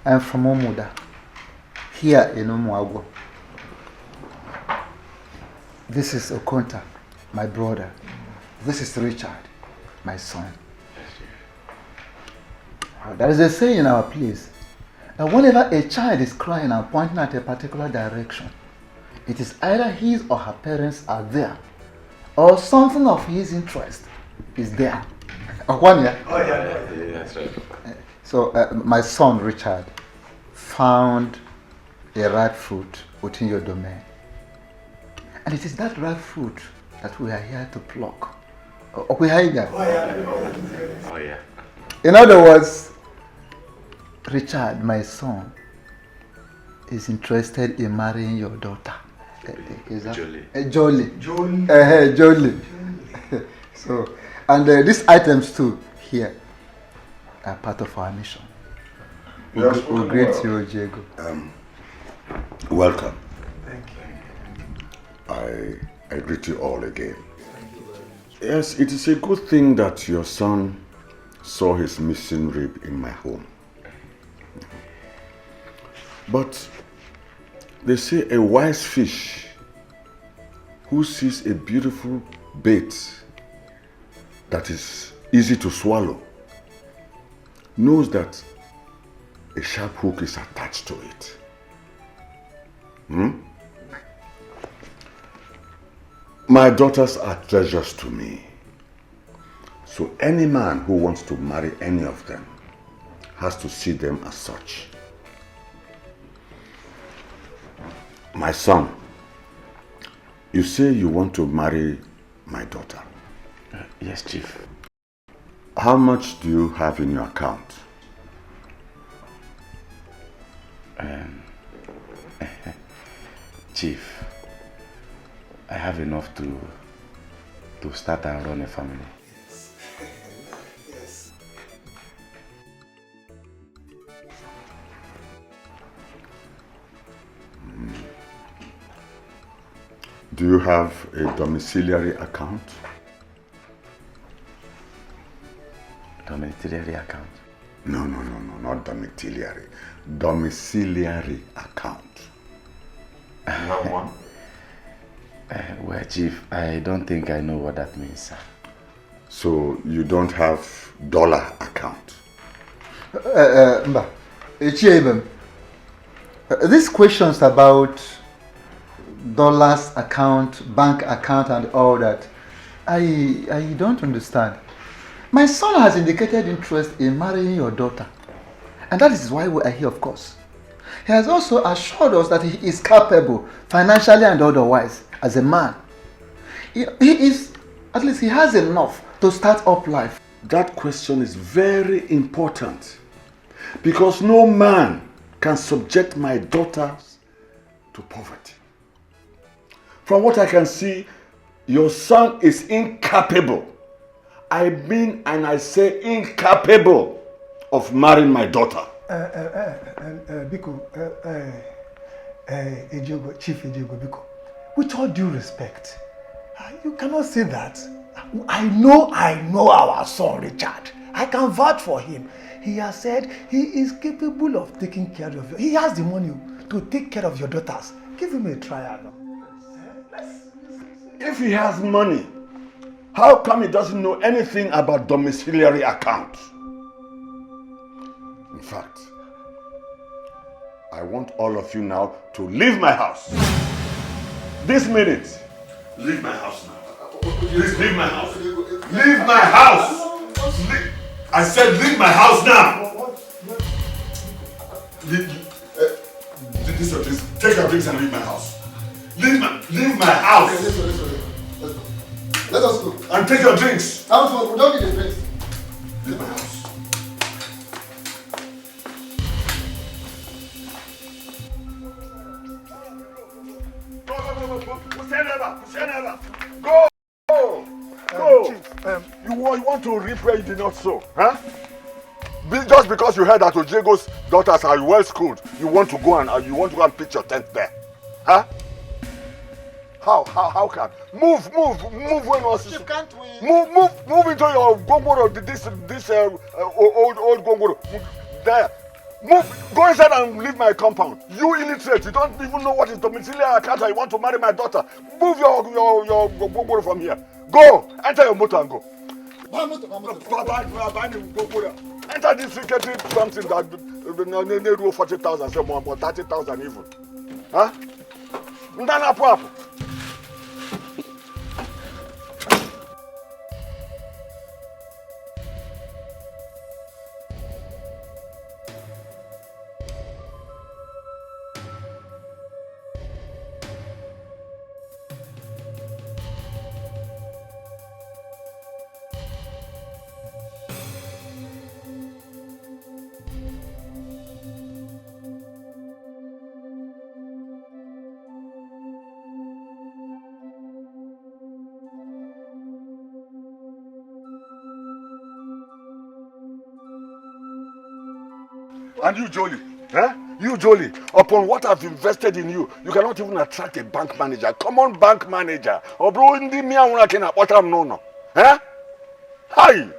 I'm from Omuda, here in Umuagwo. This is Okonta, my brother. This is Richard, my son. There is a saying in our place that whenever a child is crying and pointing at a particular direction, it is either his or her parents are there, or something of his interest is there. That's right. So my son Richard found a ripe fruit within your domain. And it is that ripe fruit that we are here to pluck. In other words, Richard, my son, is interested in marrying your daughter. Jolie. Jolie. So, and these items too here are part of our mission. We greet you, Diego. Welcome. Thank you. I greet you all again. Yes, it is a good thing that your son saw his missing rib in my home. But they say a wise fish who sees a beautiful bait that is easy to swallow knows that a sharp hook is attached to it. My daughters are treasures to me. So any man who wants to marry any of them has to see them as such. My son, you say you want to marry my daughter. Yes, Chief. How much do you have in your account? Chief, I have enough to start and run a family. Yes. Do you have a domiciliary account? Domiciliary account? No, not domiciliary. Domiciliary account. You have one? Well, Chief, I don't think I know what that means, sir. So you don't have dollar account? These questions about dollars account, bank account and all that, I don't understand. My son has indicated interest in marrying your daughter. And that is why we are here, of course. He has also assured us that he is capable, financially and otherwise, as a man. He is, at least he has enough to start up life. That question is very important. Because no man can subject my daughters to poverty. From what I can see, your son is incapable. I mean, and I say incapable of marrying my daughter. Biko, Chief Ejego, Biko, with all due respect, you cannot say that. I know our son Richard. I can vouch for him. He has said he is capable of taking care of you. He has the money to take care of your daughters. Give him a trial. If he has money, how come he doesn't know anything about domiciliary accounts? In fact, I want all of you now to leave my house. This minute. Leave my house now. Please leave my house. Leave my house. I said leave my house now. Please take your drinks and leave my house. Leave my house. Listen. Let us go. And take your drinks. We don't need the drinks. Leave my house. Go! You want to reap where you did not sow, huh? Just because you heard that Ojego's daughters are well schooled, you want to go and pitch your tent there, huh? How can? Move when was Chief, can't we? Move into your gongoro, this old gongoro. There. Move, go inside and leave my compound. You illiterate, you don't even know what is domiciliary account and you want to marry my daughter. Move your gongoro from here. Go, enter your motor and go. Enter this secretary something that they do 40,000, say more, 30,000 even. Huh? Ndana pop. And you, Jolie, You, Jolie, upon what I've invested in you, you cannot even attract a bank manager. Come on, bank manager. Oh, bro, in the mere one can what I'm no. Hi.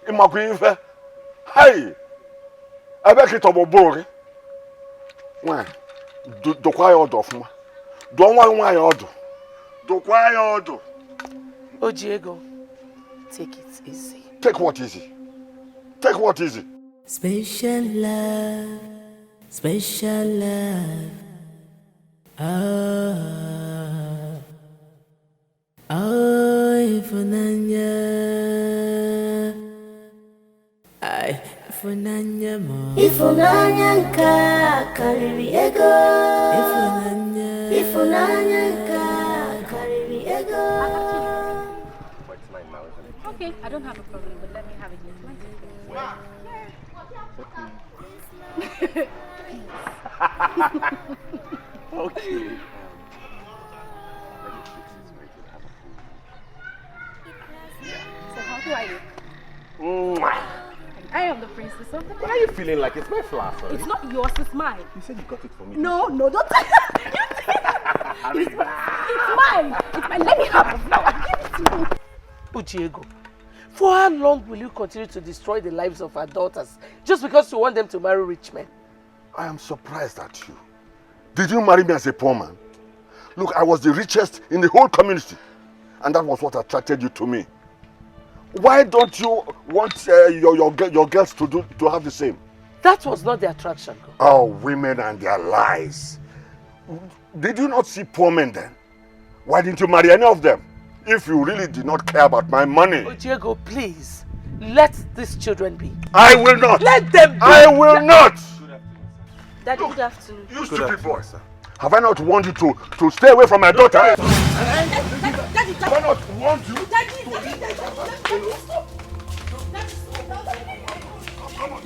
Imakuife. Hi. I beg it about Borg. Why? Do quiet order of me. Don't want my order. Do quiet order. Oh, Diego, take it easy. Take what easy? Take what easy? Special love, special love. Ifunanya, Ifunanya mo. Ifunanya nka kariri ego. Ifunanya nka kariri ego. Okay, I don't have a problem, but let me have it with my Okay. So how do I look? I am the princess of the What are you feeling like? It's my flower. It's not yours, it's mine. You said you got it for me. No, don't it's mine. It's mine. Let me have the flower. Give it to me. Oh, Diego, for how long will you continue to destroy the lives of our daughters just because you want them to marry rich men? I am surprised at you. Did you marry me as a poor man? Look, I was the richest in the whole community. And that was what attracted you to me. Why don't you want your girls to have the same? That was not the attraction. Oh, women and their lies. Did you not see poor men then? Why didn't you marry any of them? If you really did not care about my money. Oh, Diego, please, let these children be. I will not. Let them be. I will not. Daddy, good afternoon. You stupid boy. Have I not warned you to stay away from my daughter? Daddy, Have I not warned you? Daddy, stop. Come on.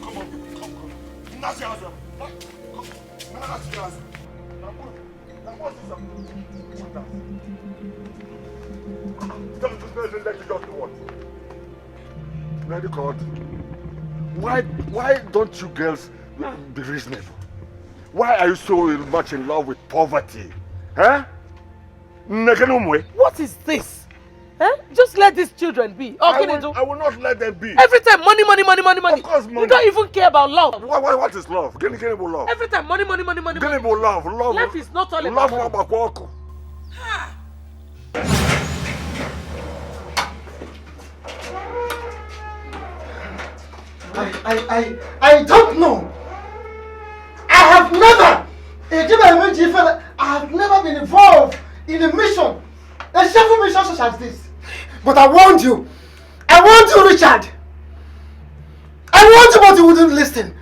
Why don't you girls be reasonable? Why are you so much in love with poverty? Huh? What is this? Huh? Just let these children be. I will not let them be. Every time money. Of course, money. You don't even care about love. What is love? Geniable love. Every time money. Geniable love. Life is not all about love. I don't know. I have never been involved in a mission, a shameful mission such as this. But I warned you, Richard. I warned you, but you wouldn't listen.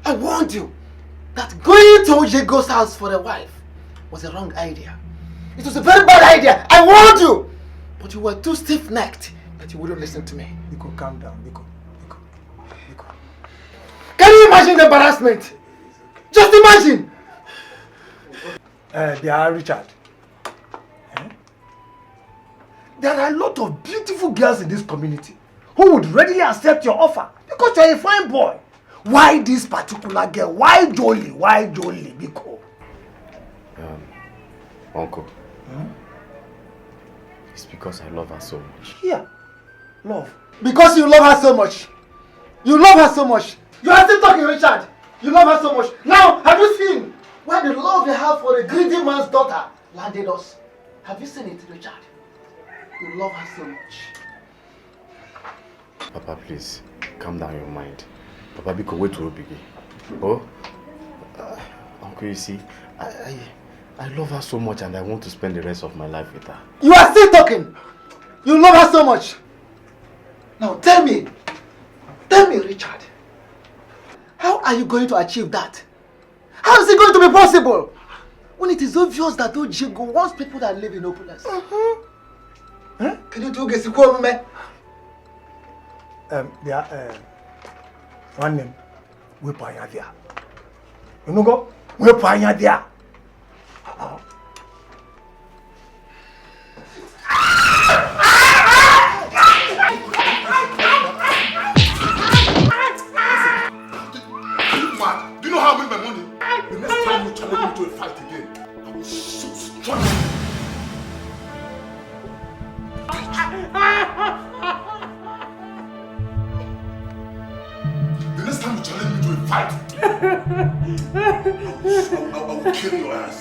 I warned you that going to Ojego's house for a wife was a wrong idea. It was a very bad idea. I warned you, but you were too stiff-necked that you wouldn't listen to me. Biko, calm down, Biko. Can you imagine the embarrassment? Just imagine. Richard. There are a lot of beautiful girls in this community who would readily accept your offer because you're a fine boy. Why this particular girl? Why Jolie? Biko? Uncle. It's because I love her so much. Yeah. Love. Because you love her so much. You love her so much. You are still talking, Richard. You love her so much. Now, have you seen where the love you have for a greedy man's daughter landed us? Have you seen it, Richard? You love her so much. Papa, please, calm down your mind. Papa, because wait till we begin. Oh, Uncle, you see, I love her so much and I want to spend the rest of my life with her. You are still talking. You love her so much. Now tell me, Richard, how are you going to achieve that? How is it going to be possible when it is obvious that Ojigo wants people that live in opulence? Can you do this? One name, we pay there. You know go, we pay there. Do you know how I made my money? The next time you challenge me to a fight again, I will shoot strong. The next time you challenge me to a fight, I will kill your ass.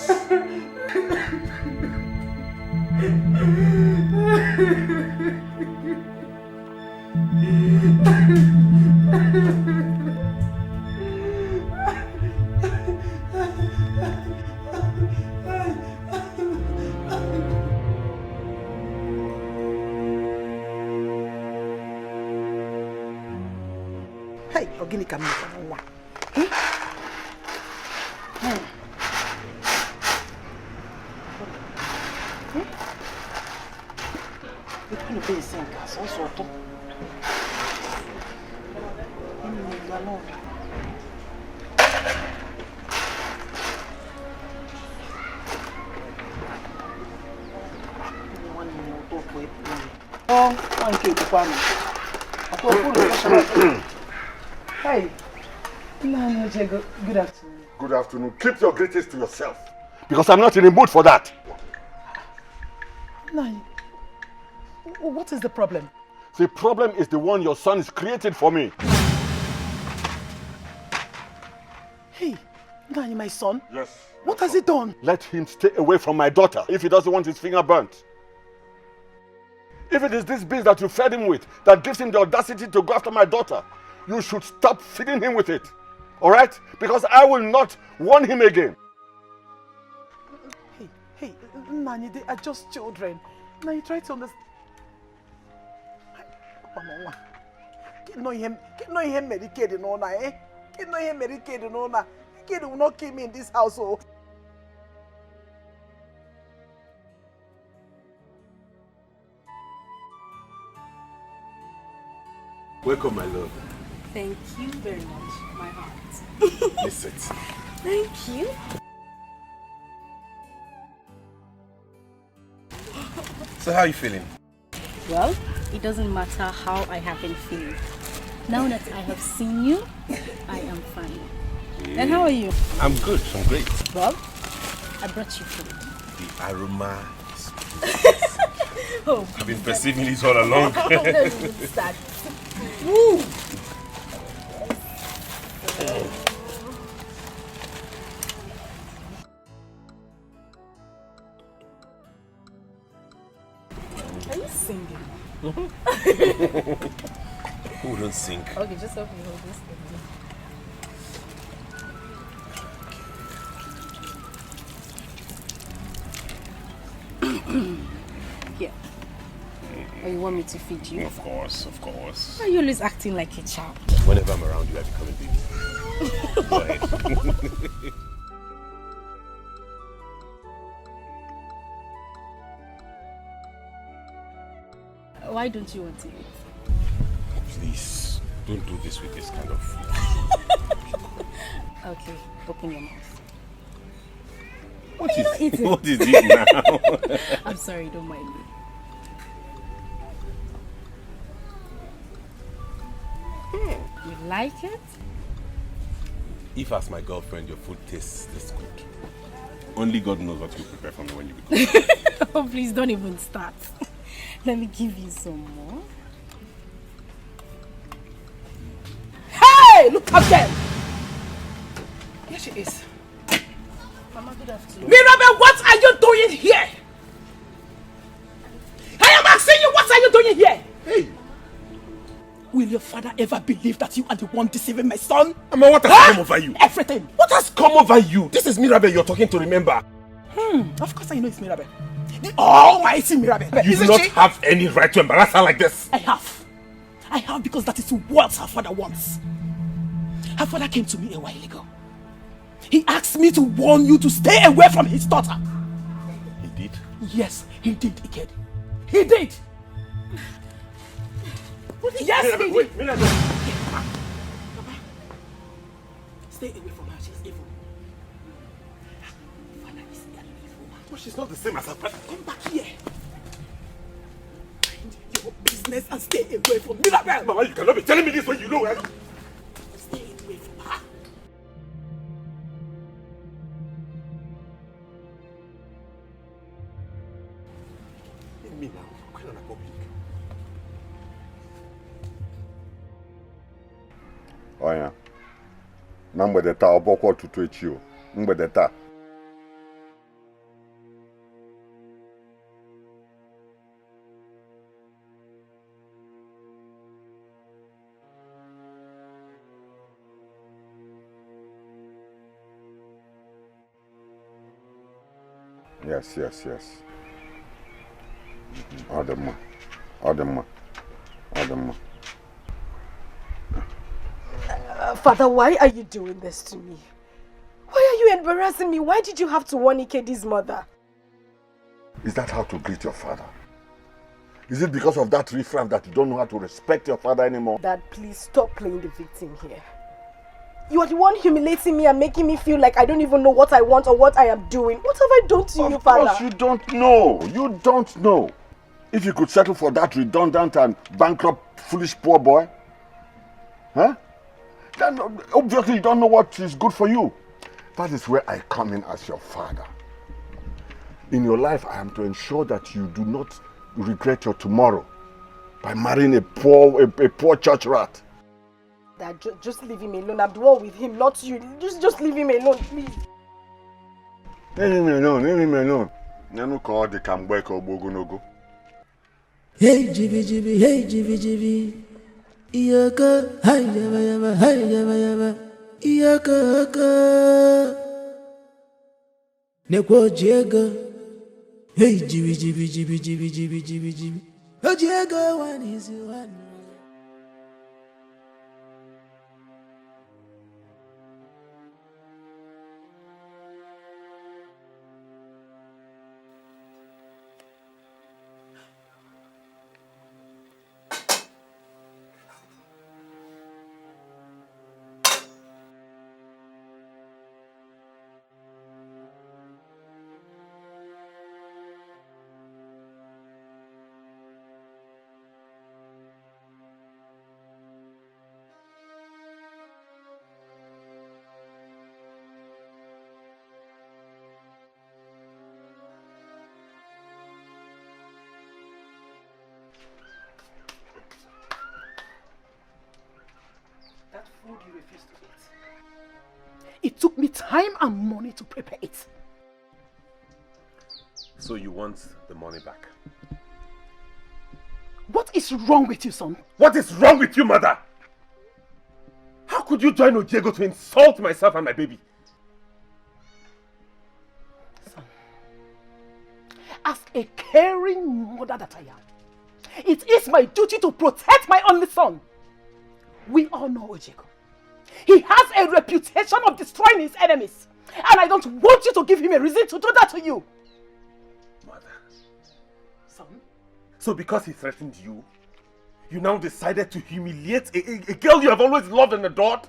Hey, ogini kamera nwa. You be saying so to. Oh, one cake kwani. Hey, good afternoon. Good afternoon. Keep your greetings to yourself. Because I'm not in the mood for that. Nani, what is the problem? The problem is the one your son is created for me. Hey, Nani, my son? Yes. What has he done? Let him stay away from my daughter if he doesn't want his finger burnt. If it is this beast that you fed him with that gives him the audacity to go after my daughter, you should stop feeding him with it. Alright? Because I will not warn him again. Hey, Nani, they are just children. Now you try to understand. Get no him medicated no na, eh? Get no him medicated no na. Kid will not kill me in this household. Welcome, my love. Thank you very much, my heart. Please sit. Thank you. So how are you feeling? Well, it doesn't matter how I have been feeling. Now that I have seen you, I am fine. Yeah. And how are you? I'm good. I'm great. Well, I brought you food. The aroma is Oh, I've been perceiving this all along. Start. Woo! Are you singing? Who don't sing? Okay, just help me hold this thing. Here. Or you want me to feed you? Of course, of course. Why are you always acting like a child? Whenever I'm around you, I become a baby. Go ahead. Why don't you want to eat? Please, don't do this with this kind of food. Okay, open your mouth. What is it now? I'm sorry, don't mind me. You like it? If as my girlfriend your food tastes this good, Only God knows what you prepare for me when you become. Oh, please don't even start. Let me give you some more. Hey, look at them. Here she is. Mama, good afternoon. Mirabel, what are you doing here? I am asking you, what are you doing here? Hey! Will your father ever believe that you are the one deceiving my son? Mama, what has come over you? Everything. What has come over you? This is Mirabel you're talking to, remember? Of course I know it's Mirabel. The almighty Mirabel. You do not have any right to embarrass her like this. I have. I have, because that is what her father wants. Her father came to me a while ago. He asked me to warn you to stay away from his daughter. He did? Yes, he did, Iked. He did. Yes, he did. Wait, Mirabel. Papa, stay away from her. She's evil. Her father is an evil man. But she's not the same as her father. Come back here. Mind your business and stay away from Mirabel. Mama, you cannot be telling me this when you know her. Stay away from her. Me now, I'm going on a public. Oh yeah. Na mgbede taa ọbọkwa ọtụtụ echi o. Mgbede taa. Yes. Adama. Father, why are you doing this to me? Why are you embarrassing me? Why did you have to warn Ikedi's mother? Is that how to greet your father? Is it because of that riffraff that you don't know how to respect your father anymore? Dad, please stop playing the victim here. You are the one humiliating me and making me feel like I don't even know what I want or what I am doing. What have I done to you, Father? Of course you don't know. You don't know. If you could settle for that redundant and bankrupt, foolish poor boy, huh? Then obviously you don't know what is good for you. That is where I come in as your father. In your life, I am to ensure that you do not regret your tomorrow by marrying a poor church rat. Dad, just leave him alone. I'm the one with him, not you. Just leave him alone, please. Leave him alone. Nanu call the Kambweko Bogonogo. Hey jibi, iyaka, hi yaba, iyaka, nekwo jiega. Hey jibi, ojiega one is one. You refuse to eat. It took me time and money to prepare it. So you want the money back? What is wrong with you, son? What is wrong with you, mother? How could you join Ojiego to insult myself and my baby? Son, as a caring mother that I am, it is my duty to protect my only son. We all know Ojiego. He has a reputation of destroying his enemies. And I don't want you to give him a reason to do that to you. Mother. Son? So because he threatened you, you now decided to humiliate a girl you have always loved and adored?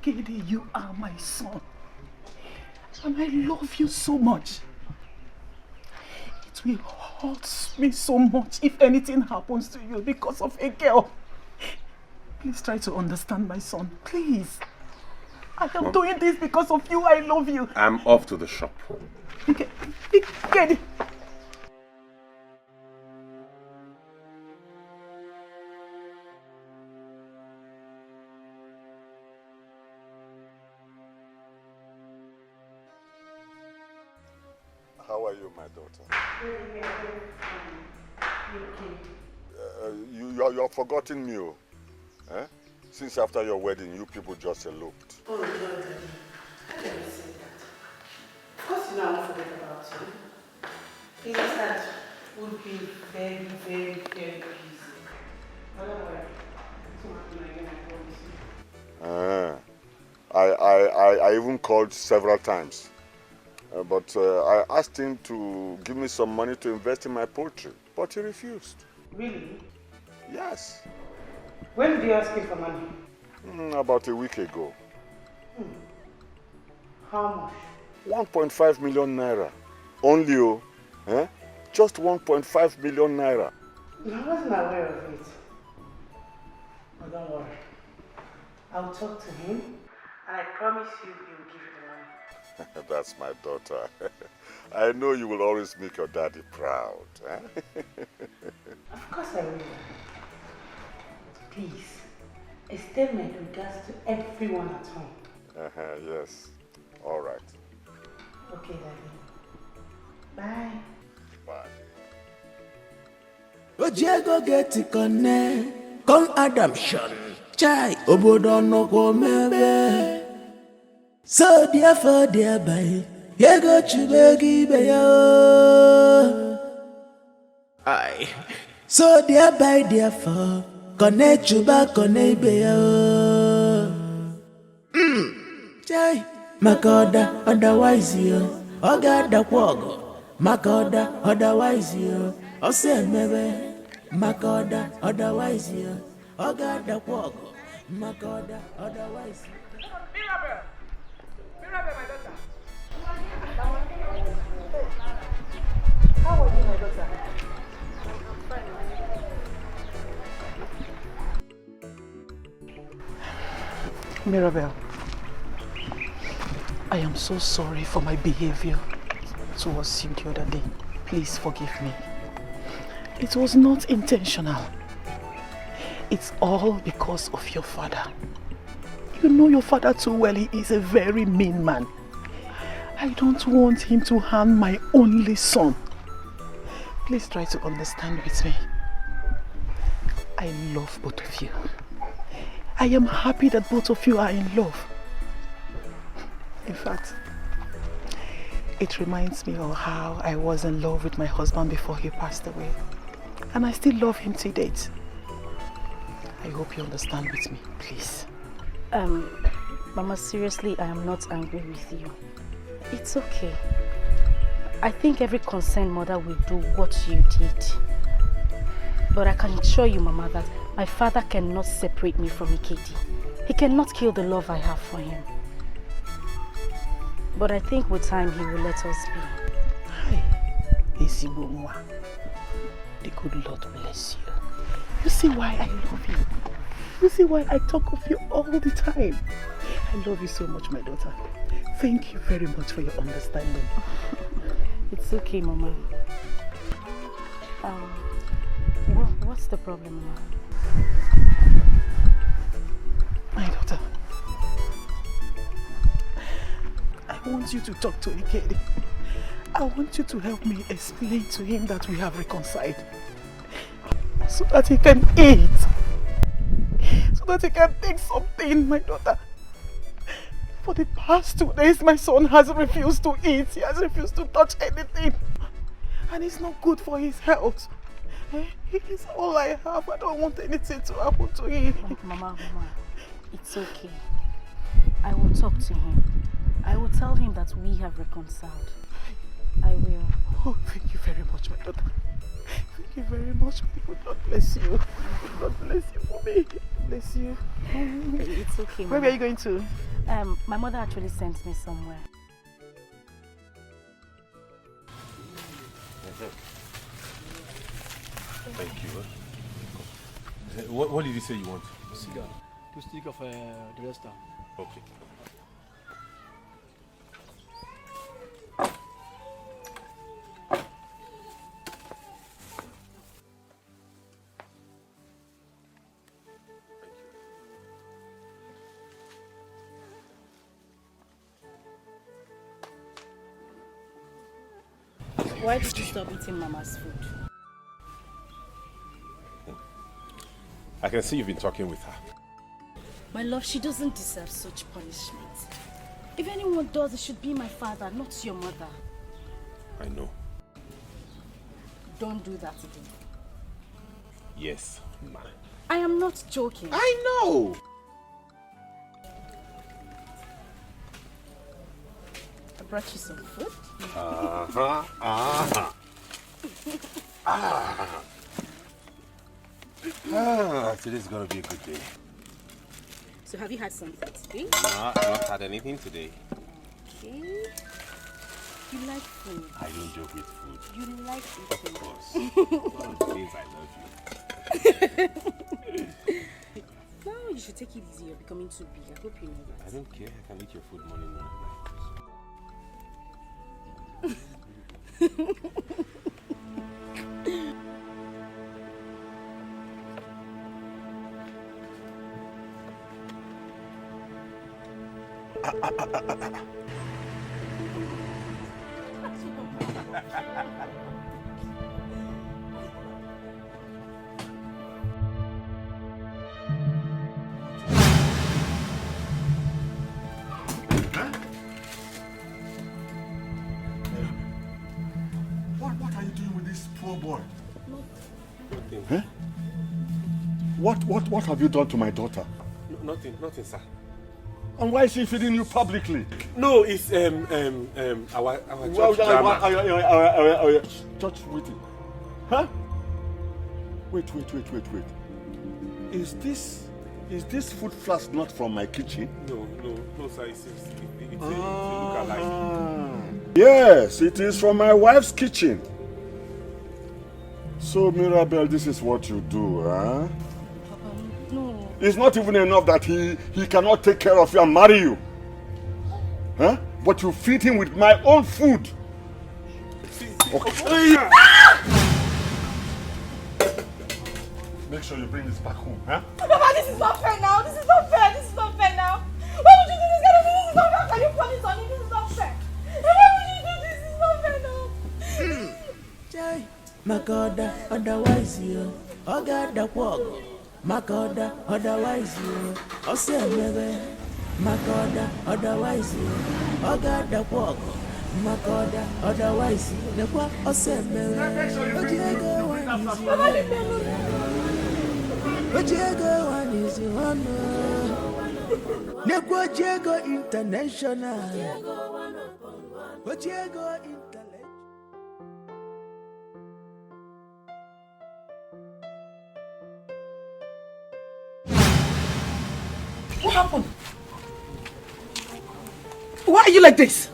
Kidi, you are my son. And I love you so much. It will hurt me so much if anything happens to you because of a girl. Please try to understand my son, please. I am doing this because of you. I love you. I'm off to the shop. Get it. How are you, my daughter? You're forgetting me, oh. Eh? Since after your wedding, you people just eloped. Oh, no, Daddy. I never said that. Of course, you know I won't forget about you. It's just that we'll be very, very, very busy. But don't worry. It's not happening again, I promise you. I even called several times. But I asked him to give me some money to invest in my poultry, but he refused. Really? Yes. When did you ask him for money? About a week ago. How much? 1.5 million naira. Only, oh. Eh? Just 1.5 million naira. I wasn't aware of it. But don't worry. I'll talk to him, and I promise you he will give you the money. That's my daughter. I know you will always make your daddy proud. Eh? Of course I will. Please, extend my regards to everyone at home. Yes. All right. Okay, Daddy. Bye. Bye. Ojiego get to connect, con adoption, chai, obodo no go mebe. So therefore, thereby, you go to begi beyo. Aye. So thereby, therefore, connect you back on a beyo. Chai, Makoda, otherwise you, Ogada Quago, Makoda, otherwise you, or say maybe, Makoda, otherwise you, Ogada Quago, Makoda, otherwise you. Mirabel, my daughter. How are you, my daughter? I'm fine. Mirabel, I am so sorry for my behavior towards you the other day. Please forgive me. It was not intentional. It's all because of your father. You know your father too well. He is a very mean man. I don't want him to harm my only son. Please try to understand with me. I love both of you. I am happy that both of you are in love. In fact, it reminds me of how I was in love with my husband before he passed away. And I still love him to date. I hope you understand with me, please. Mama, seriously, I am not angry with you. It's okay. I think every concerned mother will do what you did. But I can assure you, Mama, that my father cannot separate me from Ikedi. He cannot kill the love I have for him. But I think with time he will let us be. Hi, Isibomwa. The good Lord bless you. You see why I love you. You see why I talk of you all the time. I love you so much, my daughter. Thank you very much for your understanding. It's okay, Mama. What's the problem, Mama? My daughter, I want you to talk to Ikedi. I want you to help me explain to him that we have reconciled. So that he can eat. So that he can take something, my daughter. For the past 2 days, my son has refused to eat. He has refused to touch anything. And it's not good for his health. He is all I have. I don't want anything to happen to him. Mama, it's okay. I will talk to him. I will tell him that we have reconciled. I will. Oh, thank you very much, my daughter. Thank you very much. God bless you. God bless you for me. Bless you. It's okay, Mama. Where are you going to? My mother actually sent me somewhere. Thank you. What did you say you want? Cigar. To stick of the rest. Okay. Why did you stop eating Mama's food? I can see you've been talking with her. My love, she doesn't deserve such punishment. If anyone does, it should be my father, not your mother. I know. Don't do that again. Yes, ma. I am not joking. I know! I brought you some food. Today's gonna be a good day. So have you had something today? No, I've not had anything today. Okay. You like food. I don't joke with food. You like eating. Of course. Please, I love you. No, you should take it easy. You're becoming too big. I hope you know that. I don't care. I can eat your food morning and night. What are you doing with this poor boy? Nothing. Huh? What have you done to my daughter? Nothing, sir. And why is she feeding you publicly? No, it's our church drama. Church meeting. Huh? Wait. Is this food flask not from my kitchen? No, sir. It's a look-alike. Yes, it is from my wife's kitchen. So, Mirabel, this is what you do, huh? Papa, no. It's not even enough that he cannot take care of you and marry you. Huh? But you feed him with my own food. Okay. Make sure you bring this back home, huh? Papa, this is not fair now. This is not fair now. Why would you do this kind of thing? This is not fair. Can you promise on me? This is not fair. Why would you do this? This is not fair now. Jai, Makoda, otherwise you. Ogada walk. Makoda, otherwise you. Ose mebe. Makoda, otherwise you. Ogada walk. Makoda, otherwise you. The walk, ose mebe. Ojego one is one. Nekwa Ojego International. Ojego International. What happened? Why are you like this?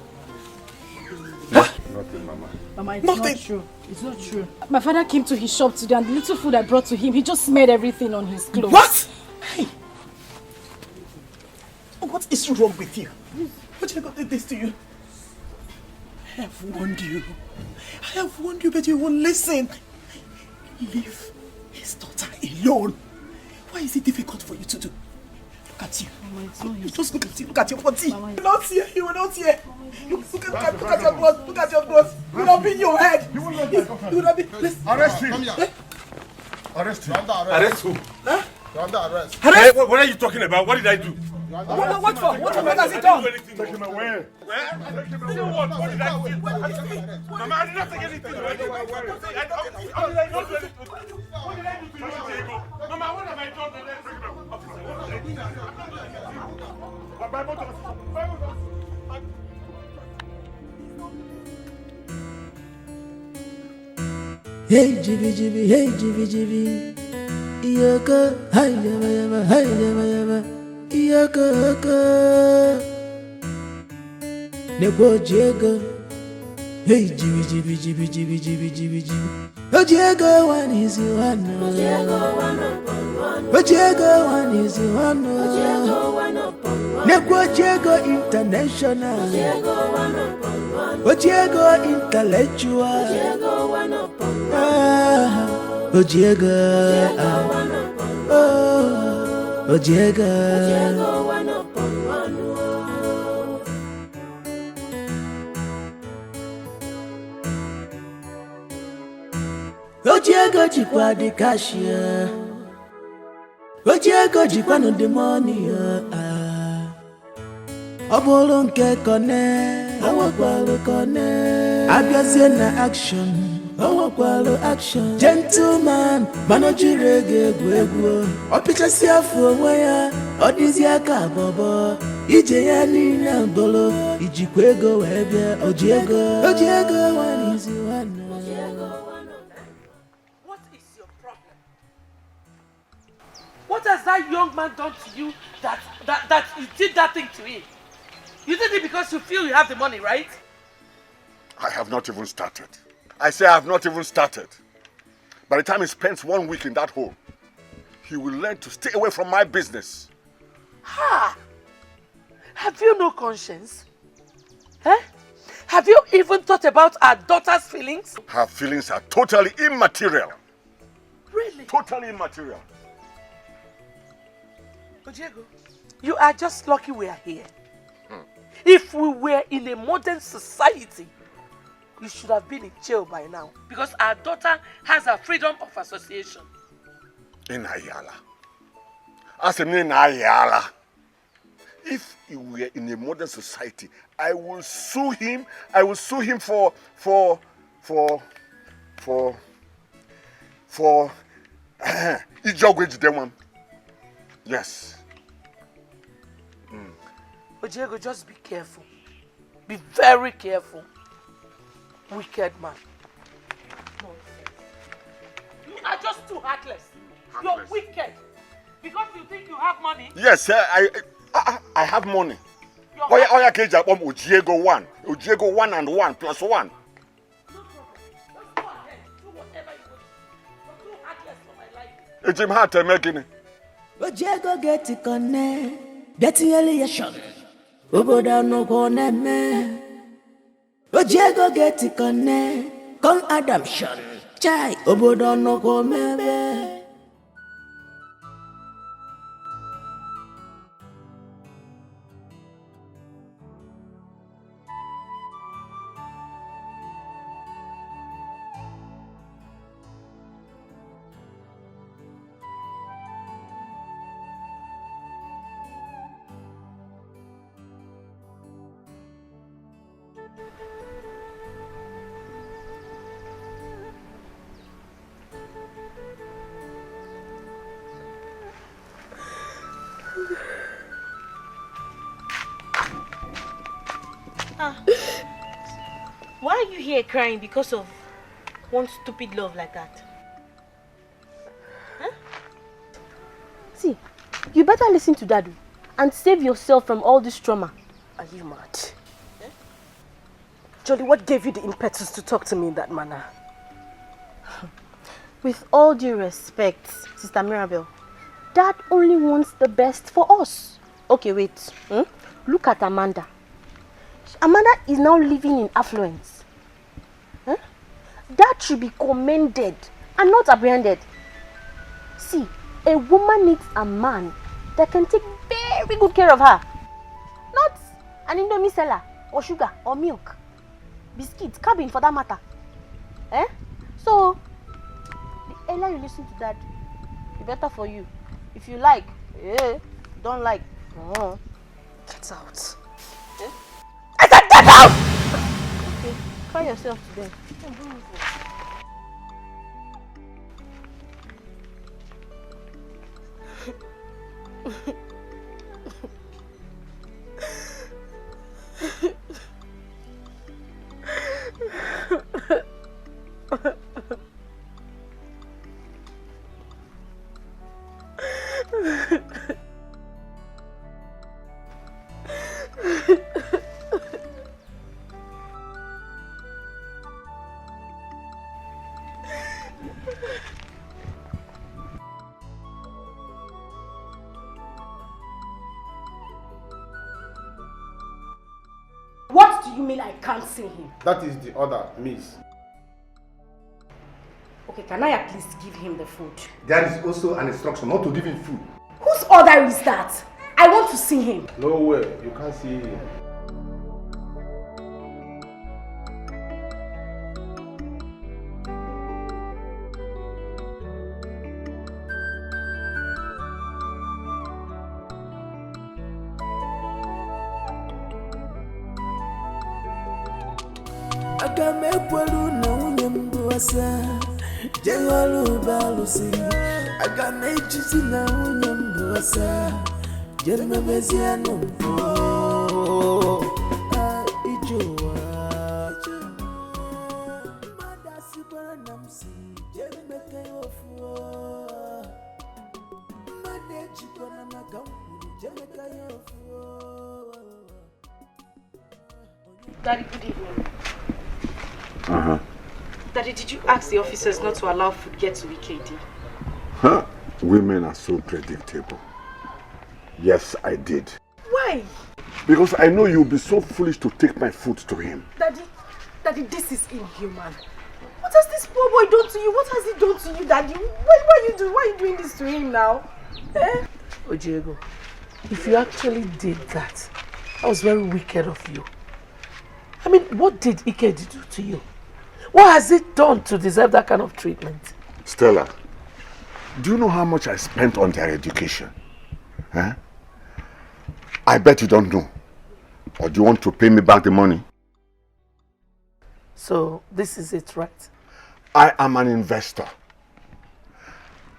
Nothing, Mama. Mama, it's not true. It's not true. My father came to his shop today and the little food I brought to him, he just smeared everything on his clothes. What? Hey! What is wrong with you? What did I do this to you? I have warned you. But you won't listen. Leave his daughter alone. Why is it difficult for you to do? Look at you. Mama, it's not his. Just look at you. Look at your body. Mama, You will not see. You will not see. Look at your blood. Look at your blood. You will not be in your head. You will not be. Arrest him. Arrest who? Huh? You're under arrest. Arrest? What are you talking about? What did I do? What for? What has he done? Take him away. What did I do? Mama, I did not take anything. What did I not do anything? What did I do to you, Diego? Mama, what have I done to them? Hey jibi, iyaka, hey yama, iyaka. Nekwa Ojego Hey, Jibby, Jibby, Jibby, Jibby, Jibby, Jibby, Jibby. Ojiego one is you one. Ojiego one is you one. Ojiego international. Ojiego intellectual. Ojiego. Oh, Ojiego. Ojiego jikwa the cashier. Ojiego jikwa no the money. Obolo nke kone, awakwalu kone. Abiazie na action, awakwalu action. Gentleman, manojirege egwu. Opichasi afọ onwe ya, odizi aka bobo. Ije ya niile mbolo, ijikwa ego wee bịa. Ojiego, Ojiego one is one. What has that young man done to you that you did that thing to him? You did it because you feel you have the money, right? I have not even started. I say I have not even started. By the time he spends 1 week in that hole, he will learn to stay away from my business. Ha! Have you no conscience? Eh? Have you even thought about our daughter's feelings? Her feelings are totally immaterial. Really? Totally immaterial. Ojiego, you are just lucky we are here. If we were in a modern society, you should have been in jail by now. Because our daughter has a freedom of association. In Ayala. As in Ayala. If he were in a modern society, I will sue him. I will sue him for yes. Ojiego, just be careful. Be very careful. Wicked man. No. You are just too heartless. You're wicked. Because you think you have money? Yes, sir. I have money. Oya keja bom Ojiego 1. Ojiego 1 and 1 plus 1. No problem. Just go ahead. Do whatever you want. You're too heartless for my life. Ejim heart making. Ojiego get it connect. Getting alienation. Obodo no go neme. Ojiego get it connect. Con adoption. Chai. Obodo no go mebe. Why are you here crying because of one stupid love like that? Huh? See, you better listen to Dadu and save yourself from all this trauma. Are you mad? Eh? Jolly, what gave you the impetus to talk to me in that manner? With all due respect, Sister Mirabel, Dad only wants the best for us. Okay, wait. Look at Amanda. Amanda is now living in affluence. That should be commended and not apprehended. See, a woman needs a man that can take very good care of her. Not an Indomie seller or sugar or milk. Biscuits, cabin for that matter. So, the earlier you listen to Dad, the better for you. If you like, don't like, get out. I said get out! Okay, cry yourself to them. do you mean I can't see him? That is the order, miss. Okay, can I at least give him the food? There is also an instruction not to give him food. Whose order is that? I want to see him. No way, you can't see him. Aga m ekwelu na nwunye m bụ asa jeghọrọ ụbalụsi. Aga m ejizi na nwunye m bụ asa jee mebezie mpụ. Ije ụwa mmadụ asịkwara na m si jee meke ya ofu. Mmadụ ejikwana maka m kwuru jee meke ya ofu. Daddy, good evening. Daddy, did you ask the officers not to allow food get to EKD? Huh? Women are so predictable. Yes, I did. Why? Because I know you'll be so foolish to take my food to him. Daddy, this is inhuman. What has this poor boy done to you? What has he done to you, Daddy? Why are you doing this to him now? Eh? Diego, if you actually did that, that was very wicked of you. I mean, what did Ikedi do to you? What has it done to deserve that kind of treatment? Stella, do you know how much I spent on their education? Huh? I bet you don't know. Or do you want to pay me back the money? So, this is it, right? I am an investor.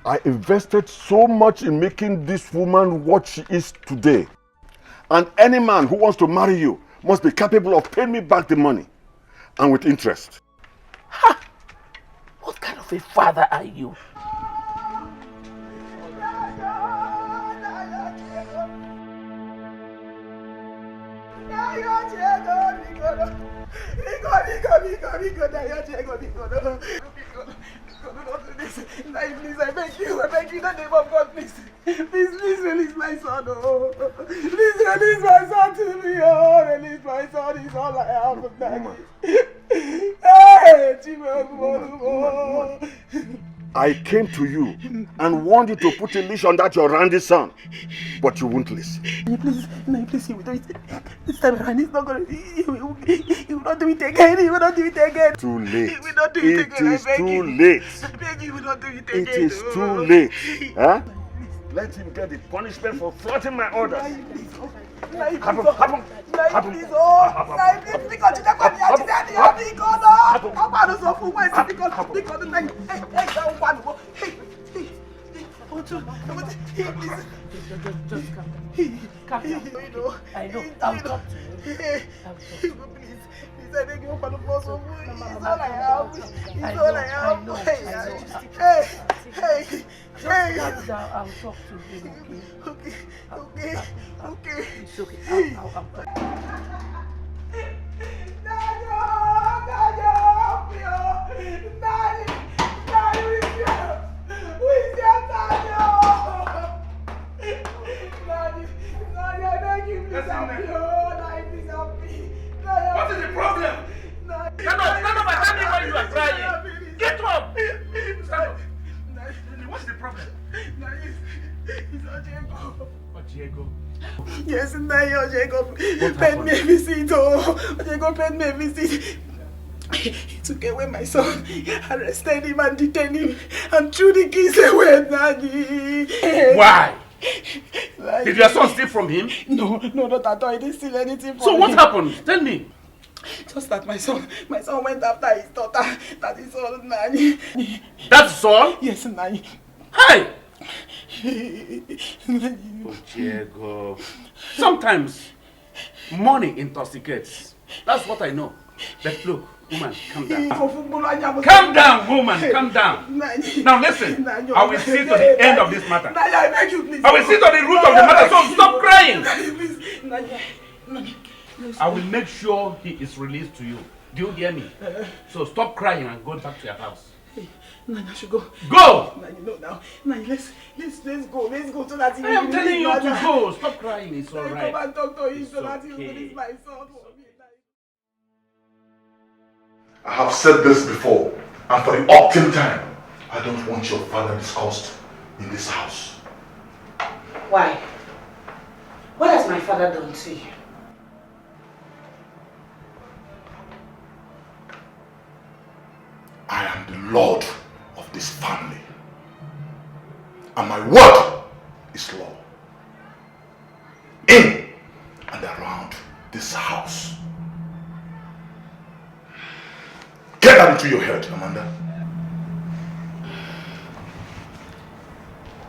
I invested so much in making this woman what she is today. And any man who wants to marry you must be capable of paying me back the money. And with interest. Ha! What kind of a father are you? Please, I beg you, in the name of God, please. Please release my son, oh. Please release my son to me, oh. Release my son, he's all I have, Daddy. Hey, Chimo. I came to you and warned you to put a leash on that your randy son, but you won't listen. Please, he will do it. This time around, he's not going to. He will not do it again. He will not do it again. Too late. He will not do it again. It is too late. I beg you, he will not do it again. It is too late. Huh? Let him get the punishment for flouting my orders. Happen. Just calm down. I know. I'll talk to you. Please, I beg you, open the door for me. It's all I have. It's all I have. Hey. Calm down. I'll talk to him. Okay. It's okay. I'll talk. What is the problem? Stand up and tell me why you are crying. Get up! Stand up. What's the problem? It's Ojego. Ojego? Yes, Ojego paid me a visit. Ojego paid me a visit. He took away my son, arrested him and detained him, and threw the keys away, Daddy. Why? Did your son steal from him? No, not at all. He didn't steal anything from him. So what happened? Tell me. Just that my son went after his daughter. That is all, Nani. That's all? Yes, Nani. Hey! Ojego. Sometimes money intoxicates. That's what I know. But look, woman, calm down. Calm down, woman, calm down. Now listen, I will see to the end of this matter. I beg you, please. I will see to the root of the matter, so stop crying. I will make sure he is released to you. Do you hear me? So stop crying and go back to your house. Nanya, I should go. Go! Nanya, no, now. Nanya, let's go. Let's go so that he will. I am telling you to go. Stop crying. It's all right. Come and talk to him so that he will release my son. I have said this before, and for the uptil time, I don't want your father discussed in this house. Why? What has my father done to you? I am the lord of this family, and my word is law. In and around this house. Get that into your head, Amanda.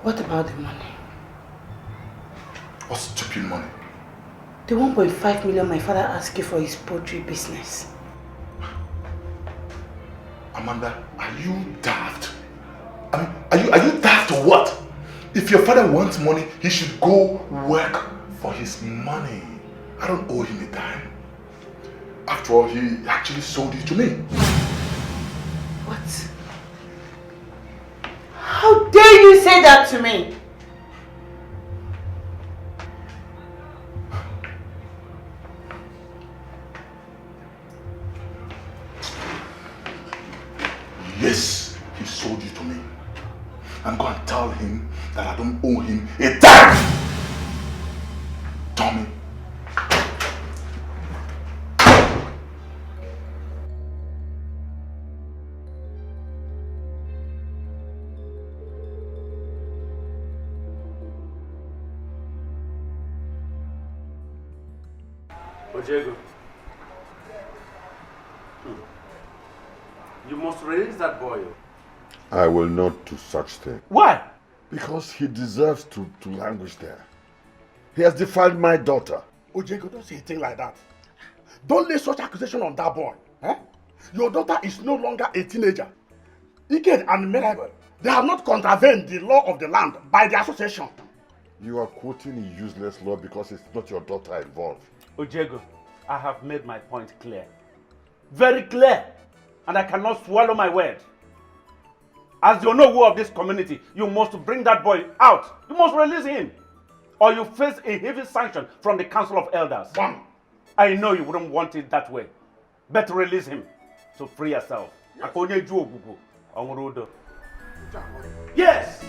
What about the money? What stupid money? The 1.5 million my father asked you for his poultry business. Amanda, are you daft? I mean, are you daft or what? If your father wants money, he should go work for his money. I don't owe him a dime. After all, he actually sold it to me. What? How dare you say that to me? Yes, he sold you to me. I'm going to tell him that I don't owe him a dime. Tommy. Ojego, you must release that boy. I will not do such thing. Why? Because he deserves to languish there. He has defiled my daughter. Ojego, don't say a thing like that. Don't lay such accusation on that boy. Eh? Your daughter is no longer a teenager. Ike and Mirabel, they have not contravened the law of the land by the association. You are quoting a useless law because it's not your daughter involved. Ojego, I have made my point clear. Very clear. And I cannot swallow my word. As the Onowu of this community, you must bring that boy out. You must release him. Or you face a heavy sanction from the Council of Elders. Bam. I know you wouldn't want it that way. Better release him to free yourself. Yes!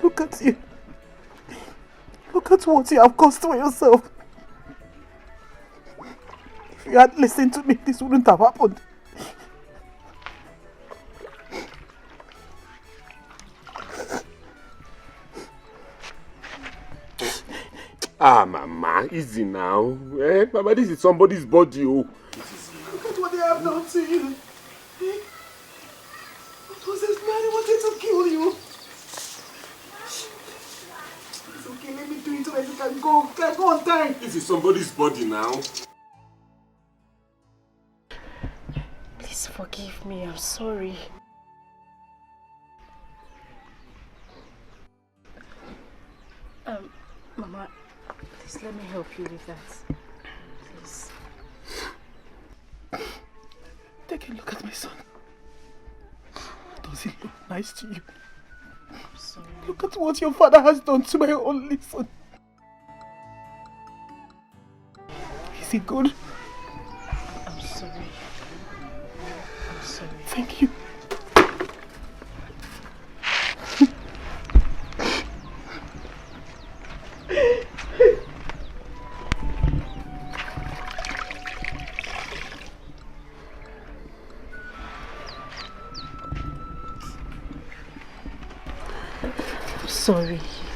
Look at you. Look at what you have caused for yourself. If you had listened to me, this wouldn't have happened. Ah, Mama, easy now. Eh, Mama, this is somebody's body. Oh. Look at what they have done to you. What was this man? He wanted to kill you. It's okay, let me do it so that you can go. Go on time. This is somebody's body now. Please forgive me, I'm sorry. Mama, please let me help you with that. Please. Take a look at my son. Does he look nice to you? I'm sorry. Look at what your father has done to my only son. Is he good? I'm sorry. I'm sorry. Thank you.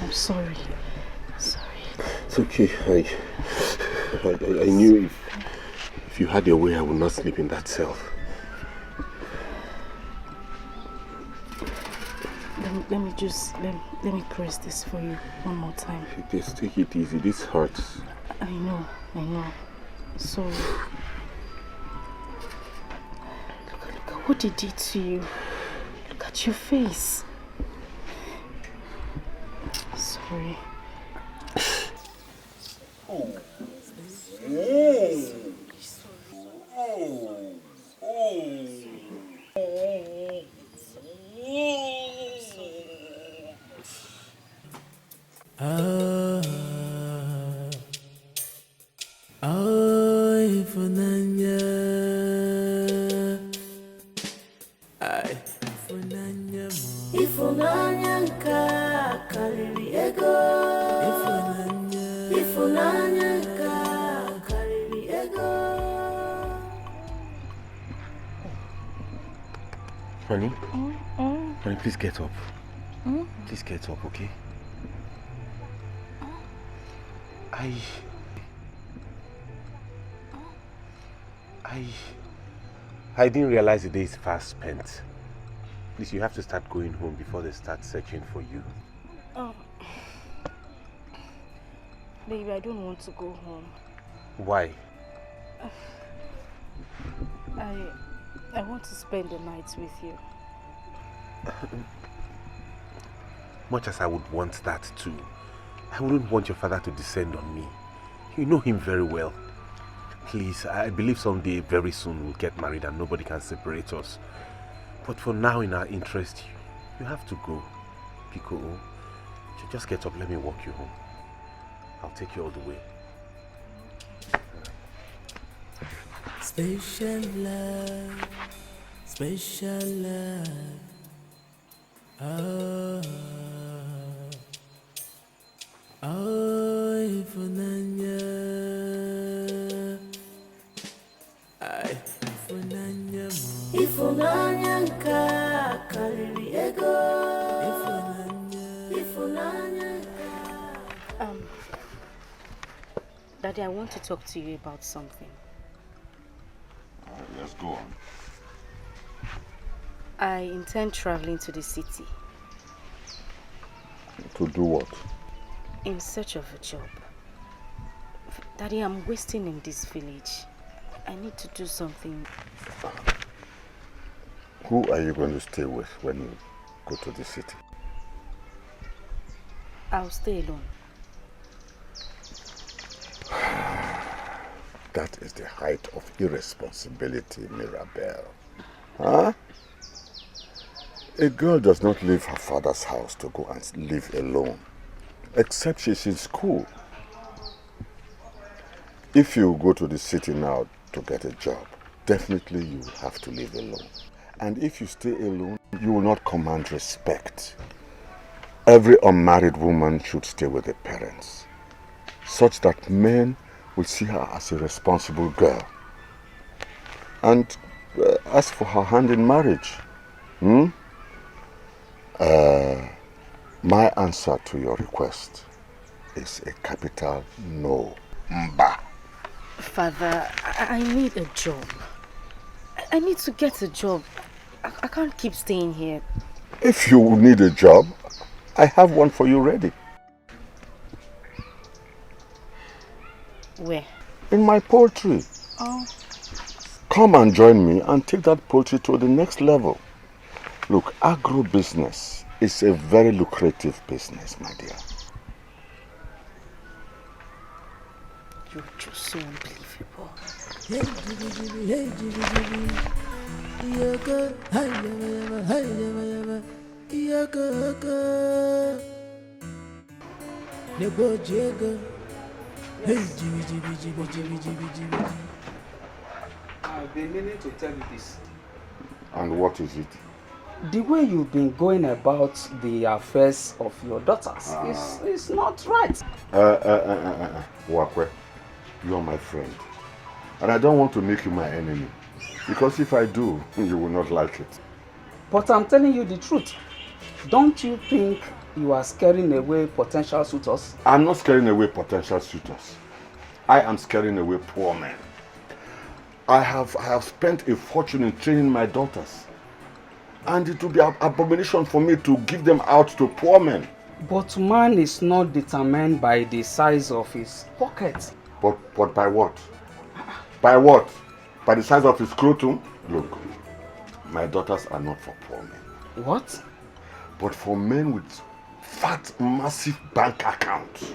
I'm sorry. It's okay. I knew if you had your way, I would not sleep in that cell. Let me press this for you one more time. Just take it easy. This hurts. I know. Sorry. Look at what he did to you. Look at your face. Sorry. Honey? Honey, please get up. Please get up, okay? I didn't realize the day is fast spent. Please, you have to start going home before they start searching for you. Oh. Baby, I don't want to go home. Why? I want to spend the night with you. Much as I would want that too, I wouldn't want your father to descend on me. You know him very well. Please, I believe someday very soon we'll get married and nobody can separate us. But for now, in our interest, you have to go. Pico, just get up, let me walk you home. I'll take you all the way. Special love, special love. Oh, Ifunanya, Ifunanya mo. Ifunanya nka kariri ego. Ifunanya. Daddy, I want to talk to you about something. Let's go on. I intend traveling to the city. To do what? In search of a job. Daddy, I'm wasting in this village. I need to do something. Who are you going to stay with when you go to the city? I'll stay alone. That is the height of irresponsibility, Mirabelle. Huh? A girl does not leave her father's house to go and live alone, except she's in school. If you go to the city now to get a job, definitely you have to live alone. And if you stay alone, you will not command respect. Every unmarried woman should stay with her parents, such that men will see her as a responsible girl and ask for her hand in marriage. My answer to your request is a capital no. Mba. Father, I need a job. I need to get a job. I can't keep staying here. If you need a job, I have one for you ready. Where? In my poultry. Oh. Come and join me and take that poultry to the next level. Look, agro-business is a very lucrative business, my dear. You're just so unbelievable. I've been meaning to tell you this. And what is it? The way you've been going about the affairs of your daughters is not right. Wakwe, you are my friend. And I don't want to make you my enemy. Because if I do, you will not like it. But I'm telling you the truth. Don't you think you are scaring away potential suitors? I'm not scaring away potential suitors. I am scaring away poor men. I have spent a fortune in training my daughters. And it will be an abomination for me to give them out to poor men. But man is not determined by the size of his pocket. But by what? By what? By the size of his scrotum? Look, my daughters are not for poor men. What? But for men with fat, massive bank accounts.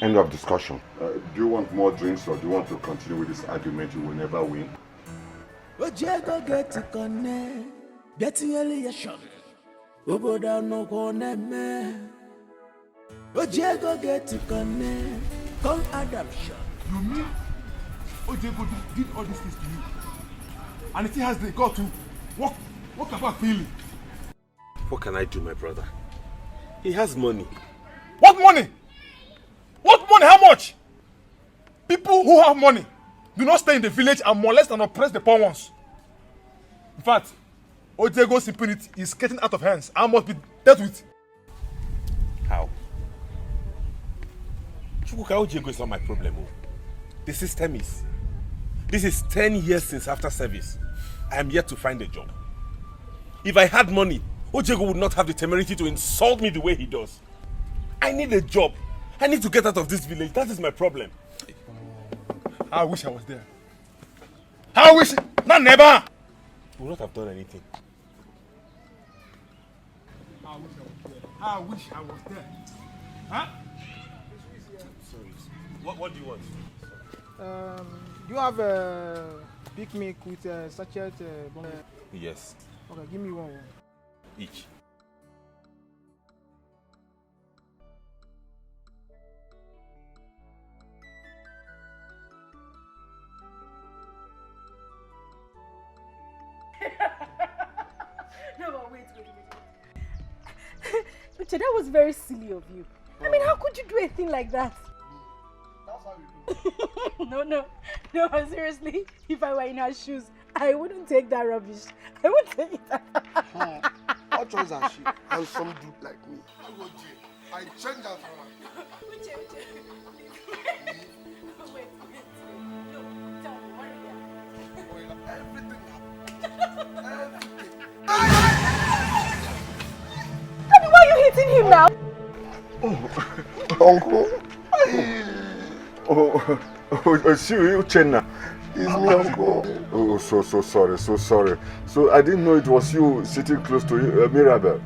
End of discussion. Do you want more drinks or do you want to continue with this argument? You will never win. Ojego get to connect, getting alienation. Oboda no connect. Ojego get to connect, come adoption. You mean Ojego did all these things to you? And he has the got to walk about feeling. What can I do, my brother? He has money. What money? What money? How much? People who have money do not stay in the village and molest and oppress the poor ones. In fact, Ojego's impunity is getting out of hands and must be dealt with. How? Chukwuka, Ojego is not my problem. The system is. This is 10 years since after service. I am yet to find a job. If I had money, Ojego would not have the temerity to insult me the way he does. I need a job. I need to get out of this village. That is my problem. I wish I was there. I wish... Not never! You would not have done anything. I wish I was there. Huh? Sorry. What do you want? Do you have a big milk with a sachet? Yes. Okay, give me one. Each. No, but wait. Uche, that was very silly of you. I mean, how could you do a thing like that? That's how you do. No, seriously, if I were in her shoes, I wouldn't take that rubbish. I wouldn't take it. What choice has she? And some dude like me. I changed that for her. Uche. Wait. No, tell me, what are you? Everything. Daddy, why are you hitting him now? Uncle. It's you, Chenna. It's me, Uncle. Oh, so sorry. So I didn't know it was you sitting close to Mirabel.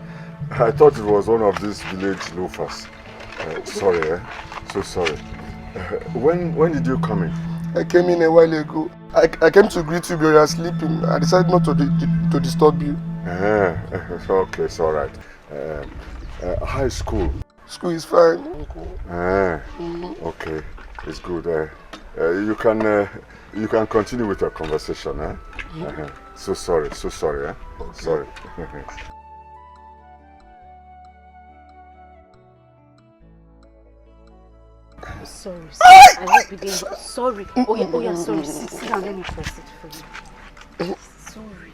I thought it was one of these village loafers. Sorry, So sorry. When did you come in? I came in a while ago. I came to greet you, but you are sleeping. I decided not to disturb you. Okay, it's all right. High school. School is fine, Uncle. Okay, it's good. You can continue with your conversation. So sorry. Okay. Sorry. Sorry. I hope you didn't. Sorry. Oh yeah, sorry. Sit down, let me press it for you. Sorry.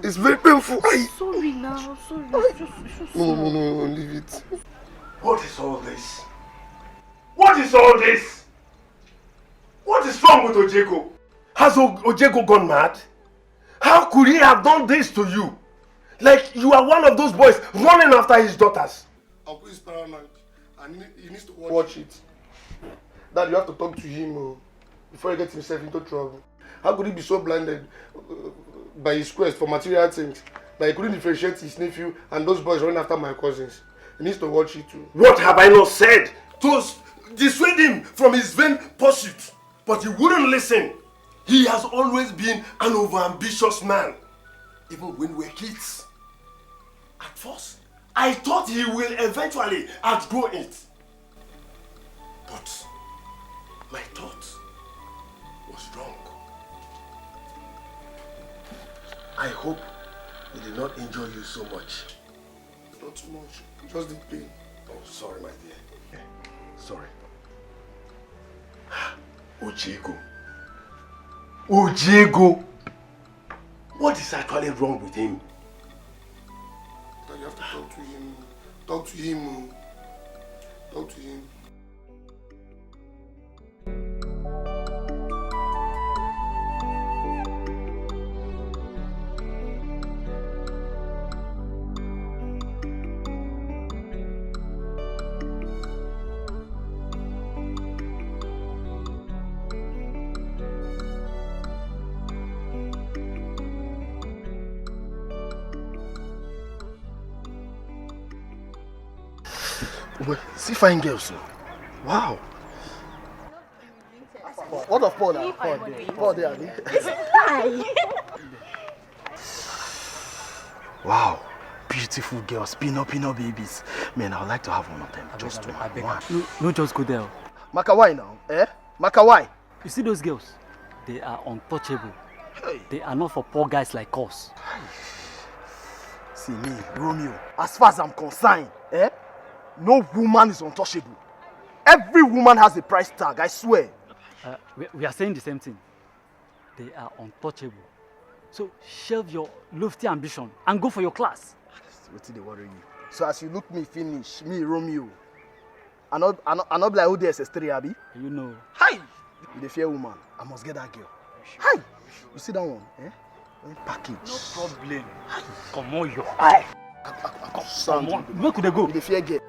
It's very painful. Sorry now. Sorry. No, leave it. What is all this? What is all this? What is wrong with Ojego? Has Ojego gone mad? How could he have done this to you? Like you are one of those boys running after his daughters. Uncle is paranoid and he needs to watch it. Dad, you have to talk to him before he gets himself into trouble. How could he be so blinded by his quest for material things that he couldn't differentiate his nephew and those boys running after my cousins? He needs to watch it too. What have I not said to dissuade him from his vain pursuit? But he wouldn't listen. He has always been an overambitious man, even when we were kids. At first, I thought he will eventually outgrow it. But my thought was wrong. I hope he did not injure you so much. Not too much, just the pain. Oh, sorry, my dear. Sorry. Ojego. What is actually wrong with him? You have to talk to him. Talk to him. Talk to him. See fine girls. Wow. What of Paul now? Paul there. Wow. Beautiful girls, pin up babies. Man, I would like to have one of them. Just one. No, just go there. Maka, why now? Maka, why? You see those girls? They are untouchable. Hey. They are not for poor guys like us. See me, Romeo. As far as I'm concerned, no woman is untouchable. Every woman has a price tag, I swear. We are saying the same thing. They are untouchable. So shelve your lofty ambition and go for your class. Wetin dey worry you? So as you look me finish, me Romeo, I not be like who dey SS3 abi? You know. Hi! You dey fear woman, I must get that girl. Hi! You see that one? Eh? Package. No problem. Come on, your eye. Come on, where could they go? You dey fear girl.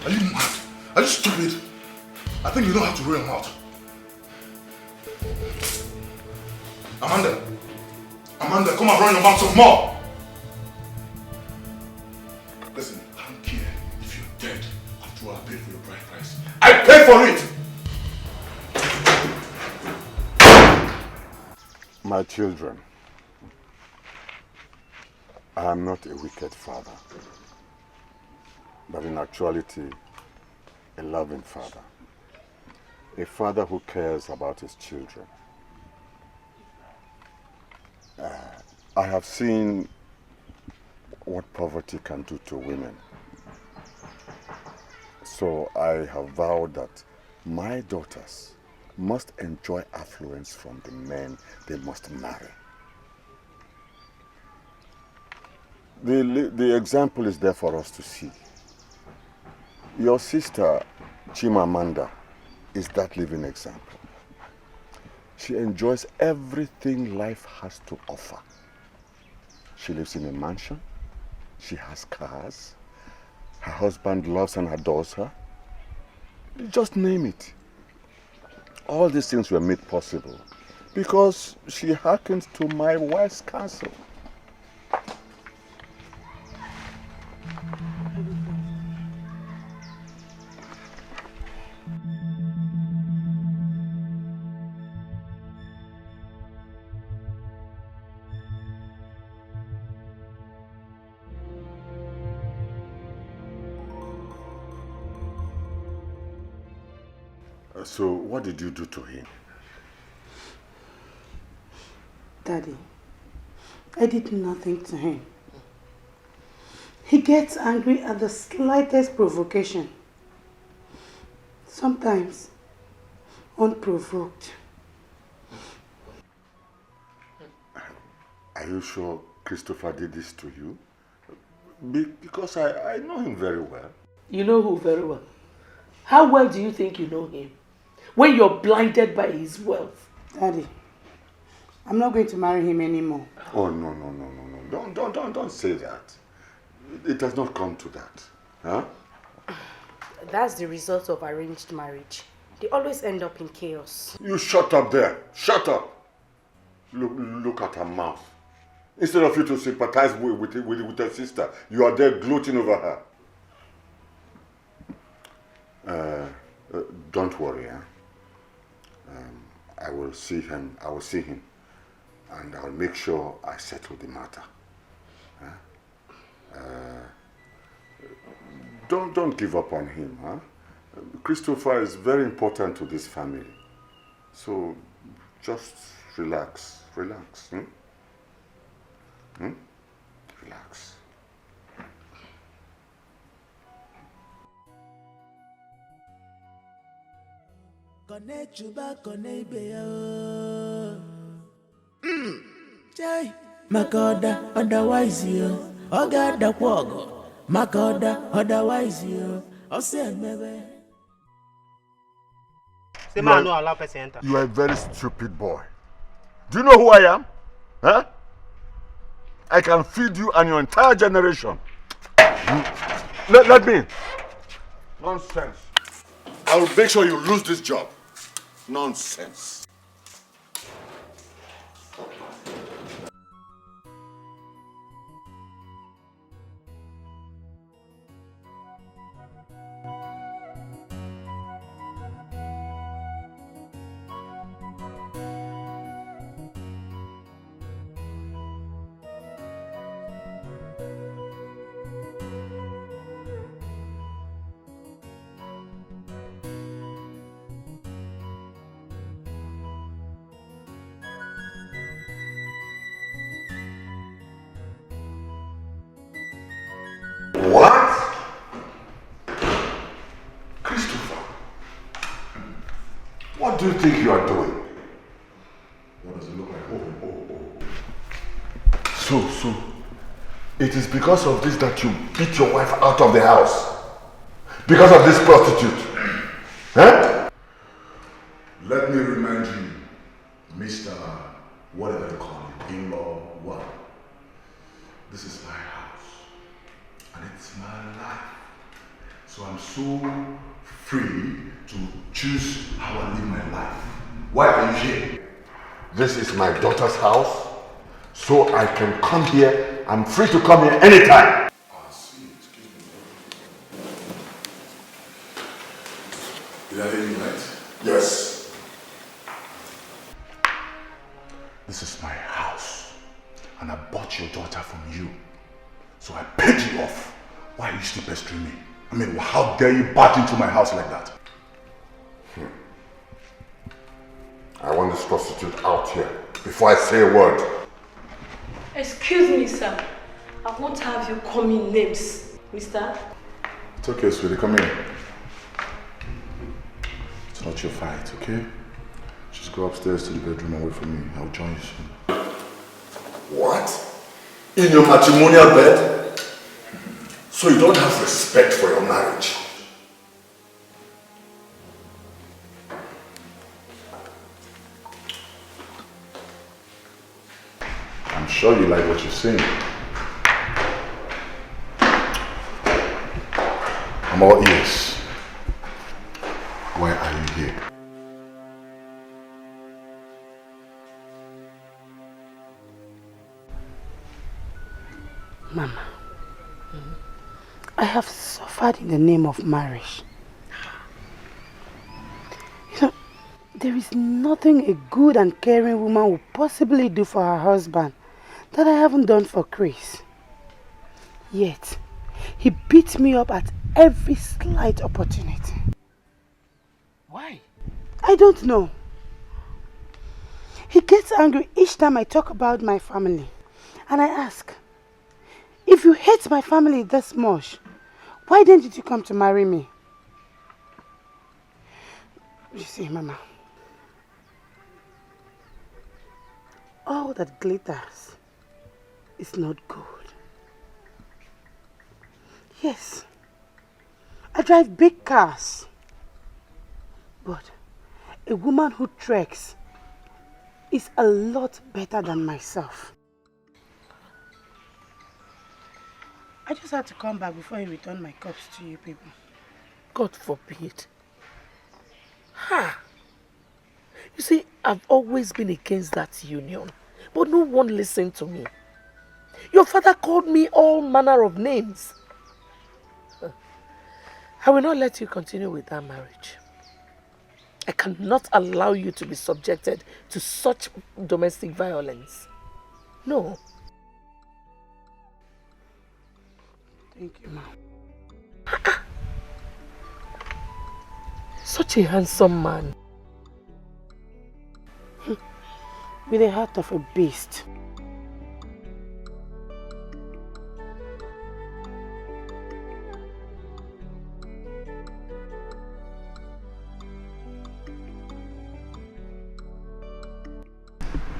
Are you mad? Are you stupid? I think you know how to roll your mouth. Amanda, come and run your mouth some more. Listen, I don't care if you're dead after I paid for your bride price. I paid for it! My children, I am not a wicked father, but in actuality, a loving father. A father who cares about his children. I have seen what poverty can do to women. So I have vowed that my daughters must enjoy affluence from the men they must marry. The example is there for us to see. Your sister, Chimamanda, is that living example. She enjoys everything life has to offer. She lives in a mansion. She has cars. Her husband loves and adores her. Just name it. All these things were made possible because she hearkened to my wife's counsel. So, what did you do to him? Daddy, I did nothing to him. He gets angry at the slightest provocation. Sometimes, unprovoked. Are you sure Christopher did this to you? Because I know him very well. You know who very well? How well do you think you know him? When you're blinded by his wealth. Daddy, I'm not going to marry him anymore. Oh, no. Don't say that. It has not come to that. Huh? That's the result of arranged marriage. They always end up in chaos. You shut up there. Shut up. Look at her mouth. Instead of you to sympathize with her sister, you are there gloating over her. Don't worry. Huh? I will see him, and I'll make sure I settle the matter. Don't give up on him. Huh? Christopher is very important to this family. So just relax. Relax. Relax. Connect you back, connect baby. Makoda, otherwise you. Oga da kwago. Makoda, otherwise you. Ose mebe. You are a very stupid boy. Do you know who I am? Huh? I can feed you and your entire generation. Let me. Nonsense. I will make sure you lose this job. Nonsense. do you think you are doing? What does it look like? So, it is because of this that you beat your wife out of the house? Because of this prostitute? Huh? Let me remind you, Mr. Whatever you call it, in-law, what? This is my house, and it's my life. So I'm so free to choose how I live my life. Why are you here? This is my daughter's house, so I can come here. I'm free to come here anytime. Did I hear you right? Yes. This is my house, and I bought your daughter from you. So I paid you off. Why are you still pestering me? I mean, how dare you barge into my house like that? I want this prostitute out here before I say a word. Excuse me, sir. I won't have you call me names, mister. It's okay, sweetie. Come here. It's not your fight, okay? Just go upstairs to the bedroom and wait for me. I'll join you soon. What? In your matrimonial bed? So you don't have respect for your marriage? I'm sure you like what you're seeing. I'm all ears. Why are you here? Mama, I have suffered in the name of marriage. You know, there is nothing a good and caring woman will possibly do for her husband that I haven't done for Chris. Yet, he beats me up at every slight opportunity. Why? I don't know. He gets angry each time I talk about my family. And I ask, if you hate my family this much, why didn't you come to marry me? You see, Mama, all that glitters is not gold. Yes, I drive big cars, but a woman who treks is a lot better than myself. I just had to come back before you return my cups to you people. God forbid. Ha! You see, I've always been against that union, but no one listened to me. Your father called me all manner of names. I will not let you continue with that marriage. I cannot allow you to be subjected to such domestic violence. No. Thank you, Mom. Such a handsome man. With the heart of a beast.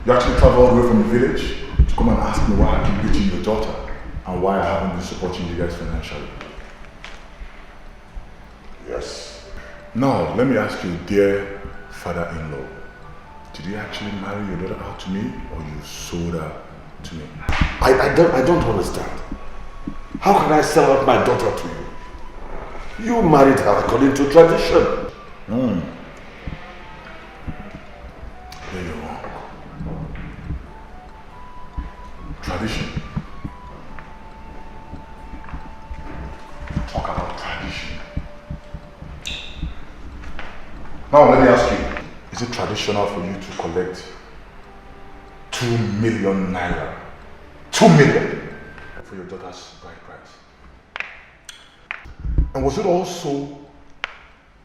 You actually traveled all the way from the village to come and ask me why I keep beating your daughter and why I haven't been supporting you guys financially. Yes. Now, let me ask you, dear father-in-law, did you actually marry your daughter out to me or you sold her to me? I don't understand. How can I sell out my daughter to you? You married her according to tradition. Then you're wrong. Tradition. Talk about tradition. Now let me ask you, is it traditional for you to collect 2 million naira? 2 million for your daughter's bride price? And was it also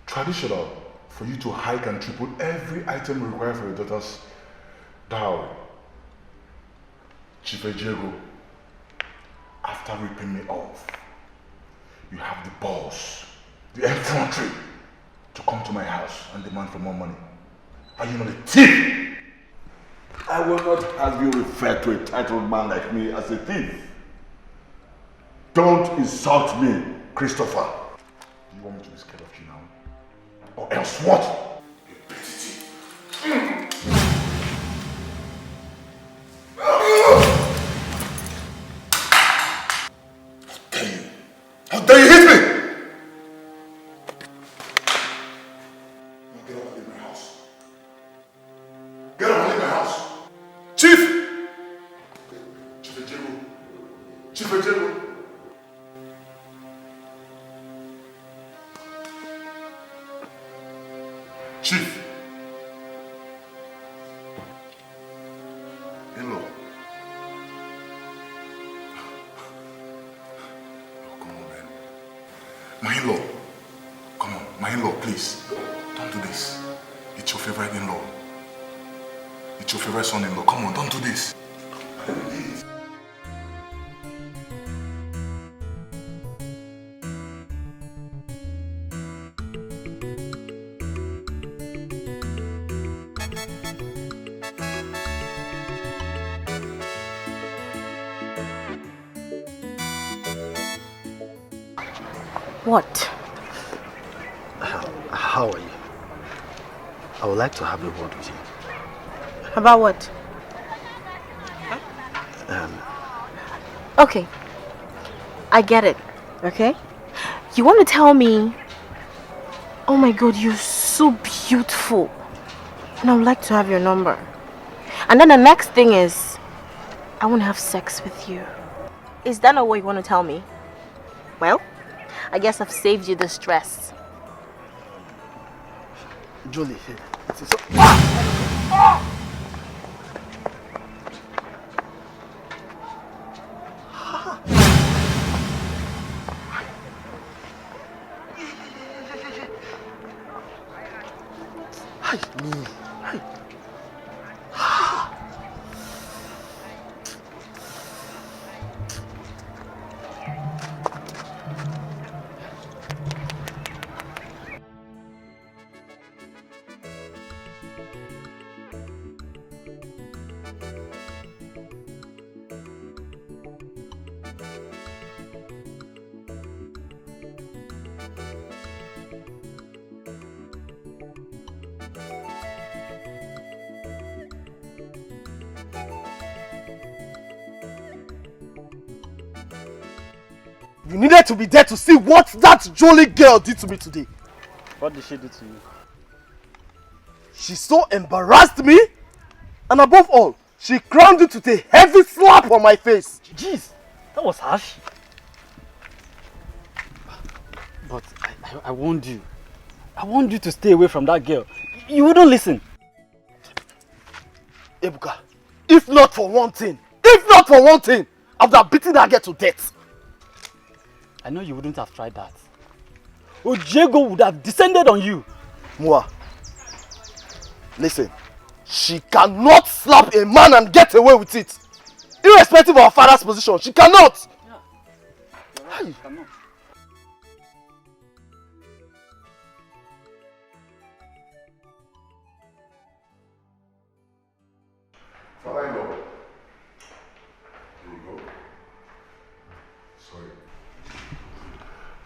traditional for you to hike and triple every item required for your daughter's dowry? Chief Ejego, after ripping me off, you have the balls, the effrontery to come to my house and demand for more money. Are you not a thief? I will not have you refer to a titled man like me as a thief. Don't insult me, Christopher. Do you want me to be scared of you now? Or else what? How dare you hit me? Get up and leave my house. Get up and leave my house. Chief! Chief Ejego. Chief Ejego. Chief. In-law. Oh, come on, man. My in-law. Come on, my in-law, please. Don't do this. It's your favorite in-law. It's your favorite son-in-law. Come on, don't do this. Please. What? How are you? I would like to have a word with you. About what? Okay. I get it. Okay? You want to tell me, oh my God, you're so beautiful. And I would like to have your number. And then the next thing is, I want to have sex with you. Is that not what you want to tell me? Well, I guess I've saved you the stress. Julie, You needed to be there to see what that jolly girl did to me today. What did she do to you? She so embarrassed me, and above all, she crowned it with a heavy slap on my face. Jeez, that was harsh. But I warned you. I warned you to stay away from that girl. You wouldn't listen. Ebuka, if not for one thing, I would have beaten that girl to death. I know you wouldn't have tried that. Ojego would have descended on you. Mua, listen, she cannot slap a man and get away with it. Irrespective of her father's position, she cannot. Yeah. Right, she cannot. Father-in-law. Here you go. Sorry.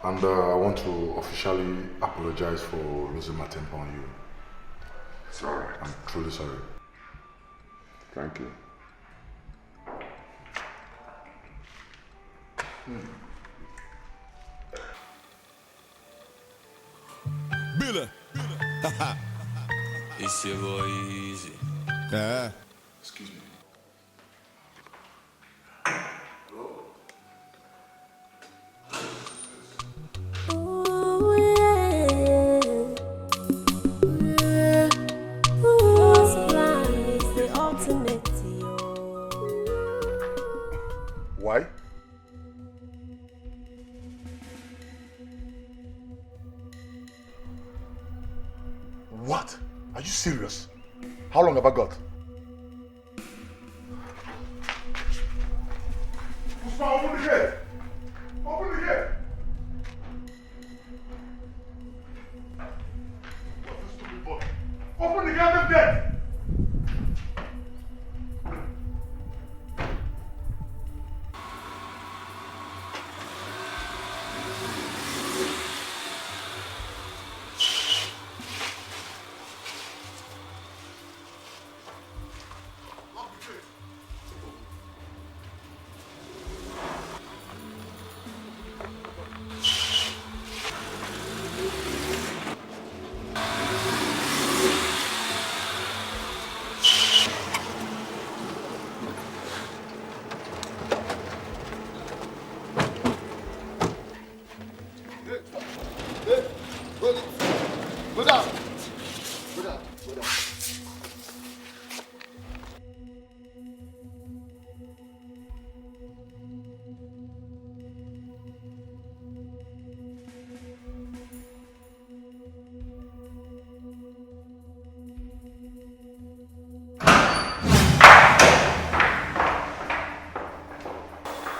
And I want to officially apologize for losing my temper on you. Sorry. I'm truly sorry. Thank you. Billy. It's your boy Easy. Yeah. Excuse me. Why? What? Are you serious? How long have I got? Open the gate! Open the gate! What's this stupid boy? Open the goddamn gate!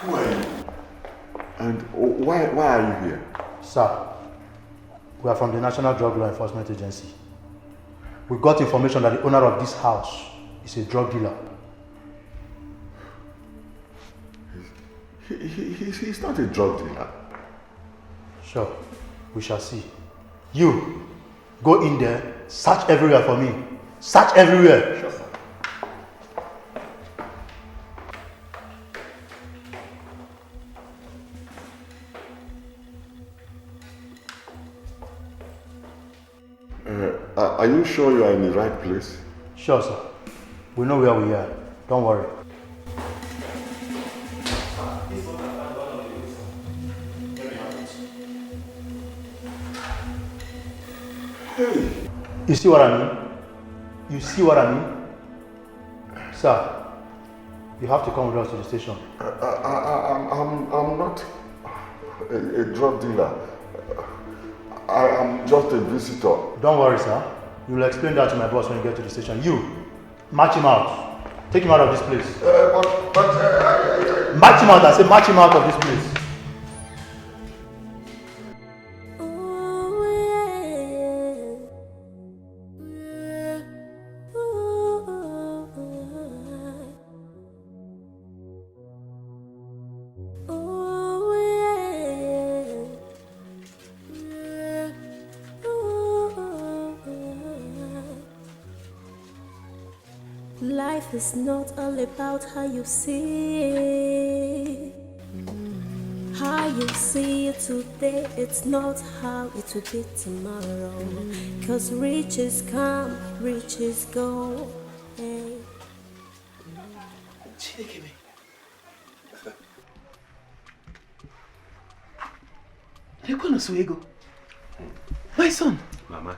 Who are you? And why are you here? Sir, we are from the National Drug Law Enforcement Agency. We got information that the owner of this house is a drug dealer. He's not a drug dealer. Sure, we shall see. You, go in there, search everywhere for me. Search everywhere. Sure, sir. Are you sure you are in the right place? Sure, sir. We know where we are. Don't worry. Hey. You see what I mean? You see what I mean? Sir, you have to come with us to the station. I'm not a drug dealer. I am just a visitor. Don't worry, sir. You will explain that to my boss when you get to the station. You, march him out. Take him out of this place. March him out. I say march him out of this place. Life is not all about how you see it. How you see it today, it's not how it will be tomorrow. Cause riches come, riches go. Hey. My son, Mama.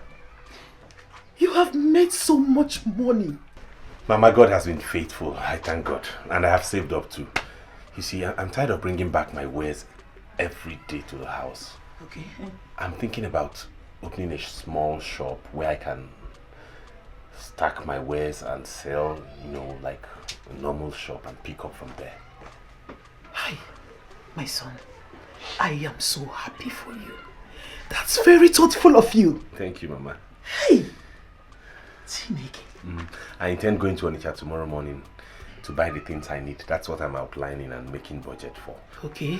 you have made so much money. Mama, God has been faithful. I thank God. And I have saved up too. You see, I'm tired of bringing back my wares every day to the house. Okay. I'm thinking about opening a small shop where I can stack my wares and sell, you know, like a normal shop and pick up from there. Hi, my son. I am so happy for you. That's very thoughtful of you. Thank you, Mama. Hey! I intend going to Onitsha tomorrow morning to buy the things I need. That's what I'm outlining and making budget for. Okay.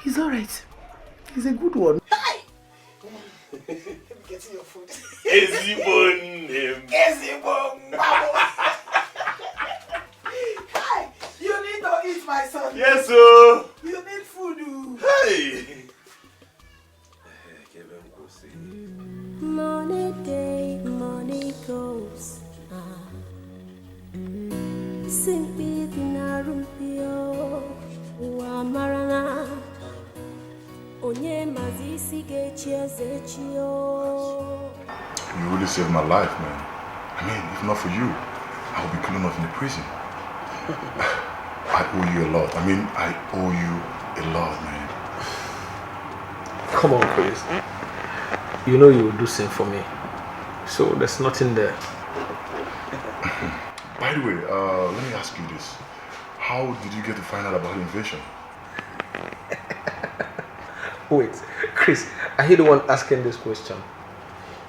He's alright. He's a good one. Hi! Getting your food. Hi! You need to eat, my son. Yes, sir. You need food. Hey! Money day, money goes. Simpi dinarumpio wa marana. Onye mazisi gechio. You really saved my life, man. I mean, if not for you, I would be cooling off in the prison. I owe you a lot. I mean, I owe you a lot, man. Come on, Chris. You know you will do same for me. So there's nothing there. By the way, let me ask you this. How did you get to find out about the invasion? Wait, Chris, are you the one asking this question?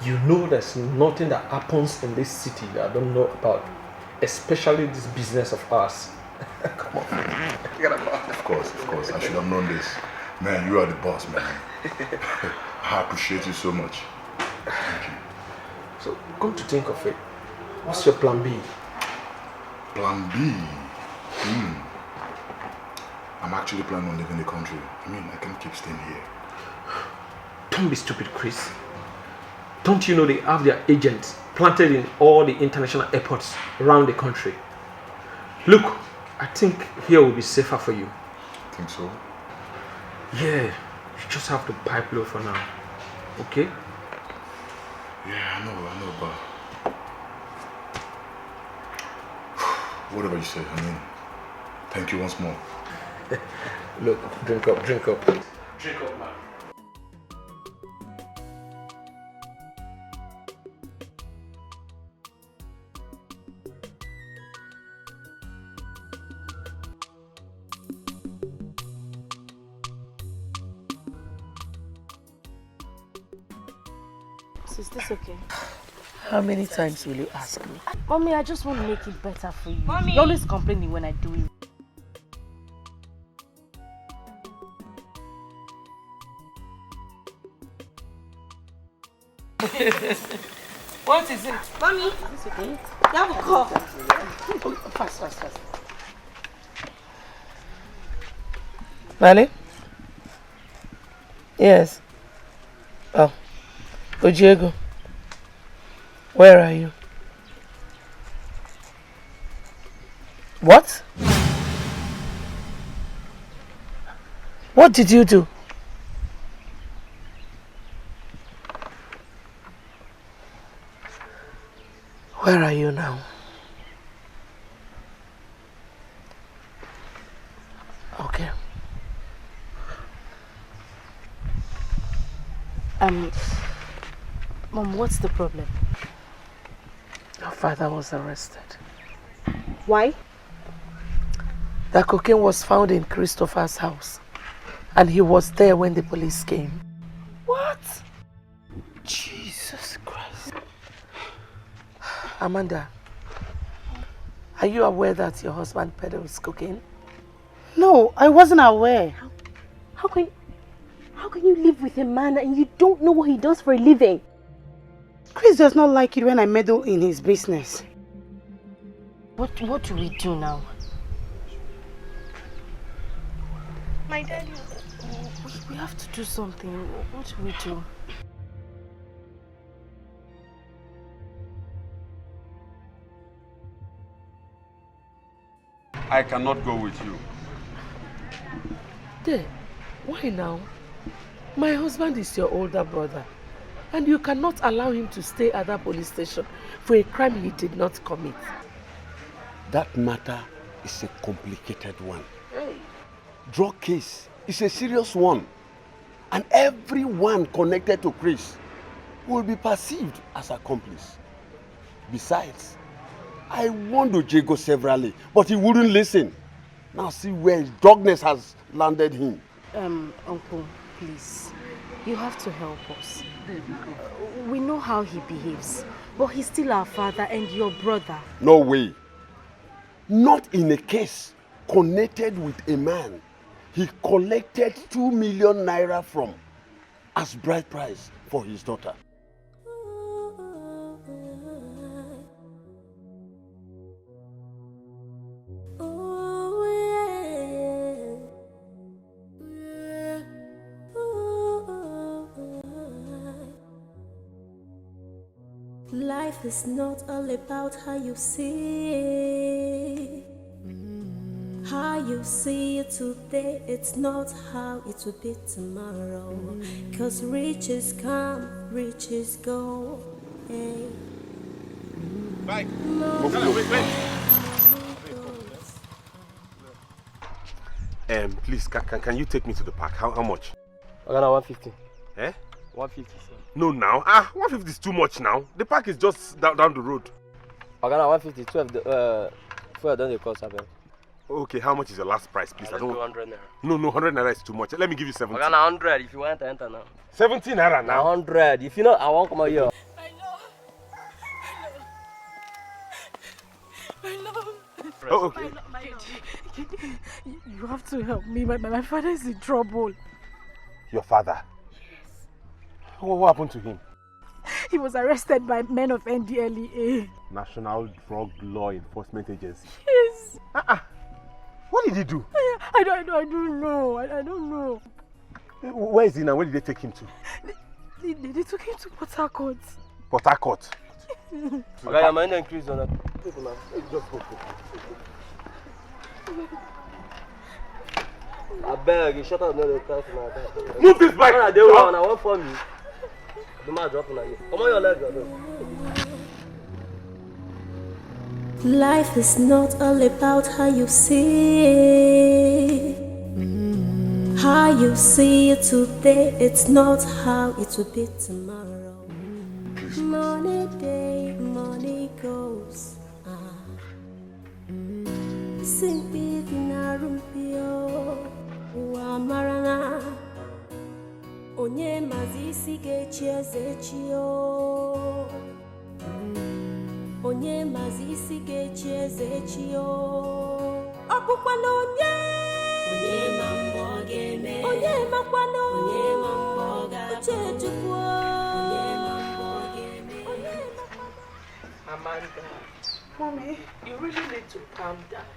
You know there's nothing that happens in this city that I don't know about. Especially this business of ours. Come on. Of course. I should have known this. Man, you are the boss, man. I appreciate you so much. Thank you. So, come to think of it, what's your plan B? Plan B? I'm actually planning on leaving the country. I mean, I can't keep staying here. Don't be stupid, Chris. Don't you know they have their agents planted in all the international airports around the country? Look, I think here will be safer for you. Think so? Yeah, you just have to pipe low for now. Okay? Yeah, I know, but whatever you say, I mean, thank you once more. Look, drink up. Drink up, man. Is this okay? How many times will you ask me? Mommy, I just want to make it better for you. Mommy! You're always complaining when I do it. What is it? Mommy! Is okay? You have a cough. Fast. Vale? Yes. Oh. Ojiego. Where are you? What? What did you do? Where are you now? Okay. Mom, what's the problem? Your father was arrested. Why? The cocaine was found in Christopher's house, and he was there when the police came. What? Jesus Christ. Amanda, are you aware that your husband peddles cocaine? No, I wasn't aware. How can you live with a man and you don't know what he does for a living? Chris does not like it when I meddle in his business. What do we do now? My daddy. We have to do something. What do we do? I cannot go with you. There, why now? My husband is your older brother, and you cannot allow him to stay at that police station for a crime he did not commit. That matter is a complicated one. Hey. Drug case is a serious one, and everyone connected to Chris will be perceived as accomplice. Besides, I warned Ojego severally, but he wouldn't listen. Now see where his dogness has landed him. Uncle, please. You have to help us. We know how he behaves, but he's still our father and your brother. No way. Not in a case connected with a man he collected 2 million naira from as bride price for his daughter. Life is not all about how you see it. How you see it today, it's not how it will be tomorrow. 'Cause riches come, riches go. Hey. Bye. Please, can you take me to the park? How much? I'm gonna 150. Eh? 150, sir. No, now. 150 is too much now. The park is just down the road. I'm gonna 150. 12 don't cost, I bet. Okay, how much is your last price, please? Let's do 100 naira. No, 100 naira is too much. Let me give you 70. I'm gonna 100 if you want to enter now. 70 naira now? 100. If you know, I won't come out here. I know. Oh, okay. You have to help me. My father is in trouble. Your father? Yes. What happened to him? He was arrested by men of NDLEA. National Drug Law Enforcement Agency. Yes. What did he do? I don't know. I don't know. Where is he now? Where did they take him to? They took him to Port Harcourt. Port Harcourt? Okay, I'm going to increase on that. Just go. I beg you, shut up. No, move this bike! I want for me. The man dropping at you. Come on, your leg, brother. Life is not all about how you see it. How you see it today, it's not how it will be tomorrow. Money day, money goes. Simpi dinarumpio, wa marana. Onye mazi isi ga-echi eze echi o. Onye mazi isi ga-echi eze echi o. Ọ bụkwana onye ma mgbe ọ ga-eme. Onye makwana onye ma mgbe ọ ga-abụ. Uche Chukwu onye ma mgbe ọ ga-eme. Onye makwana. Amanda, Mommy, you really need to calm down.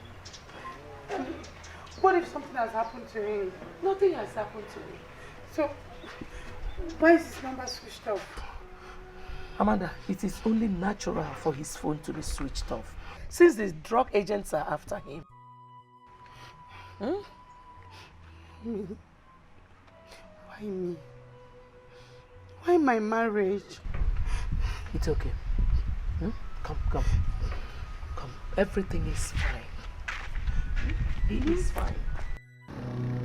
What if something has happened to him? Nothing has happened to me. So, why is his number switched off? Amanda, it is only natural for his phone to be switched off, since the drug agents are after him. Me? Why me? Why my marriage? It's okay. Come. Everything is fine. It is fine.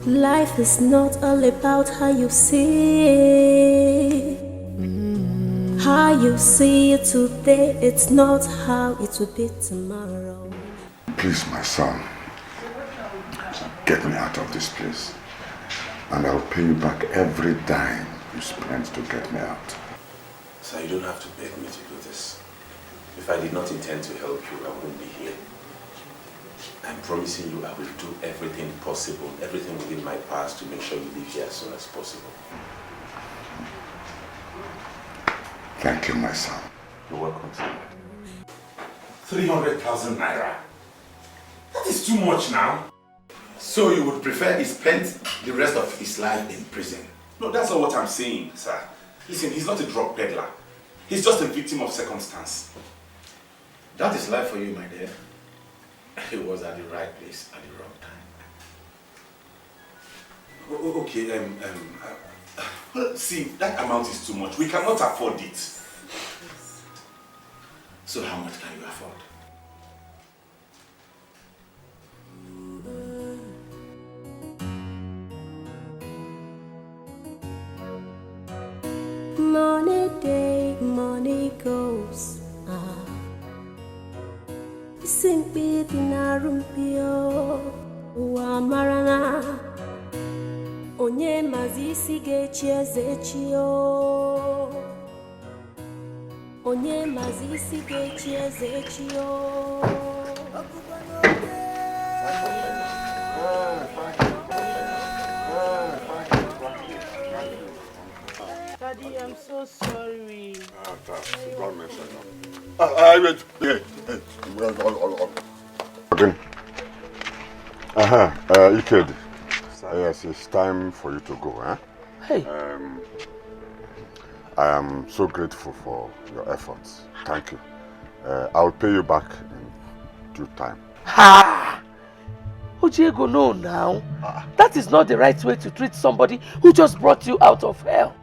Life is not all about how you see. How you see it today, it's not how it will be tomorrow. Please, my son, get me out of this place, and I'll pay you back every dime you spent to get me out. Sir, you don't have to beg me to do this. If I did not intend to help you, I wouldn't be here. I'm promising you I will do everything possible, everything within my powers to make sure you leave here as soon as possible. Thank you, my son. You're welcome, sir. 300,000 naira. That is too much now. So you would prefer he spent the rest of his life in prison? No, that's not what I'm saying, sir. Listen, he's not a drug peddler. He's just a victim of circumstance. That is life for you, my dear. He was at the right place at the wrong time. Okay, well, see, that amount is too much. We cannot afford it. So how much can you afford? Money day, money goes. Simpi dinarumpio wa marana. Onye mazi isi ga-echi eze echi o. Onye mazi isi ga-echi eze echi o. Daddy, I'm so sorry. Don't mention that. Again. Iked. Yes, it's time for you to go, eh? Hey. I am so grateful for your efforts. Thank you. I'll pay you back in due time. Ha! Ojiego, no now. That is not the right way to treat somebody who just brought you out of hell.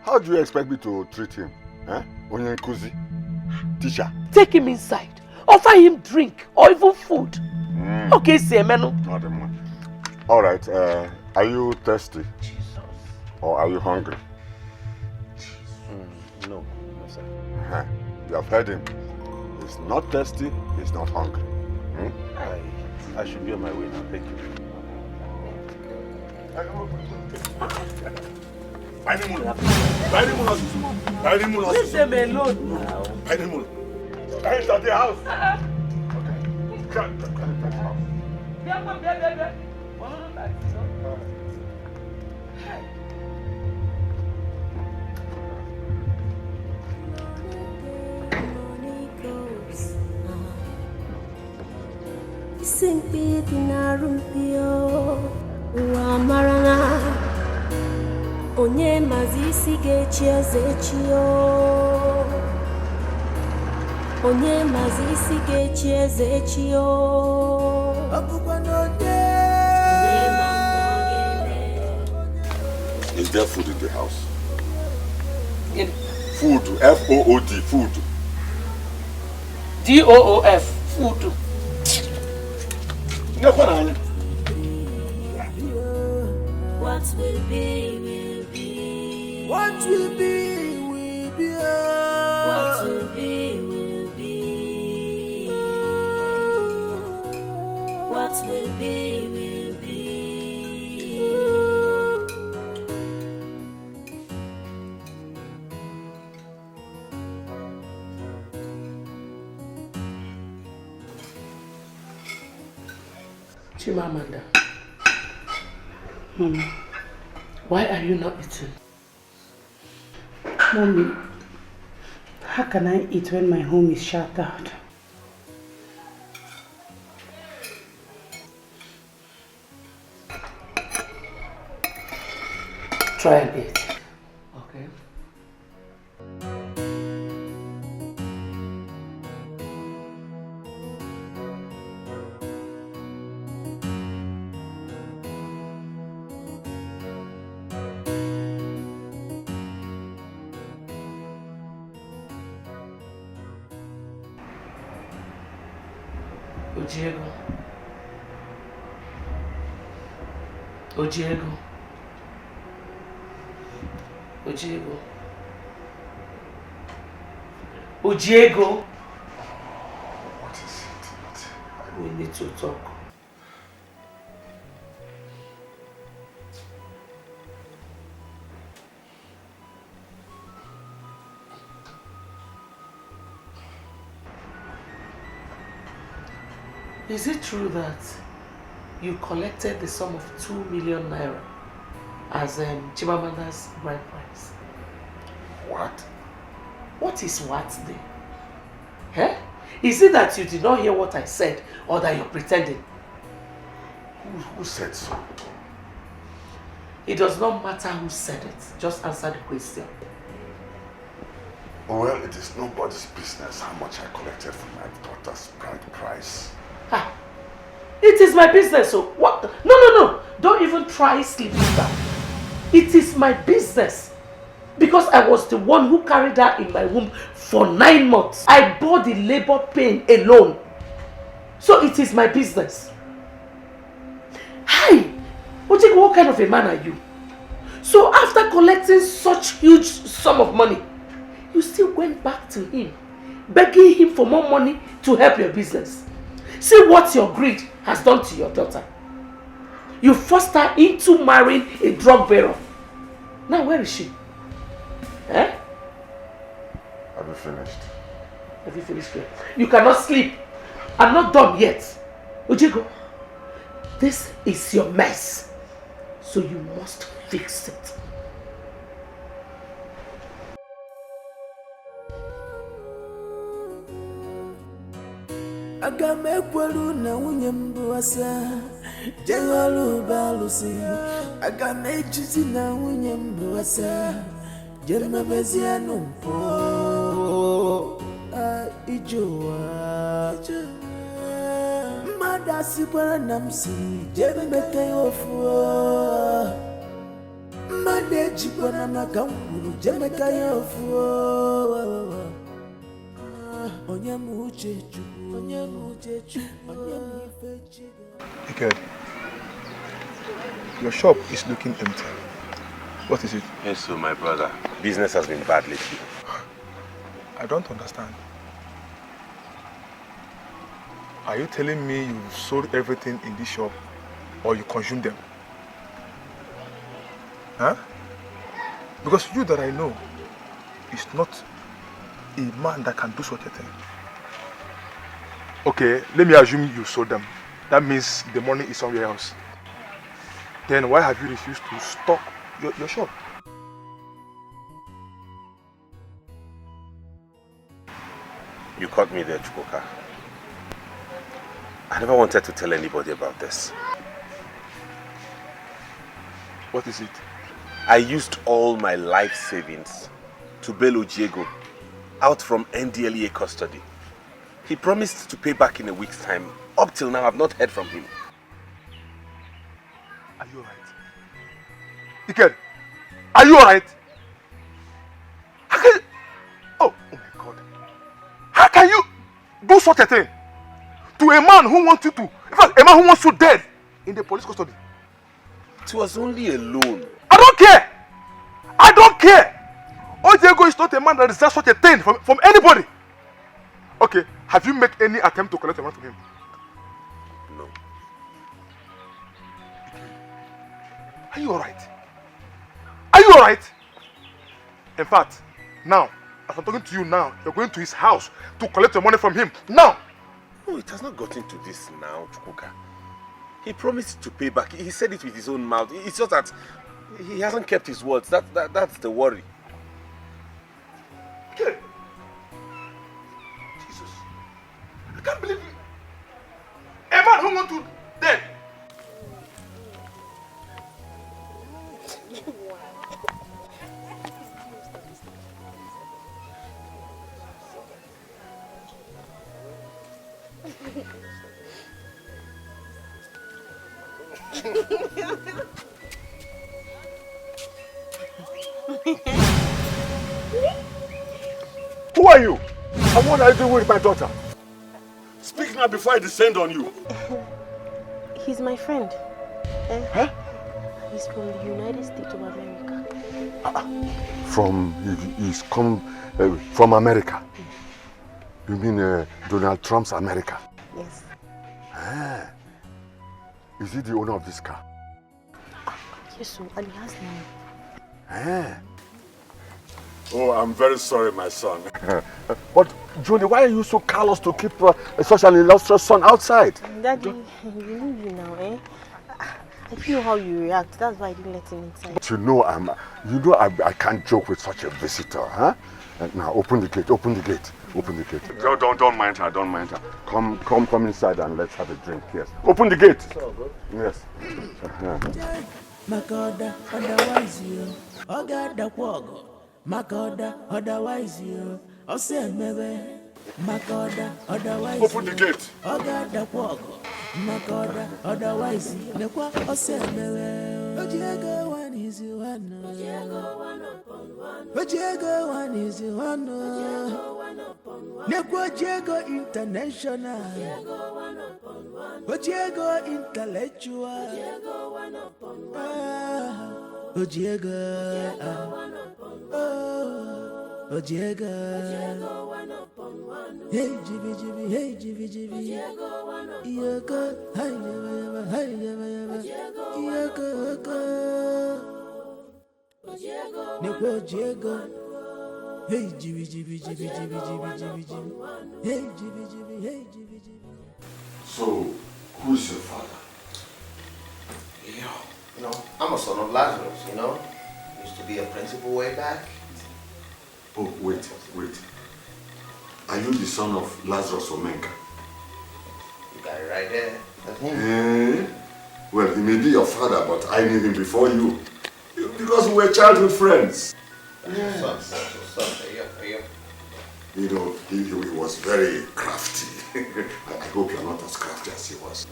How do you expect me to treat him? Eh? Onyenkuzi? Teacher? Take him inside. Offer him drink or even food. Okay, Semenu. All right. Are you thirsty? Jesus. Or are you hungry? No, sir. You have heard him. He's not thirsty. He's not hungry. I should be on my way now. Thank you. Leave them alone now. He's at the house. Simpi dinarumpio wa marana. Onye mazi isi ga-echi eze echi o. Onye mazi isi ga-echi eze echi o. Is there food in the house? Food. F-O-O-D. Food. D-O-O-F. Food. What will be, will be. What will be, will be. What will be, will be. What will be, will be. Chimamanda. Why are you not eating? Mommy, how can I eat when my home is shattered? Try and eat. Okay. Ojiego. Ojiego. Ojiego. Ojiego. What is it? We need to talk. Is it true that you collected the sum of 2 million naira as Chimamanda's bride price? What? What is what there? Eh? Is it that you did not hear what I said or that you're pretending? Who said so? It does not matter who said it. Just answer the question. Well, it is nobody's business how much I collected from my daughter's bride price. Ah, it is my business. So what? No. Don't even try sleeping back. It is my business. Because I was the one who carried her in my womb for 9 months. I bore the labor pain alone. So it is my business. Hi! Ojigo, what kind of a man are you? So after collecting such huge sum of money, you still went back to him, begging him for more money to help your business. See what your greed has done to your daughter. You forced her into marrying a drug bearer. Now where is she? Eh? Have you finished? Have you finished? You cannot sleep. I'm not done yet. Ojigo, this is your mess. So you must fix it. Aga m ekwelu na nwunye m bụ asa jeghọrọ ụbalụsi. Aga m ejizi na nwunye m bụ asa jemebezie mpụ ije ụwa. Mmadụ asịkwara na m si jememeka ya ofu. Mmadụ ejikwana maka m kwuru jemeka ya ofu. Dikeh, your shop is looking empty. What is it? Yes, so my brother. Business has been bad lately. I don't understand. Are you telling me you've sold everything in this shop or you consumed them? Huh? Because you that I know is not a man that can do such a thing. Okay, let me assume you sold them. That means the money is somewhere else. Then why have you refused to stock your shop? You caught me there, Chukwuka. I never wanted to tell anybody about this. What is it? I used all my life savings to bail Ojiego out from NDLEA custody. He promised to pay back in a week's time. Up till now, I've not heard from him. Are you alright? Dikeh, are you alright? How can you... Oh my God. How can you do such a thing to a man who wants you to... In fact, a man who wants you dead in the police custody? It was only a loan. I don't care! I don't care! Ojiego is not a man that deserves such a thing from anybody. Okay, have you made any attempt to collect the money from him? No. Are you alright? Are you alright? In fact, now, as I'm talking to you now, you're going to his house to collect your money from him. Now! No, it has not gotten to this now, Chukwuka. He promised to pay back. He said it with his own mouth. It's just that he hasn't kept his words. That's the worry. Okay. Jesus. I can't believe it. A man who wants to dead. Who are you? And what are you doing with my daughter? Speak now before I descend on you. He's my friend. Huh? He's from the United States of America. He's come from America. You mean Donald Trump's America? Yes. Ah. Is he the owner of this car? Yes, so, and he has money. Ah. Oh, I'm very sorry, my son. But, Johnny, why are you so callous to keep such an illustrious son outside? Daddy, you know you now, eh? I didn't know how you react. That's why I didn't let him inside. But you know I can't joke with such a visitor, huh? Now open the gate, open the gate, open the gate. Don't mind her, don't mind her. Come inside and let's have a drink. Yes. Open the gate. Yes. Makoda, otherwise you. Ogada Kwago. Makoda, otherwise you. Ose mebe. Makoda, otherwise you. Open the gate. Ogada Kwago. Makoda, otherwise you. Nekwa ose mebe. Ojiego one is you one. Ojiego one upon one. Ojiego one is you one. Nekwa Ojiego international. Ojiego one upon one. Ojiego intellectual. Ojiego one upon one. Ojiego one upon one. Ojiego one upon one. Hey jibi jibi, hey jibi jibi. Ojiego one upon one. Yoko, hi yaba yaba, hi yaba yaba. Yoko, Ojiego. Nekwa Ojiego. Hey jibi jibi jibi jibi jibi jibi jibi. Hey jibi jibi, hey jibi jibi. So, who's your father? You know, I'm a son of Lazarus, you know. Used to be a principal way back. Oh, wait. Are you the son of Lazarus Omenka? You got it right there. That's him. Well, he may be your father, but I knew him before you. Because we were childhood friends. That's what's up. There you go. You know, he was very crafty. I hope you're not as crafty as he was.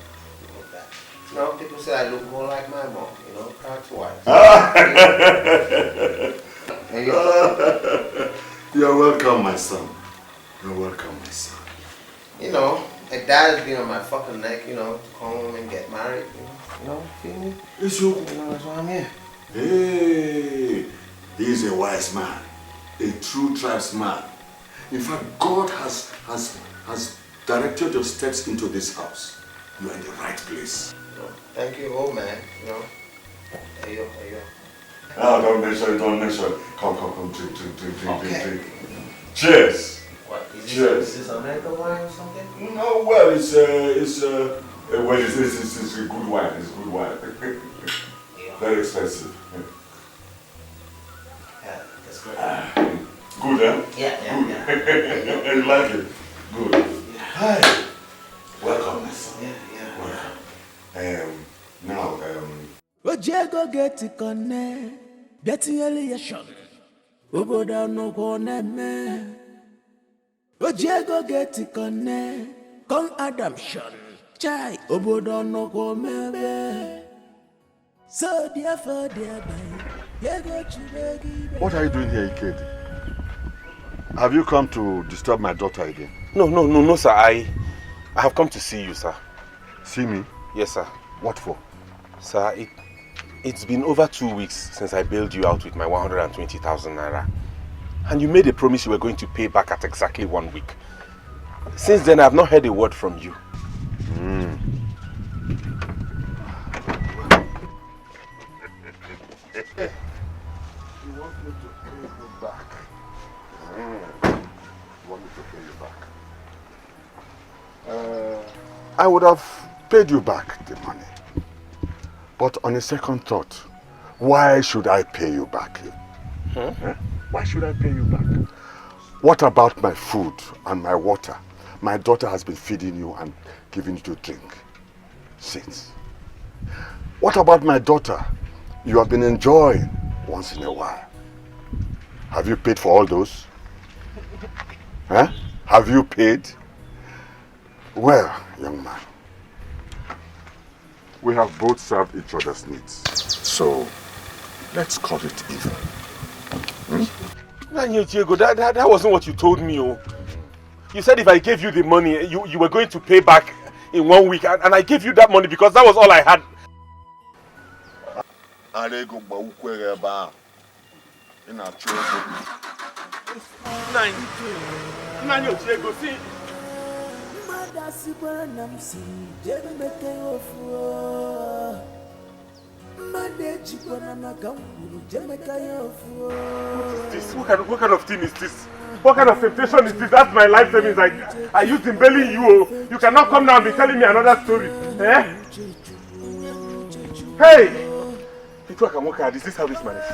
No, people say I look more like my mom, you know, craft-wise. You're welcome, my son. You're welcome, my son. You know, my dad has been on my fucking neck, you know, to come home and get married, you know, feel me? It's you. You know, that's why I'm here. Hey, he's a wise man, a true tribesman. In fact, God has directed your steps into this house. You are in the right place. Thank you, old man, you know. Hey, yo. Oh, don't mention. Come, drink. Cheers. What, is Cheers. this American wine or something? No, well, it's a good wine. It's good wine. Very expensive. Yeah, that's great. Good, huh? Yeah. And you like it? Good. Yeah. Hi. Welcome, my son. Yeah. Welcome. Ojiego get it connect. Betrayal. Obodo no kone me. Ojiego get it connect. Con adoption. Chai. Obodo no kone me. So therefore, What are you doing here, kid? Have you come to disturb my daughter again? No, sir. I have come to see you, sir. See me? Yes, sir. What for? Sir, it's been over 2 weeks since I bailed you out with my 120,000 naira. And you made a promise you were going to pay back at exactly 1 week. Since then, I have not heard a word from you. You want me to pay you back? You want me to pay you back? I would have paid you back the money. But on a second thought, why should I pay you back? Huh? Why should I pay you back? What about my food and my water? My daughter has been feeding you and giving you to drink since. What about my daughter? You have been enjoying once in a while. Have you paid for all those? Huh? Have you paid? Well, young man, we have both served each other's needs. So, let's call it even. That wasn't what you told me. Oh. You said if I gave you the money, you were going to pay back in 1 week. And I gave you that money because that was all I had. What kind of thing is this? What kind of temptation is this? That's my life savings I used in bailing you. You cannot come now and be telling me another story. Eh? Hey! You talk and work hard. Is this how this man is?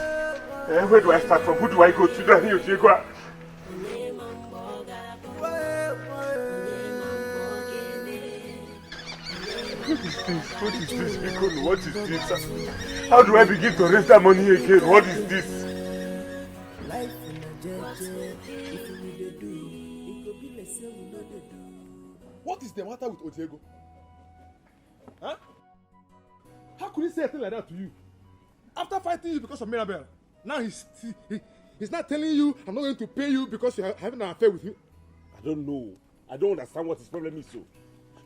Eh? Where do I start from? Who do I go to? What is this? What is this? How do I begin to raise that money again? What is this? What is the matter with Otiego? Huh? How could he say a thing like that to you? After fighting you because of Mirabel, now he's not telling you I'm not going to pay you because you're having an affair with him. I don't know. I don't understand what his problem is. So,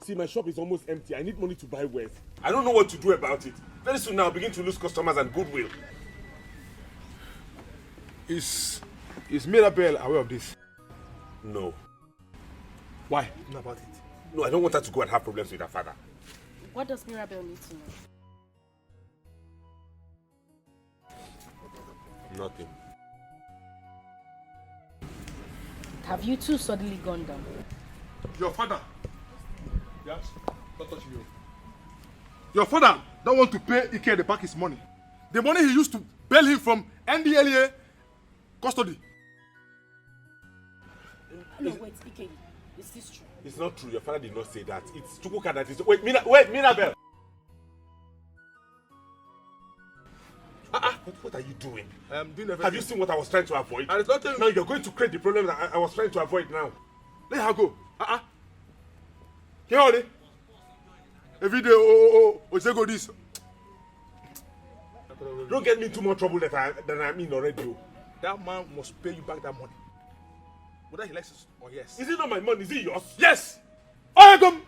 see, my shop is almost empty. I need money to buy wares. I don't know what to do about it. Very soon now, I'll begin to lose customers and goodwill. Is Mirabel aware of this? No. Why? Not about it. No, I don't want her to go and have problems with her father. What does Mirabel need to know? Nothing. Have you two suddenly gone down? Your father. Yes? Don't touch me. Your father don't want to pay Ike the back his money. The money he used to bail him from NDLA custody. No, wait, Ike. Is this true? It's not true. Your father did not say that. It's Chukwuka that is... Wait, Mirabel! What are you doing? I am doing everything. Have you seen what I was trying to avoid? And it's not telling now you're going to create the problem that I was trying to avoid now. Let her go. Here, honey. Every day, Otiego this. Don't get me into more trouble than I'm in already. That man must pay you back that money. Whether he likes it or yes. Is it not my money? Is it yours? Yes! Oyegom!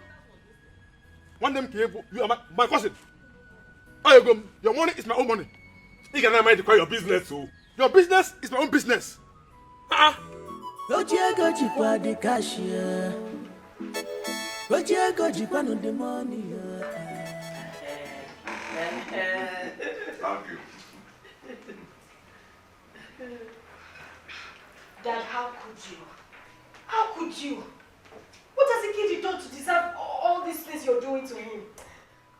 One them cable, you are my cousin. Oyegom, your money is my own money. You cannot mind to call your business, so. Your business is my own business. Otiego jikwa the cashier. Otiego jikwa no the money. Thank you. Dad, how could you? How could you? What has Ikedi done to deserve all these things you're doing to him?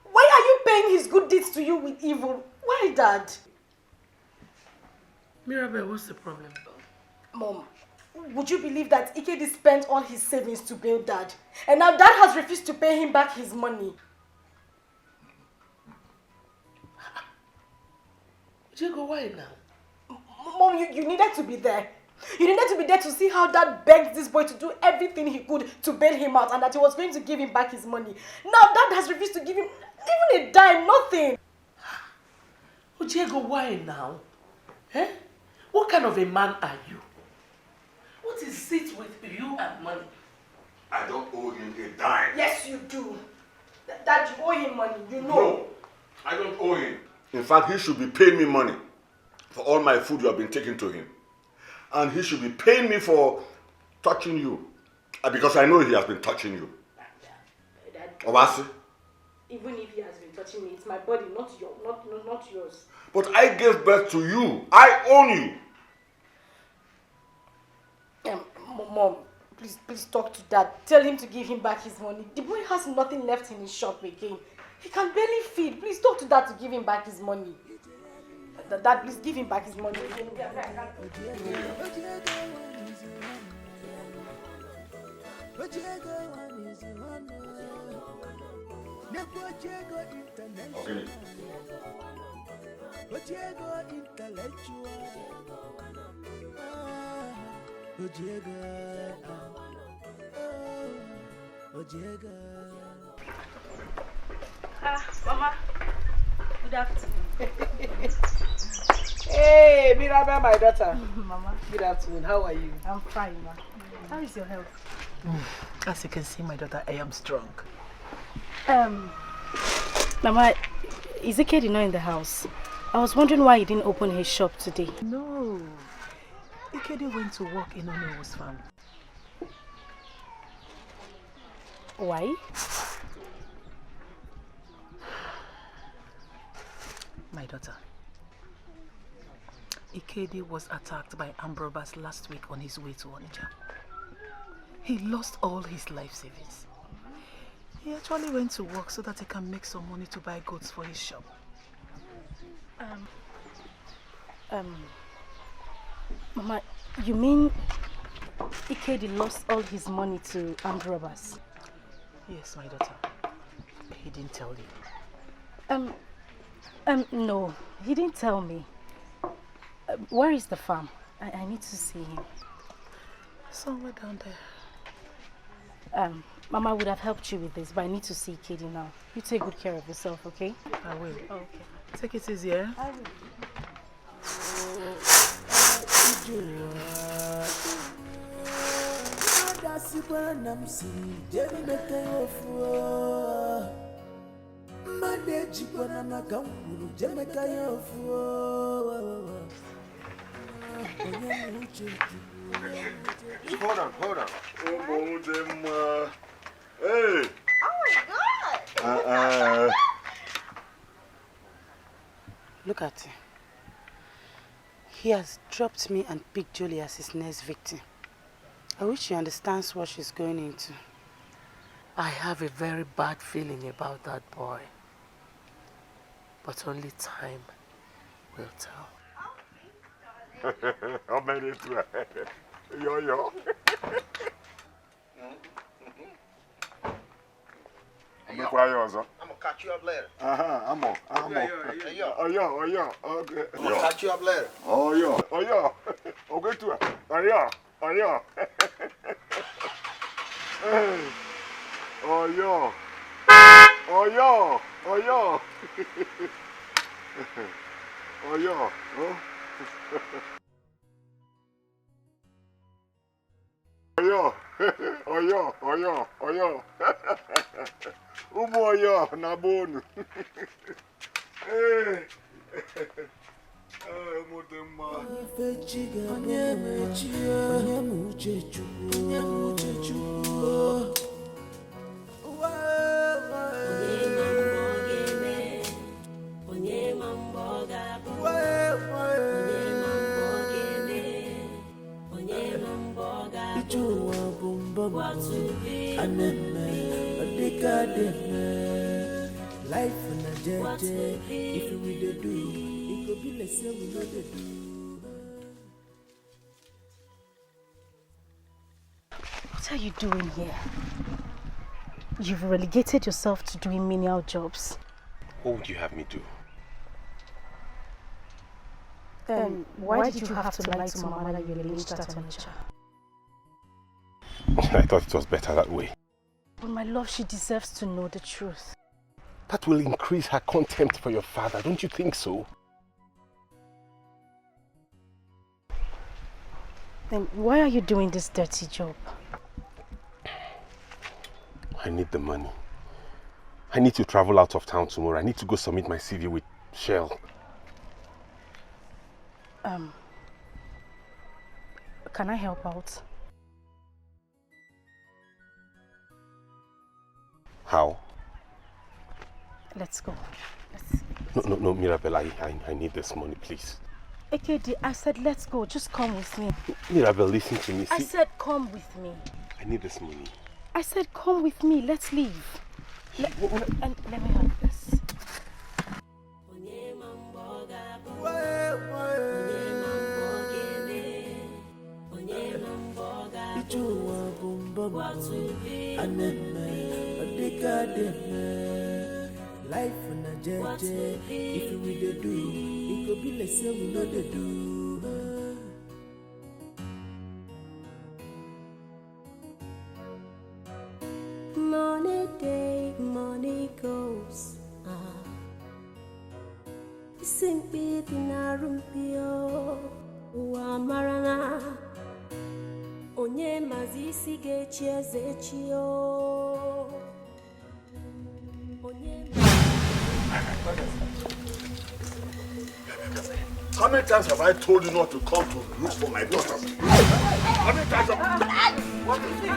Why are you paying his good deeds to you with evil? Why, Dad? Mirabel, what's the problem? Mom, would you believe that Ikedi spent all his savings to bail Dad? And now Dad has refused to pay him back his money. Diego, why now? Mom, you needed to be there. You needed to be there to see how Dad begged this boy to do everything he could to bail him out and that he was going to give him back his money. Now Dad has refused to give him even a dime, nothing. Oh, Diego, why now? Eh? What kind of a man are you? What is it with you and money? I don't owe him a dime. Yes, you do. Dad, you owe him money, you know. No, I don't owe him. In fact, he should be paying me money for all my food you have been taking to him. And he should be paying me for touching you. Because I know he has been touching you. Dad, Obasi? even if he has been touching me, it's my body, not yours. But I gave birth to you. I own you. Mom, please talk to Dad. Tell him to give him back his money. The boy has nothing left in his shop again. He can barely feed. Please talk to Dad to give him back his money. Dad, please give him back his money. Mama. Good afternoon. Hey, Mirabel, my daughter. Mama. Good afternoon. How are you? I'm fine, Ma. How is your health? As you can see, my daughter, I am strong. Mama, is Ikedi not in the house? I was wondering why he didn't open his shop today. No. Ikedi went to work in Onowo's farm. Why? My daughter, Ikedi was attacked by armed robbers last week on his way to Onitsha. He lost all his life savings. He actually went to work so that he can make some money to buy goods for his shop. Mama, you mean Ikedi lost all his money to armed robbers? Yes, my daughter. He didn't tell you. No, he didn't tell me. Where is the farm? I need to see him. Somewhere down there. Mama would have helped you with this, but I need to see Ikedi now. You take good care of yourself, okay? I will. Okay. Take it easy, eh? I will. Hold on. Oh Hey! my God! Look at him. He has dropped me and picked Julie as his next victim. I wish she understands what she's going into. I have a very bad feeling about that boy. But only time will tell. How many to yo. I'm gonna catch you up later. I'm on. Yo. Okay. I'm gonna catch you up later. Yo. Okay, to it. Yo. Hey. Yo. Umoyo na bonu. Hey. Life in a jet, if we do, it could be the same we know they do. What are you doing here? You've relegated yourself to doing menial jobs. What would you have me do? Why did you have to lie to Mama that you lynched at Onitsha? I thought it was better that way. But my love, she deserves to know the truth. That will increase her contempt for your father, don't you think so? Then why are you doing this dirty job? I need the money. I need to travel out of town tomorrow. I need to go submit my CV with Shell. Can I help out? How? Let's go. No, Mirabel, I need this money, please. Ikedi, I said let's go. Just come with me. Mirabel, listen to me. I said come with me. I need this money. I said come with me. Let's leave. Let me have this. Life on a jeje, if we dey do, it could be like say we know they do. Money day, money goes. Simpi dinarumpio, wa marana. Onye mazisi gechi ezechio. How many times have I told you not to come to look for my daughter? How many times have... What is it?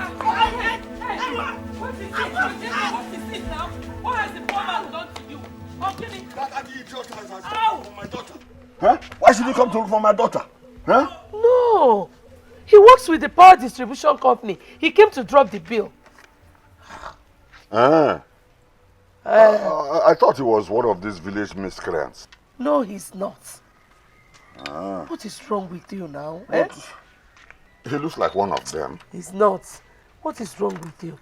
What is it? What is it now? What has the poor man done to you? Okay. That idiot has come for my daughter. Huh? Why should you come to look for my daughter? Huh? No. He works with the power distribution company. He came to drop the bill. I thought he was one of these village miscreants. No, he's not. Ah. What is wrong with you now? He looks like one of them. He's not. What is wrong with you?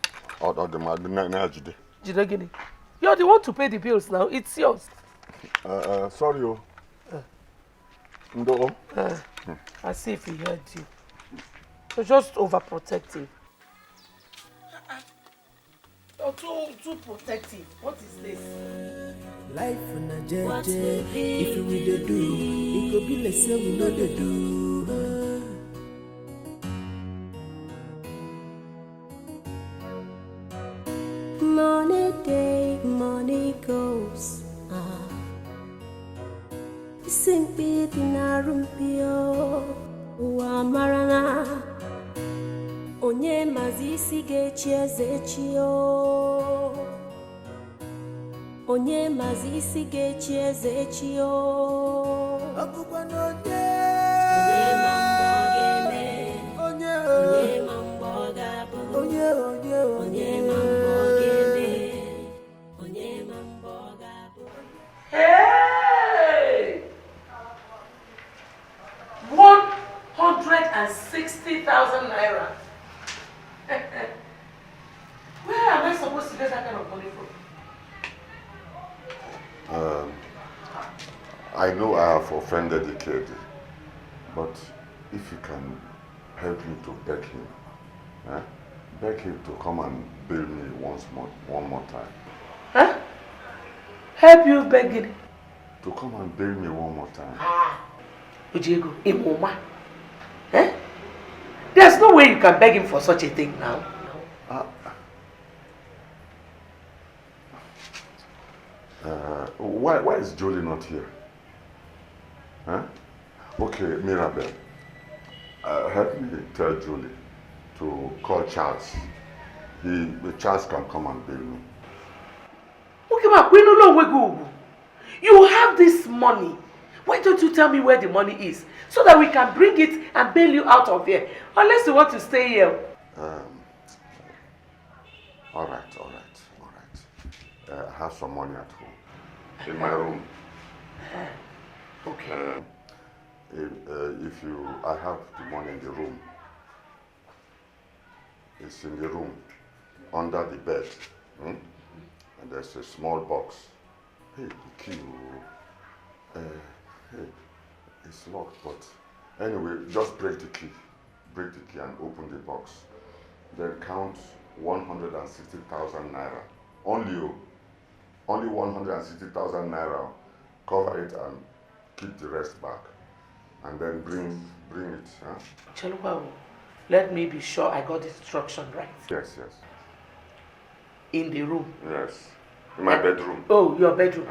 Jidegini, you're the one to pay the bills now. It's yours. Sorry, Ndo. As if he heard you. You're just overprotective. You're too protective. What is this? Life on a jeje, if we dey do, it could be like say we know they do. Money day, money goes. Simpi dinarumpio, wa marana. Onye mazisi gechi ezechio. Onye mazisi gechi ezechio. Akukwa n'onye. Onye mambogene. Onye mambogabu. Onye mambogene. Onye mambogabu. Hey! 160,000 naira. Where am I supposed to get that kind of money from? I know I have offended the kid, but if you can help me to beg him, beg him to come and bail me one more time. Huh? Help you begging? To come and bail me one more time. Ujiego, Imoma. Eh? There's no way you can beg him for such a thing now. Why is Jolie not here? Huh? Okay, Mirabel, help me tell Julie to call Charles. Charles can come and bail me. Okay, you have this money. Why don't you tell me where the money is so that we can bring it and bail you out of here? Unless you want to stay here. All right. I have some money at home, in my room. Okay. I have the money in the room. It's in the room, under the bed. And there's a small box. Hey, the key. It's locked, but anyway, just break the key. Break the key and open the box. Then count 160,000 naira. Only 160,000 naira. Cover it and keep the rest back. And then bring it. Chalupa, let me be sure I got the instruction right. Yes. In the room? Yes. In my bedroom. Oh, your bedroom.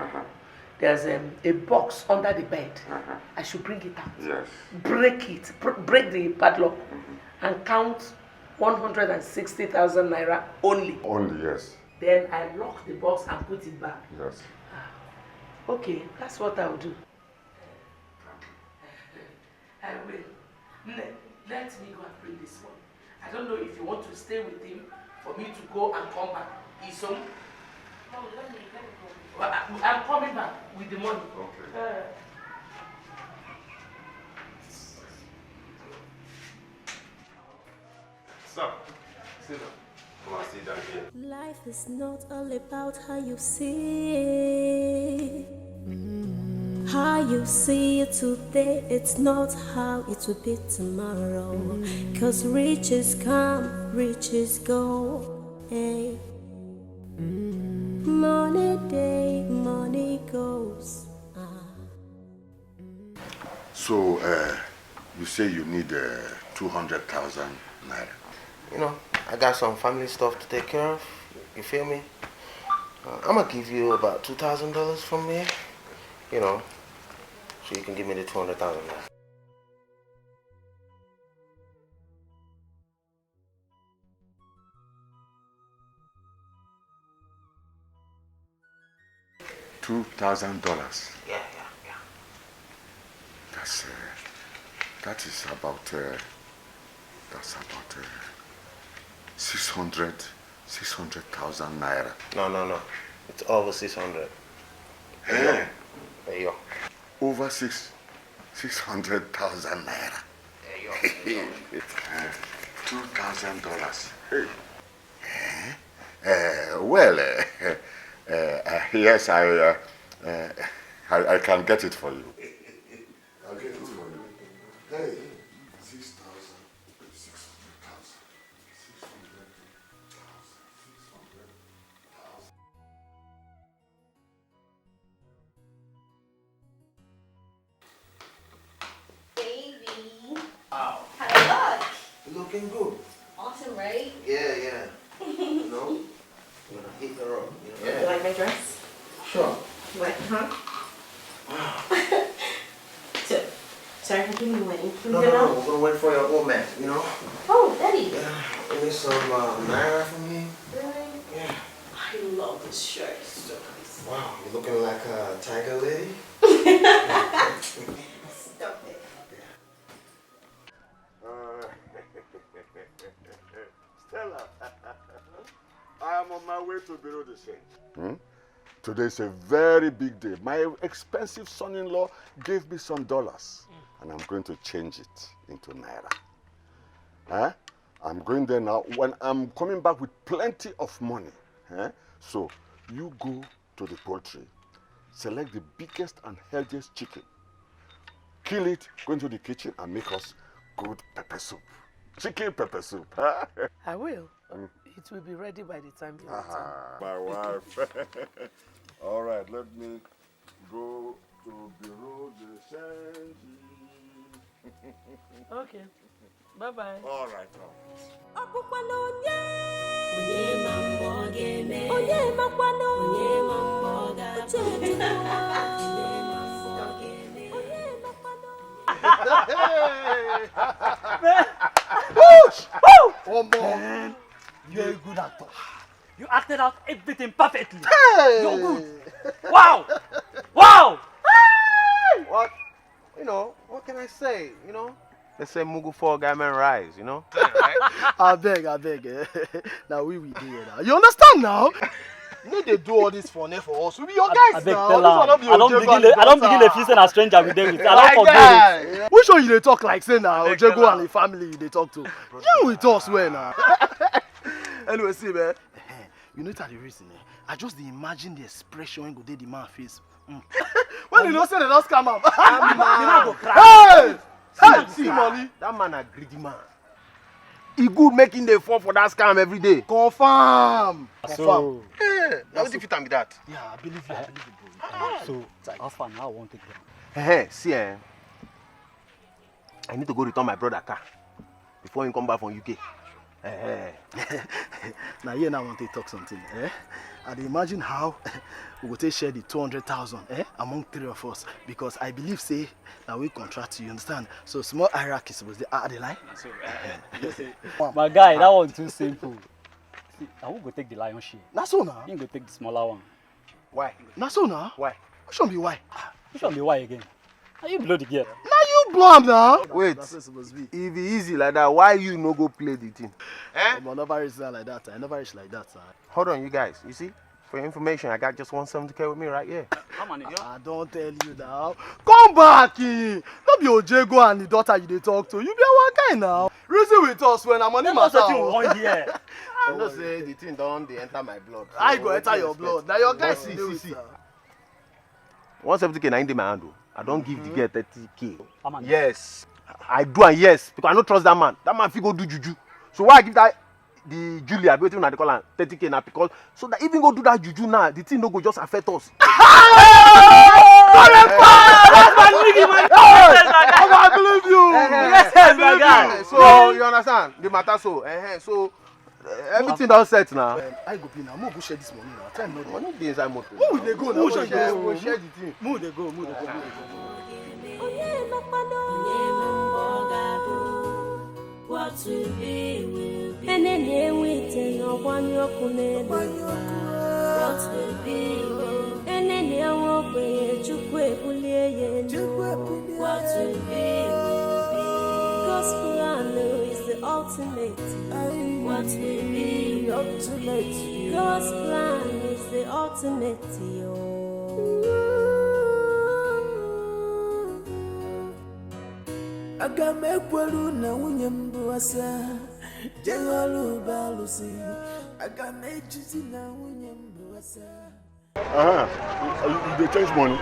There's a box under the bed. I should bring it out. Yes. Break it. Break the padlock. And count 160,000 naira only. Only, yes. Then I lock the box and put it back. Yes. Okay, that's what I'll do. I will. Let me go and bring this one. I don't know if you want to stay with him for me to go and come back. Isom? No, let me go. I'm coming back with the money. Okay. Sir, sit down. Come and sit down here. Life is not all about how you see it. How you see it today, it's not how it will be tomorrow. Cause riches come, riches go. Hey. Money day, money goes. So, you say you need 200,000 naira. You know, I got some family stuff to take care of. You feel me? I'm gonna give you about $2,000 from me. You know, so you can give me the 200,000. $2,000. Yeah. That is about 600,000 naira. No. It's over 600. Hey. There you go. Over 600,000 naira. There you go. $2,000. Yes, I can get it for you. I'll get it for you. Hey, 6,000, 600,000, 600,000. Baby. Wow. How you look? Looking good. Awesome, right? Yeah. You know? I'm gonna hit her up. You like my dress? Sure. You like it, huh? So, sorry for giving you waiting. No, we're gonna wait for your old man, you know? Oh, Daddy. Yeah, you need some naira from me? Really? Yeah. I love this shirt. It's so nice. Wow, you're looking like a tiger lady? Stop it. Stella, I am on my way to Bureau de Change. Today is a very big day. My expensive son-in-law gave me some dollars, and I'm going to change it into naira. I'm going there now. When I'm coming back with plenty of money, so you go to the poultry, select the biggest and healthiest chicken, kill it, go into the kitchen and make us good pepper soup. Chicken pepper soup. I will. It will be ready by the time you return. My wife. All right, let me go to Bureau de Change. Okay. Bye-bye. All right. Man, you're a good actor. You acted out everything perfectly. Hey! You're good. Wow! Wow! What? You know, what can I say? You know? They say Mugu fall guy man rise, you know? I beg. Now we do it now. You understand now? You know they do all this for us. We be your guys now. I don't begin to feel say a stranger we dey with. I don't forget it. Which one you dey talk like say now? Ojego and the family you dey talk to. You with us where now? Anyway, see man. You know the reason, I just dey imagine the expression when go dey the man face. When you know say they just come up. Hey, see money. That man a greedy man. He good making the fall for that scam every day. Confirm. So, Yeah, now what if it be that? Yeah, I believe you, So, how far now I want to go? See, I need to go return my brother car before he come back from UK. Now here now I want to talk something. I dey imagine how we go take share the 200,000 among three of us, because I believe say now we contract, you understand? So small hierarchy suppose dey add the line. My guy, that one too simple. See, I will go take the lion share. Na so now? You go take the smaller one. Why? Na so now? Why? Which one be why? Which one be why again? Are you blow the girl? Now you blow am now. Wait, That's what it's supposed to be. if it easy like that, why you no go play the thing? I never reach like that. I never reach like that, sir. Hold on, you guys. You see? For your information, I got just 170K with me right here. I don't tell you now. Come back in. Don't be Ojego and the daughter you dey talk to. You be our guy now. Reason with us when I'm money matter. You know, say the thing don't they enter my blood. So I go enter your blood. Now your guys see. 170K na in my hand. I don't give the girl 30K. Yes. I do and yes, because I don't trust that man. That man fit go do juju. So why I give that the Julia, waiting na they call am 30K now because so that even go do that juju now, the thing no go just affect us. I believe you. Yes, my guy. So you understand the matter? So everything don't set now. I go be now. Move go share this money now. Try money. Money dey inside motor. Who will they go now? We'll share the thing. Move they go. What will be will be. And then waiting on one your command. What will be will be. And then you won't be to quit. What will be will be. Gospel is the ultimate. What will be ultimate. Gospel is the ultimate. Aga mekwelu na nwunye mbụ asa jengolu balusi aga mechizi na nwunye mbụ asa. You change money?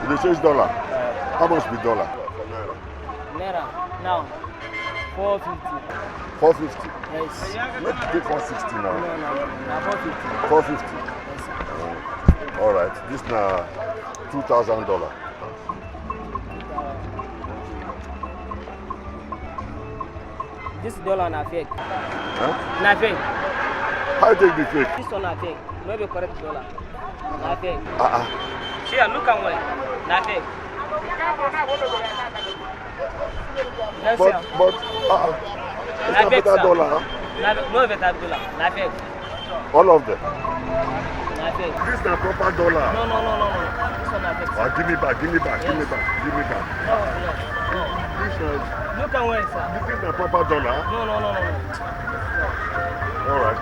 You change dollar? How much be dollar? Naira now 450. 450? Yes. Let's take 460 now. No, 450. 450? Yes. All right. This now $2,000. This dollar na fake. Huh? Na fake. How you take the fake? This one na fake. No be correct dollar. Na fake. See, look at one. Na fake. Yes, but na it's fake, a better dollar, huh? No better dollar. Na fake. All of them? Na fake. This is the proper dollar. No. This one na fake. Give me back. Yes. Give me back. No. This one. Look at one, sir. This is the proper dollar? No. All right.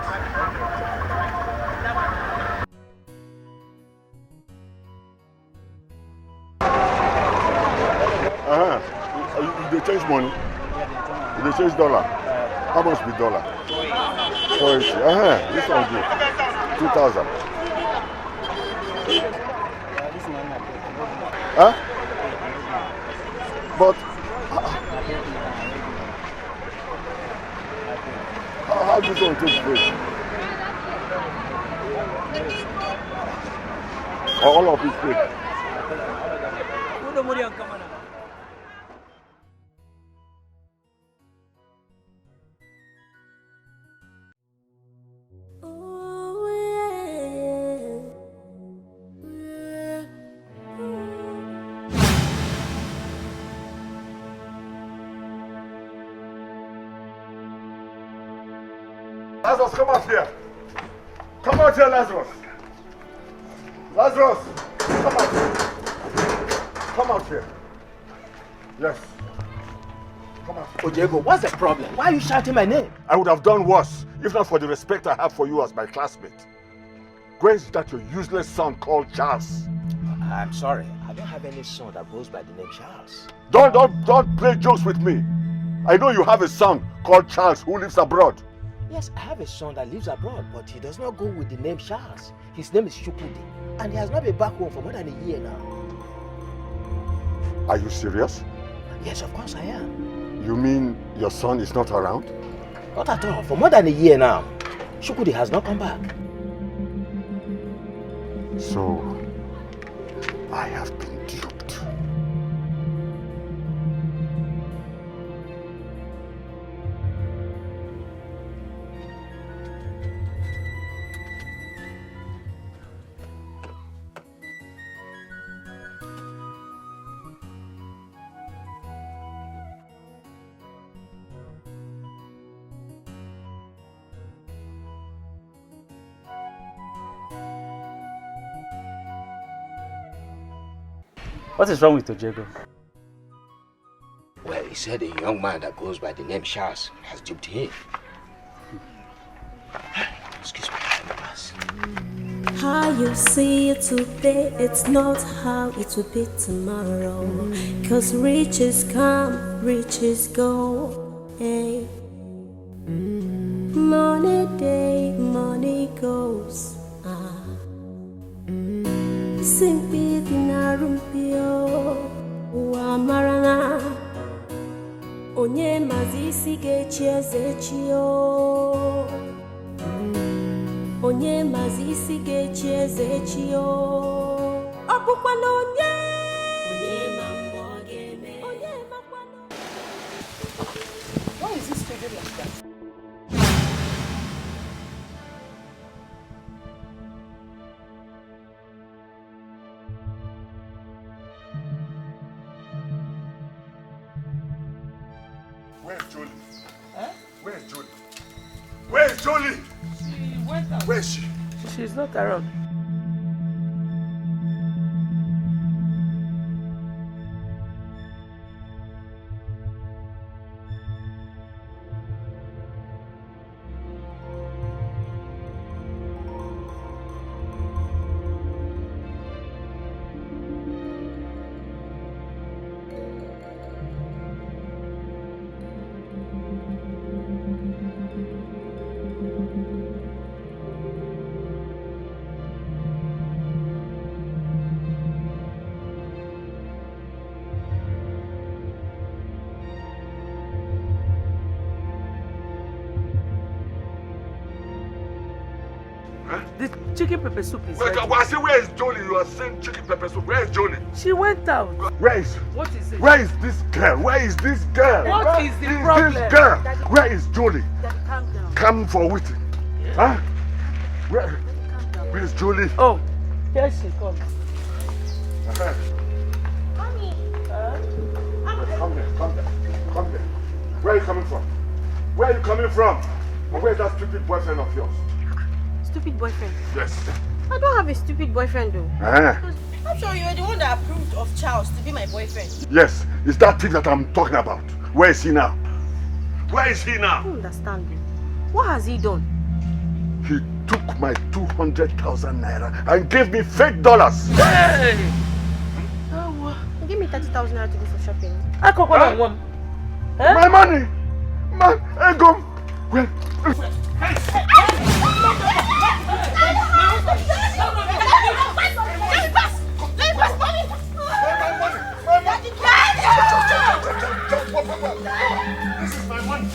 You change money? You change dollar? How much be dollar? 480. This one good. 2,000. But how do you going to take place? All of it fake. Lazarus, come out here. Come out here, Lazarus. Lazarus, come out here. Come out here. Yes. Come out here. Ojego, what's the problem? Why are you shouting my name? I would have done worse if not for the respect I have for you as my classmate. Where is that your useless son called Charles? I'm sorry. I don't have any son that goes by the name Charles. Don't play jokes with me. I know you have a son called Charles who lives abroad. Yes, I have a son that lives abroad, but he does not go with the name Charles. His name is Shukudi, and he has not been back home for more than a year now. Are you serious? Yes, of course I am. You mean your son is not around? Not at all. For more than a year now, Shukudi has not come back. So, I have been duped. What is wrong with Ojego? Well, he said a young man that goes by the name Charles has duped him. Excuse me. How you see it today, it's not how it will be tomorrow. 'Cause riches come, riches go. Hey. Money day, money goes. Sing with Narumpio, Wamarana. Onye mazisi gechi ezechio. Onye mazisi gechi ezechio. Opukwano onye. Onye mambo geme. Onye makwano. Why is this faded like that? Where's Jolie? Huh? Where's Jolie? Where's Jolie? She went out. Where is she? She's not around. The chicken pepper soup is ready. I say, where is Jolie? You are saying chicken pepper soup. Where is Jolie? She went out. Where is? What is it? Where is this girl? Where is this girl? What is the problem? This girl? Where is Jolie? Daddy, calm down. Come for waiting. Huh? Where is Jolie? Oh, here she comes. Mommy. Come there. Where are you coming from? Where are you coming from? And where is that stupid boyfriend of yours? Stupid boyfriend? Yes. I don't have a stupid boyfriend though. I'm sure you're the one that approved of Charles to be my boyfriend. Yes, it's that thing that I'm talking about. Where is he now? Where is he now? I don't understand you. What has he done? He took my 200,000 naira and gave me fake dollars. Hey! Give me 30,000 naira to go for shopping. I can go on one. My money! My ego! Well, this is my money.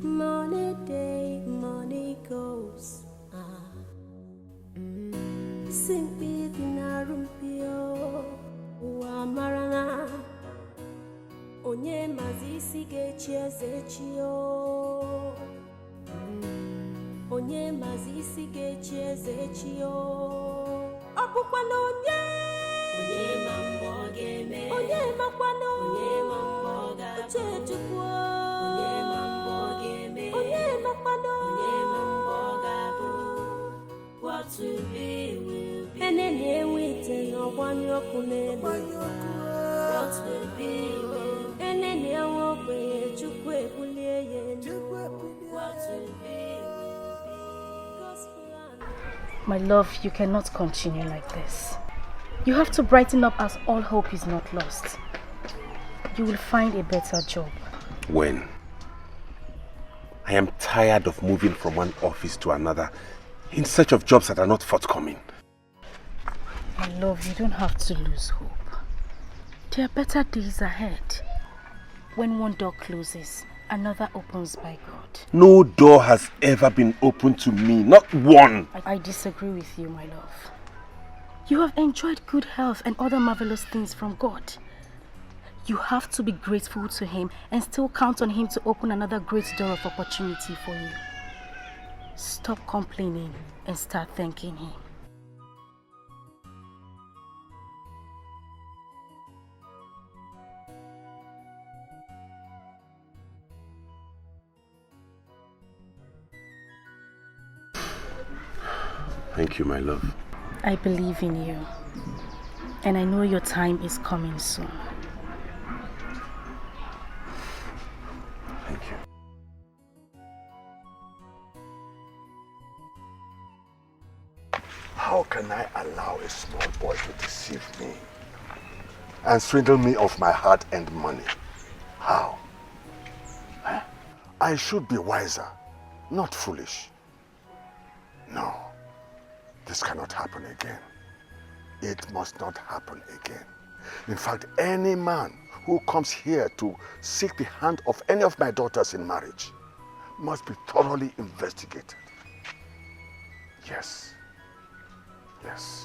Money day, money goes. Sing with Narumpio, Wamarana. Onye mazisi gechi ezechio. Onye mazisi gechi ezechio. Opukwano onye. Onye mambo geme. Onye makwano. Onye mambo gabu. Uchechukwo. Onye mambo geme. Onye makwano. Onye mambo gabu. What will be will be. Enene wite no wanyoku n'elu. What will be will be. Enene wokwe chukwu ebulie ye. What will be will be. My love, you cannot continue like this. You have to brighten up as all hope is not lost. You will find a better job. When? I am tired of moving from one office to another in search of jobs that are not forthcoming. My love, you don't have to lose hope. There are better days ahead. When one door closes, another opens by God. No door has ever been opened to me, not one. I disagree with you, my love. You have enjoyed good health and other marvelous things from God. You have to be grateful to Him and still count on Him to open another great door of opportunity for you. Stop complaining and start thanking Him. Thank you, my love. I believe in you, and I know your time is coming soon. Thank you. How can I allow a small boy to deceive me and swindle me of my hard-earned money? How? I should be wiser, not foolish. No, this cannot happen again. It must not happen again. In fact, any man who comes here to seek the hand of any of my daughters in marriage must be thoroughly investigated. Yes. Yes.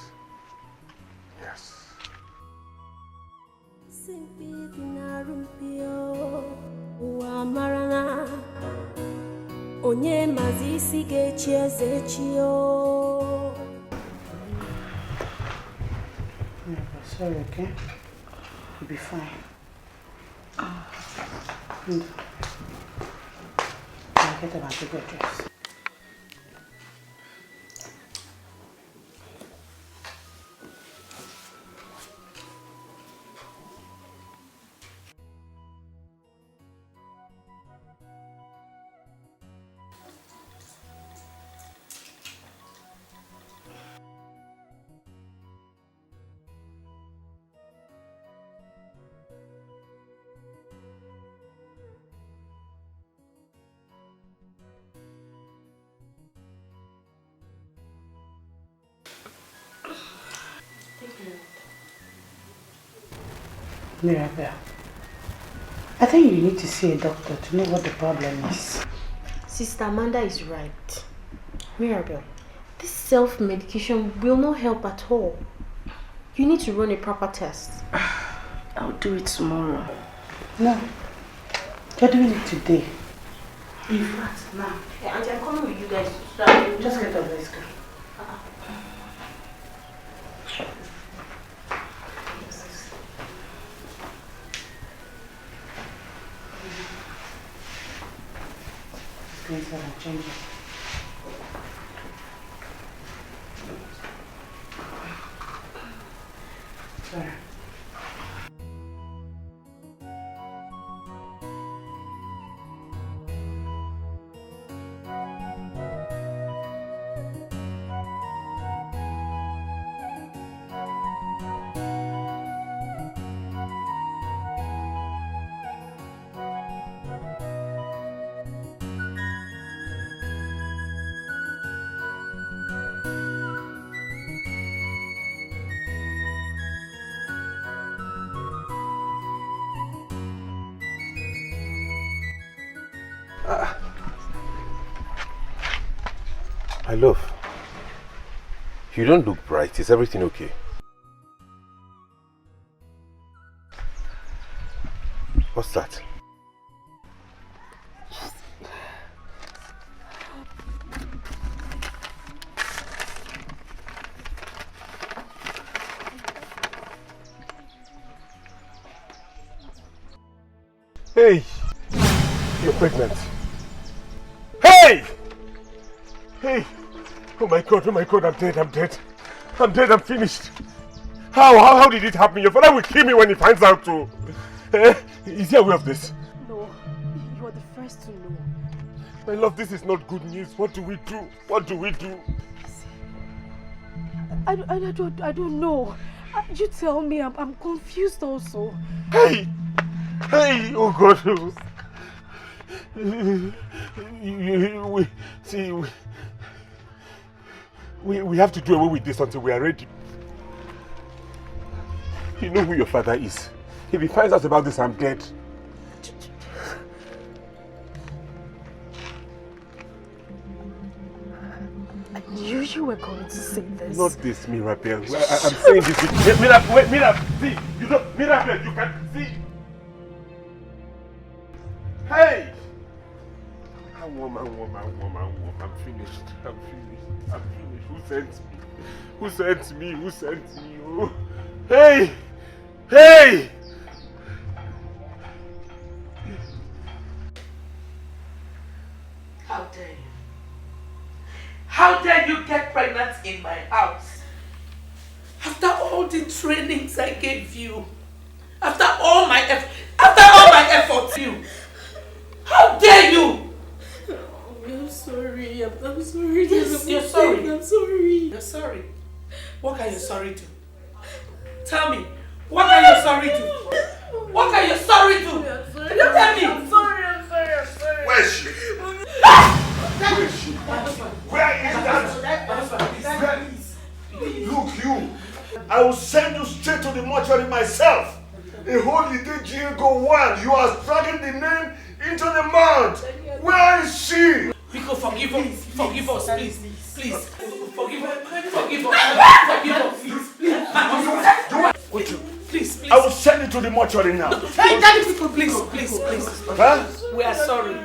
Yes. Onye mazi isi ga-echi eze echi o. Sorry, okay? You'll be fine. I'll get about to get dressed. Mirabelle, I think you need to see a doctor to know what the problem is. Sister Amanda is right. Mirabelle, this self-medication will not help at all. You need to run a proper test. I'll do it tomorrow. No, you're doing it today. In fact, now. Yeah, Auntie, I'm coming with you guys. Just get up, let's go. Please have a change. Sorry. My love, you don't look bright. Is everything okay? What's that? Hey! You're pregnant. Hey! Hey! Oh my God, I'm dead, I'm dead. I'm dead, I'm finished. How did it happen? Your father will kill me when he finds out too. Is he aware of this? No, you are the first to know. My love, this is not good news. What do we do? What do we do? I don't know. You tell me, I'm confused also. Hey! Hey! Oh God! We have to do away with this until we are ready. You know who your father is. If he finds out about this, I'm dead. You were going to say this. Not this, Mirabelle. I'm saying this. Mirabelle, wait, Mirabelle, see. You don't, Mirabelle, you can see. Hey! I'm finished. I'm finished. Who sent me? Who sent me? Oh. Hey! Hey! How dare you? How dare you get pregnant in my house? After all the trainings I gave you, after all my efforts, you. How dare you? I'm sorry. I'm sorry. Yes, you're sorry. I'm sorry. You're sorry. What can you sorry to? Tell me, what can you sorry to? What can you sorry to? Can you tell me? I'm sorry. Where is she? Where is she? Where is that? Look, you. I will send you straight to the mortuary myself. A holy day, Diego 1. You are dragging the name into the mud. Where is she? Pico, forgive us. Forgive us, please. Please. Forgive us. Forgive us. Please. Please. I will send you to the mortuary now. Hey, Daddy, please. Huh? We are sorry.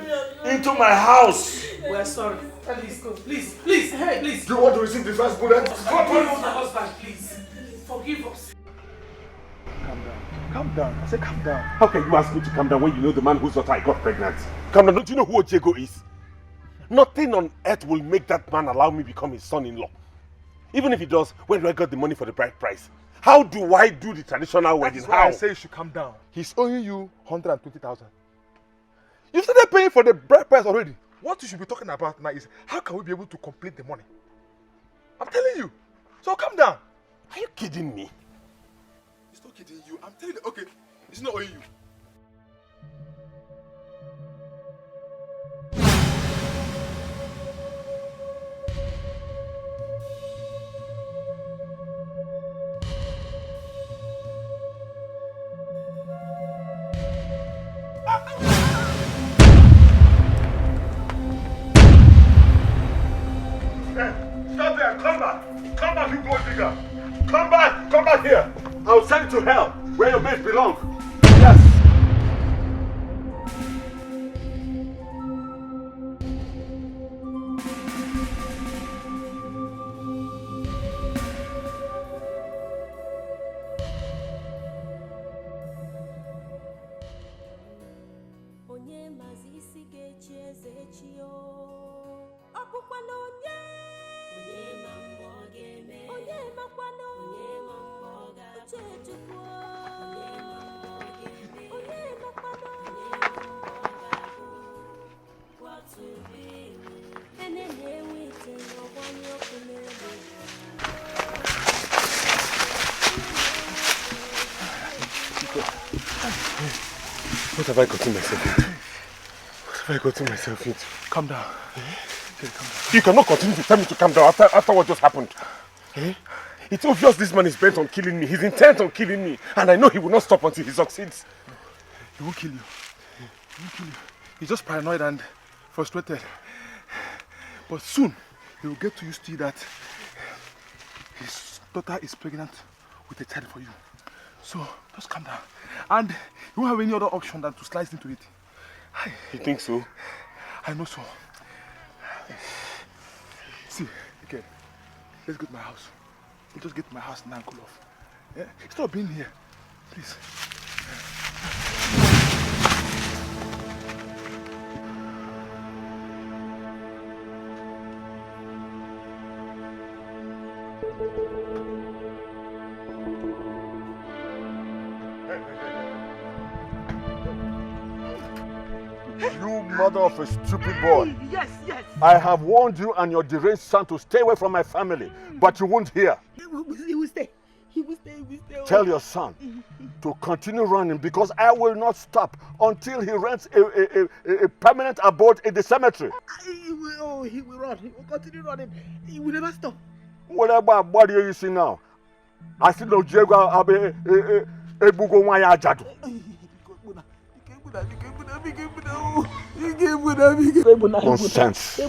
Into my house. We are sorry. Please. Hey, please. Do you want to receive the first bullet? Husband, please. Forgive us. Calm down. I said calm down. How can you ask me to calm down when you know the man whose daughter I got pregnant? Calm down. Don't you know who Diego is? Nothing on earth will make that man allow me become his son-in-law. Even if he does, when do I get the money for the bride price? How do I do the traditional wedding? That's why How? I say you should calm down. He's owing you 120,000. You started paying for the bride price already. What you should be talking about now is how can we be able to complete the money? I'm telling you. So calm down. Are you kidding me? He's not kidding you. I'm telling you. Okay, he's not owing you. Stop there, come back, you gold digger. Come back here. I'll send you to hell, where your mates belong. Yes. What have I gotten myself into? What have I gotten myself into? Calm down. Okay, calm down. You cannot continue to tell me to calm down after what just happened. It's obvious this man is bent on killing me. He's intent on killing me. And I know he will not stop until he succeeds. He won't kill you. He won't kill you. He's just paranoid and frustrated. But soon, he will get used to that his daughter is pregnant with a child for you. So, just calm down. And you won't have any other option than to slice into it. You think so? I know so. See, okay, let's go to my house. We'll just get to my house now and cool off. Yeah? Stop being here, please. You mother of a stupid boy. Yes. I have warned you and your deranged son to stay away from my family, but you won't hear. He will stay. Tell your son to continue running because I will not stop until he rents a permanent abode in the cemetery. He will run. He will continue running. He will never stop. What do you see now? I see no Diego Abe Ebugo Wanya Jadu. Nonsense.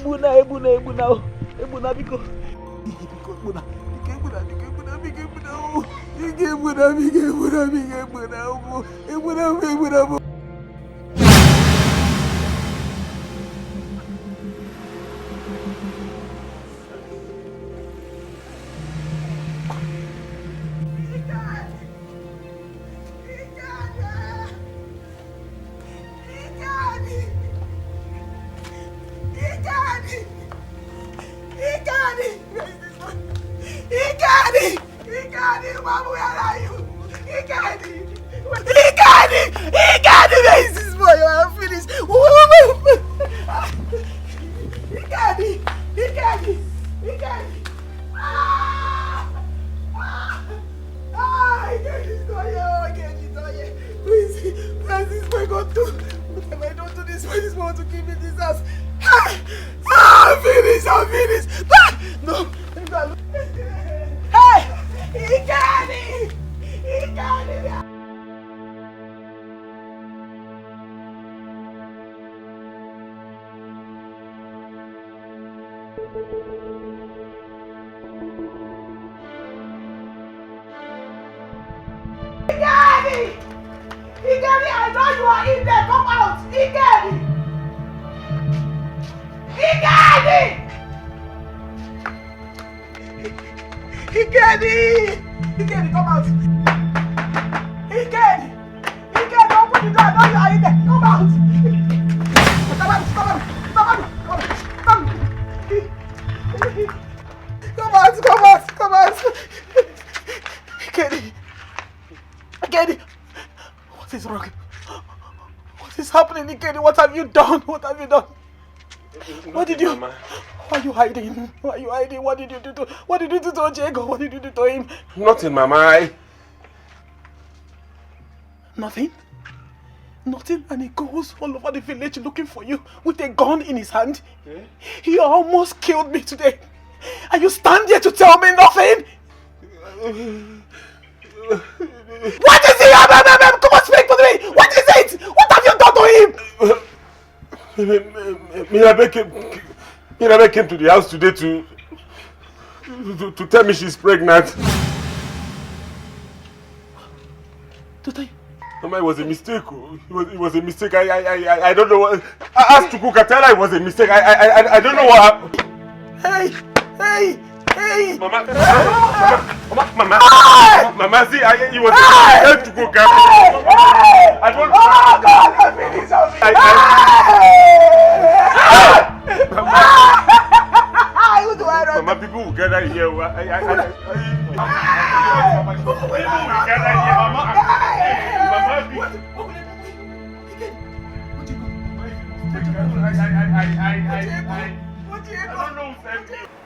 Mama, where are you? He got it, this boy, you are finished. He got it. Ah! this boy going to do? What am I doing to this boy? This boy want to give me this ass. I'm finished. No. Hey! He got it! He got it! Igeri, I know you are in there. Come out. Igeri! Igeri, come out. Igeri, open the door. I know you are in there. Come out. Come out. Igeri. What is wrong? What is happening, Ikedi? What have you done? What did you... Mama. Why are you hiding? What did you do to Ojego? What did you do to him? Nothing, Mama. Nothing? And he goes all over the village looking for you with a gun in his hand. Yeah? He almost killed me today. And you stand here to tell me nothing? What is it? Come on, speak to me! What is it? What have you done to him? Mirabe came to the house today to tell me she's pregnant. Mama, it was a mistake. It was a mistake. I don't know what... I asked to cook. I tell her it was a mistake. I don't know what happened. Hey! Mama, see, it was a mistake to cook. I don't know. Oh, God, I'm finished. Mama, people will gather here. People will gather here.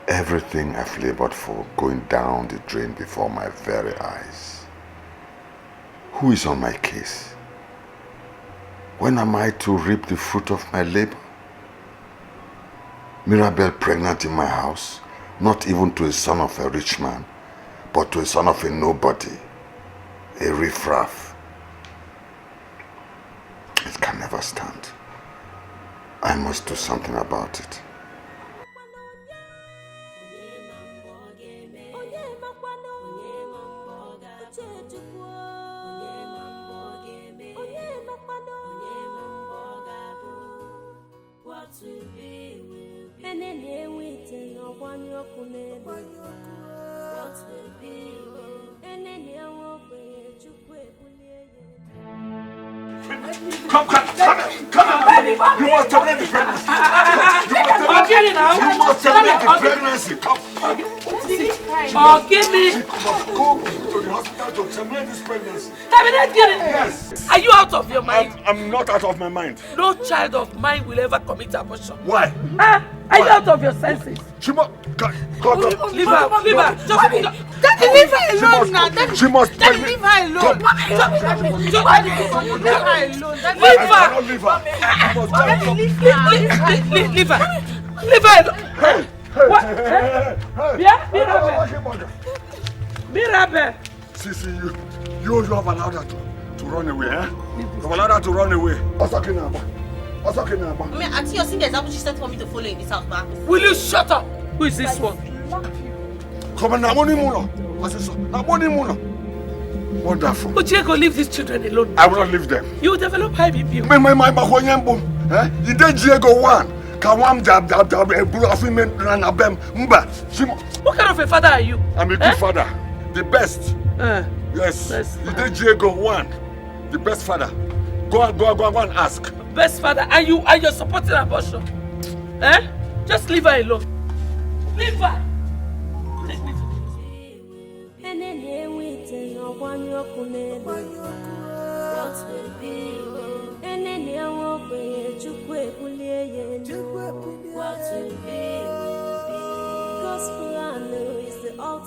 Everything I've labored for going down the drain before my very eyes. Who is on my case? When am I to reap the fruit of my labor? Mirabel pregnant in my house, not even to a son of a rich man, but to a son of a nobody, a riffraff. It can never stand. I must do something about it. Come on. You must terminate the pregnancy. You must terminate the pregnancy. Come. Give me. Go to the hospital to terminate this pregnancy. Terminate it? Yes. Are you out of your mind? I'm not out of my mind. No child of mine will ever commit abortion. Why? Are you out of your senses? Chima, leave her. Just Daddy, leave her alone now. She must. Daddy, leave her alone. Leave her alone. Leave her. Leave her. Leave her alone. What? Mirabe. See, you have allowed her to run away, eh? You have allowed her to run away. Auntie, your sister, is that what she said for me to follow in this house, ma? Will you shut up? Who is this one? Come on, Namoni Muna. Wonderful. But you go leave these children alone. I will not leave them. You will develop high BP. You did Diego one. What kind of a father are you? I'm a good father. The best. Yes. You did Diego one. The best father. Go and ask. Best father, and you're supporting abortion. Just leave her alone. Leave her.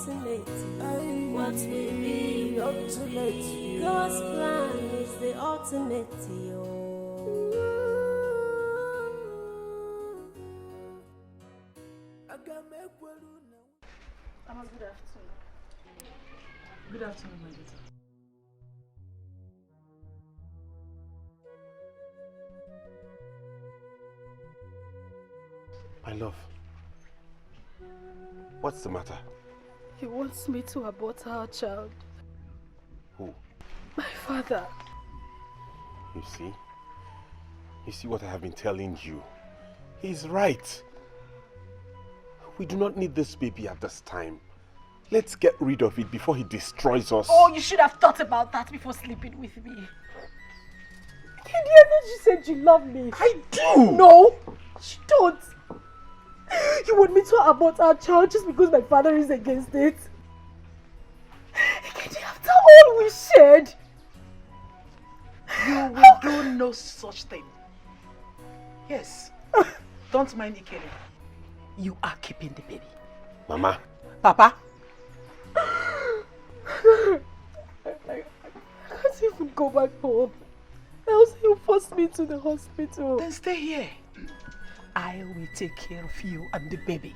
ultimate. What will be ultimate? God's plan is the ultimate. Good afternoon. Good afternoon, my daughter. My love, what's the matter? He wants me to abort our child. Who? My father. You see what I have been telling you. He's right. We do not need this baby at this time. Let's get rid of it before he destroys us. Oh, you should have thought about that before sleeping with me. Kid, I thought you said you love me. I do. No, you don't. You want me to abort our child just because my father is against it? Kid, after all we shared. You will do no such thing. Yes. Don't mind Ikere. You are keeping the baby. Mama. Papa. I can't even go back home. Else he'll force me to the hospital. Then stay here. I will take care of you and the baby.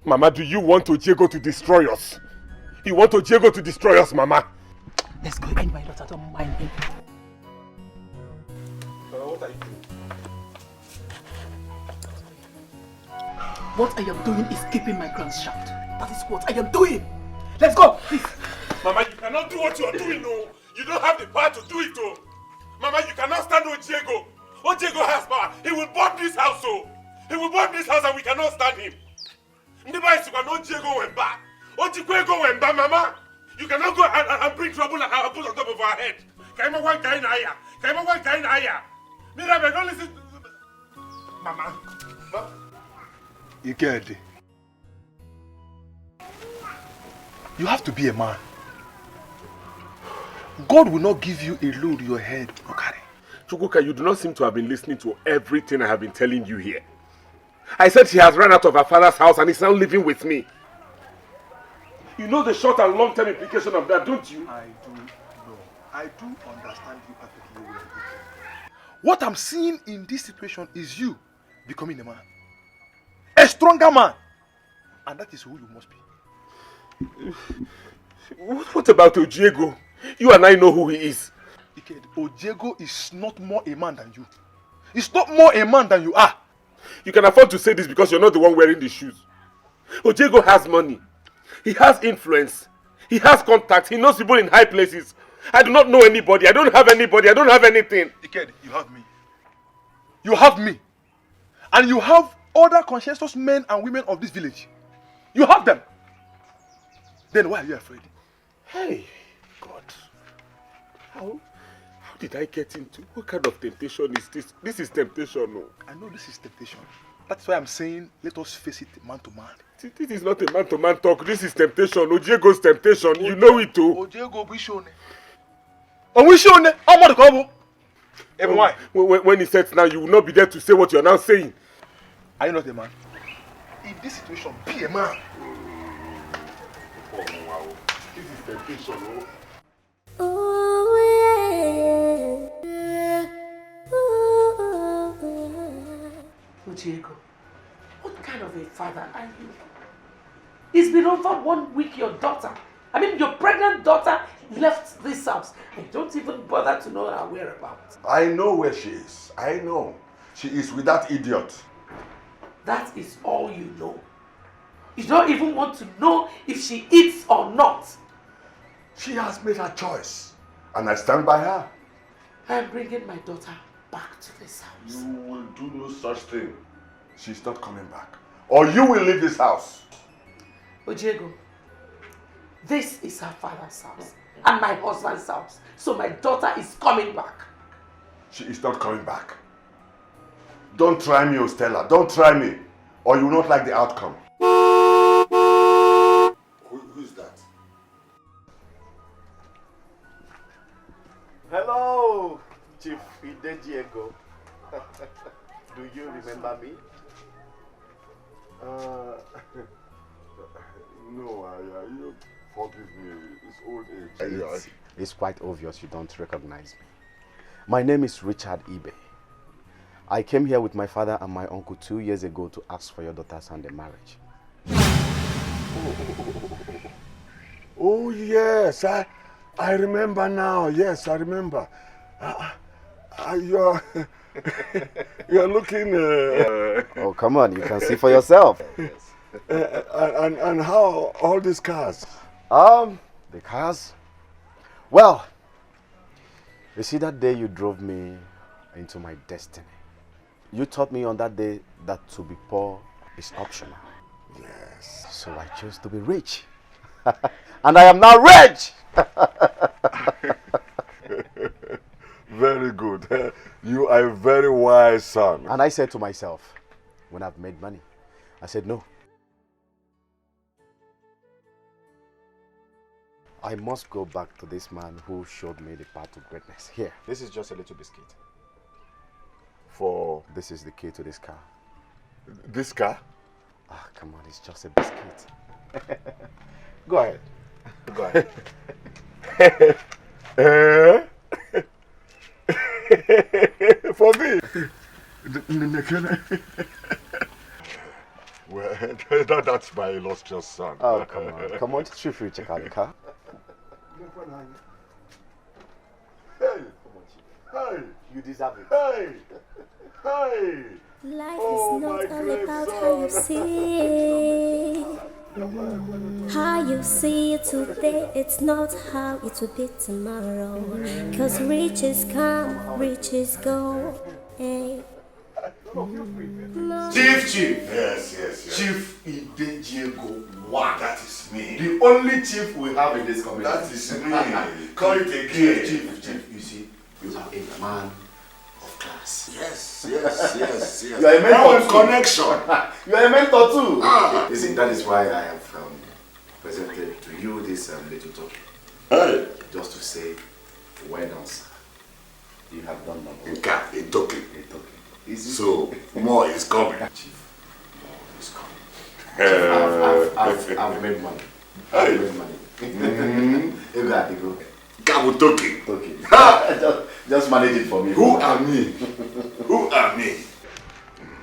Mama, do you want Ojiego to destroy us? You want Ojiego to destroy us, Mama? Let's go in, my daughter. Don't mind him. What are you doing? What I am doing is keeping my ground shut. That is what I am doing. Let's go, please. Mama, you cannot do what you are doing, no. You don't have the power to do it, oh. Mama, you cannot stand Ojiego. Ojiego has power. He will burn this house, oh. He will burn this house and we cannot stand him. Mama. You cannot go and bring trouble and put on top of our head. Mira, don't listen. Mama. Ikedi, you have to be a man. God will not give you a load your head to carry. Chukwuka, you do not seem to have been listening to everything I have been telling you here. I said she has run out of her father's house and is now living with me. You know the short and long-term implication of that, don't you? I do know. I do understand you perfectly well. What I'm seeing in this situation is you becoming a man. A stronger man. And that is who you must be. What about Ojiego? You and I know who he is. Ojiego is not more a man than you. He's not more a man than you are. You can afford to say this because you're not the one wearing the shoes. Ojiego has money. He has influence. He has contacts. He knows people in high places. I do not know anybody. I don't have anybody. I don't have anything. Ikedi, you have me. You have me. And you have other conscientious men and women of this village. You have them. Then why are you afraid? Hey, God. How did I get into? What kind of temptation is this? This is temptation, no? I know this is temptation. That's why I'm saying let us face it man to man. This is not a man-to-man talk. This is temptation. Ojiego's temptation. You know it too. Ojiego Bishone. Owishone. How much trouble? Why? When he says now, you will not be there to say what you are now saying. Are you not a man? In this situation, be a man. Oh, wow. This is temptation, no? Ojiego, what kind of a father are you? It's been over 1 week your daughter, your pregnant daughter left this house. I don't even bother to know her whereabouts. I know where she is. I know. She is with that idiot. That is all you know. You don't even want to know if she eats or not. She has made her choice, and I stand by her. I'm bringing my daughter back to this house. You will do no such thing. She's not coming back. Or you will leave this house. Ojiego, this is her father's house and my husband's house. So my daughter is coming back. She is not coming back. Don't try me, Stella. Don't try me. Or you will not like the outcome. Who's that? Hello, Chief Diego. Do you remember me? No, you forgive me. It's old age. It's quite obvious you don't recognize me. My name is Richard Ibe. I came here with my father and my uncle 2 years ago to ask for your daughter's hand in marriage. Oh yes, I remember now. Yes, I remember. You're looking. Oh, come on, you can see for yourself. And how all these cars? The cars? Well, you see that day you drove me into my destiny. You taught me on that day that to be poor is optional. Yes. So I chose to be rich. And I am now rich! Very good. You are a very wise son. And I said to myself, when I've made money, I said no. I must go back to this man who showed me the path to greatness. Here, this is just a little biscuit. This is the key to this car. This car? Ah, come on, it's just a biscuit. Go ahead. Go ahead. For me? Well, that's my illustrious son. Oh, come on. Come on, just feel free to check out the car. Hey! Hey! You deserve it. Hey! Hey! Life is not all about how you see it. How you see it today, it's not how it will be tomorrow. Cause riches come, riches go. Hey. Chief. Yes. Chief Idejego. Wow, that is me. The only chief we have in this community. That is me. Call it again. Chief, you see, you are a man of class. Yes. You are a mentor too. Connection. You are a mentor too. You see, that is why I have presented to you this little talk. Hey. Just to say, well done, sir. You have done that. A token. So, more is coming. Chief, more is coming. I've made money. I've made money. You got to go. Kabu token. Just manage it for me. Who are me?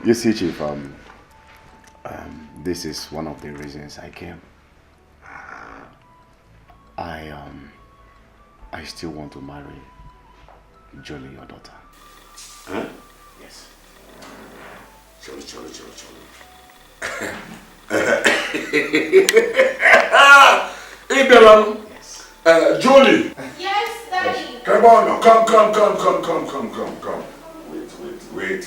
You see, Chief, this is one of the reasons I came. I still want to marry Jolie, your daughter. Huh? Yes. Jolie. Yes. Jolie. Yes, Daddy. Come on now. Come. Wait.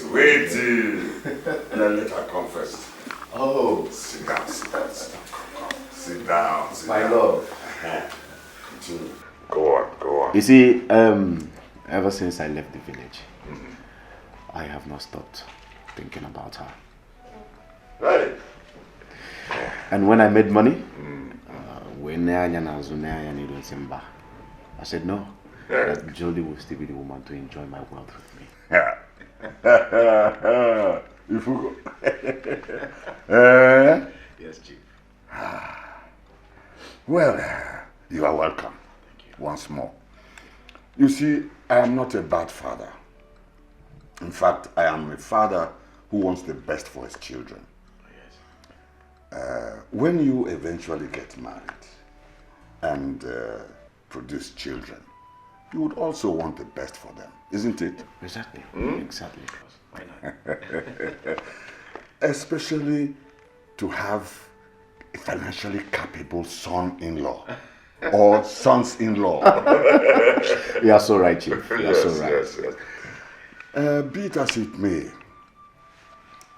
Let her come first. Oh. Sit down. Come. Sit down. My love. Continue. Go on. You see, ever since I left the village, I have not stopped thinking about her. Right. And when I made money, I said no, that Jolie will still be the woman to enjoy my wealth with me. You forgot. Yes, Chief. Well, you are welcome. Once more. You see, I am not a bad father. In fact, I am a father who wants the best for his children. When you eventually get married and produce children, you would also want the best for them, isn't it? Exactly. Exactly. Especially to have a financially capable son-in-law or sons-in-law. You are so right, Chief. You are so right. Yes. Be it as it may,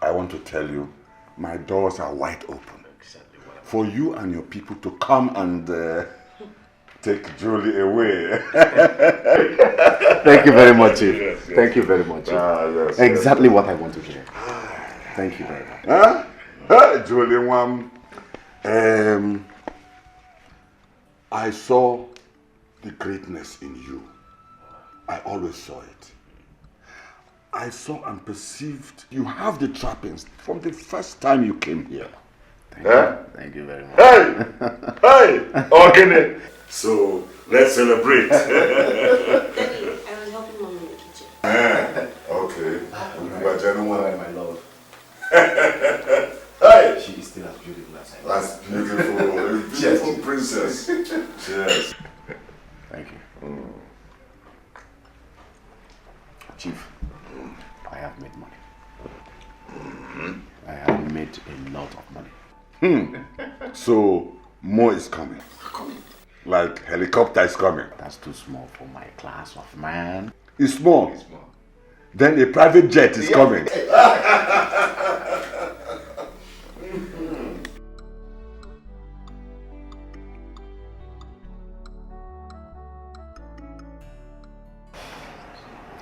I want to tell you, my doors are wide open for you and your people to come and take Jolie away. Thank you very much, Chief. Yes. Thank you very much, Chief. Yes, exactly what I want to hear. Thank you very much. Huh? Jolie, I saw the greatness in you. I always saw it. I saw and perceived you have the trappings from the first time you came here. Thank you very much. Hey! Hey! Okay. So, let's celebrate. Daddy, I was helping Mom in the kitchen. Okay. But gentlemen, my love. Hey! She is still as beautiful as I am. That's beautiful. Beautiful princess. Cheers. Thank you. Chief, I have made money. I have made a lot of money. So, more is coming. Like helicopter is coming. That's too small for my class of man. It's small. Then a private jet is coming.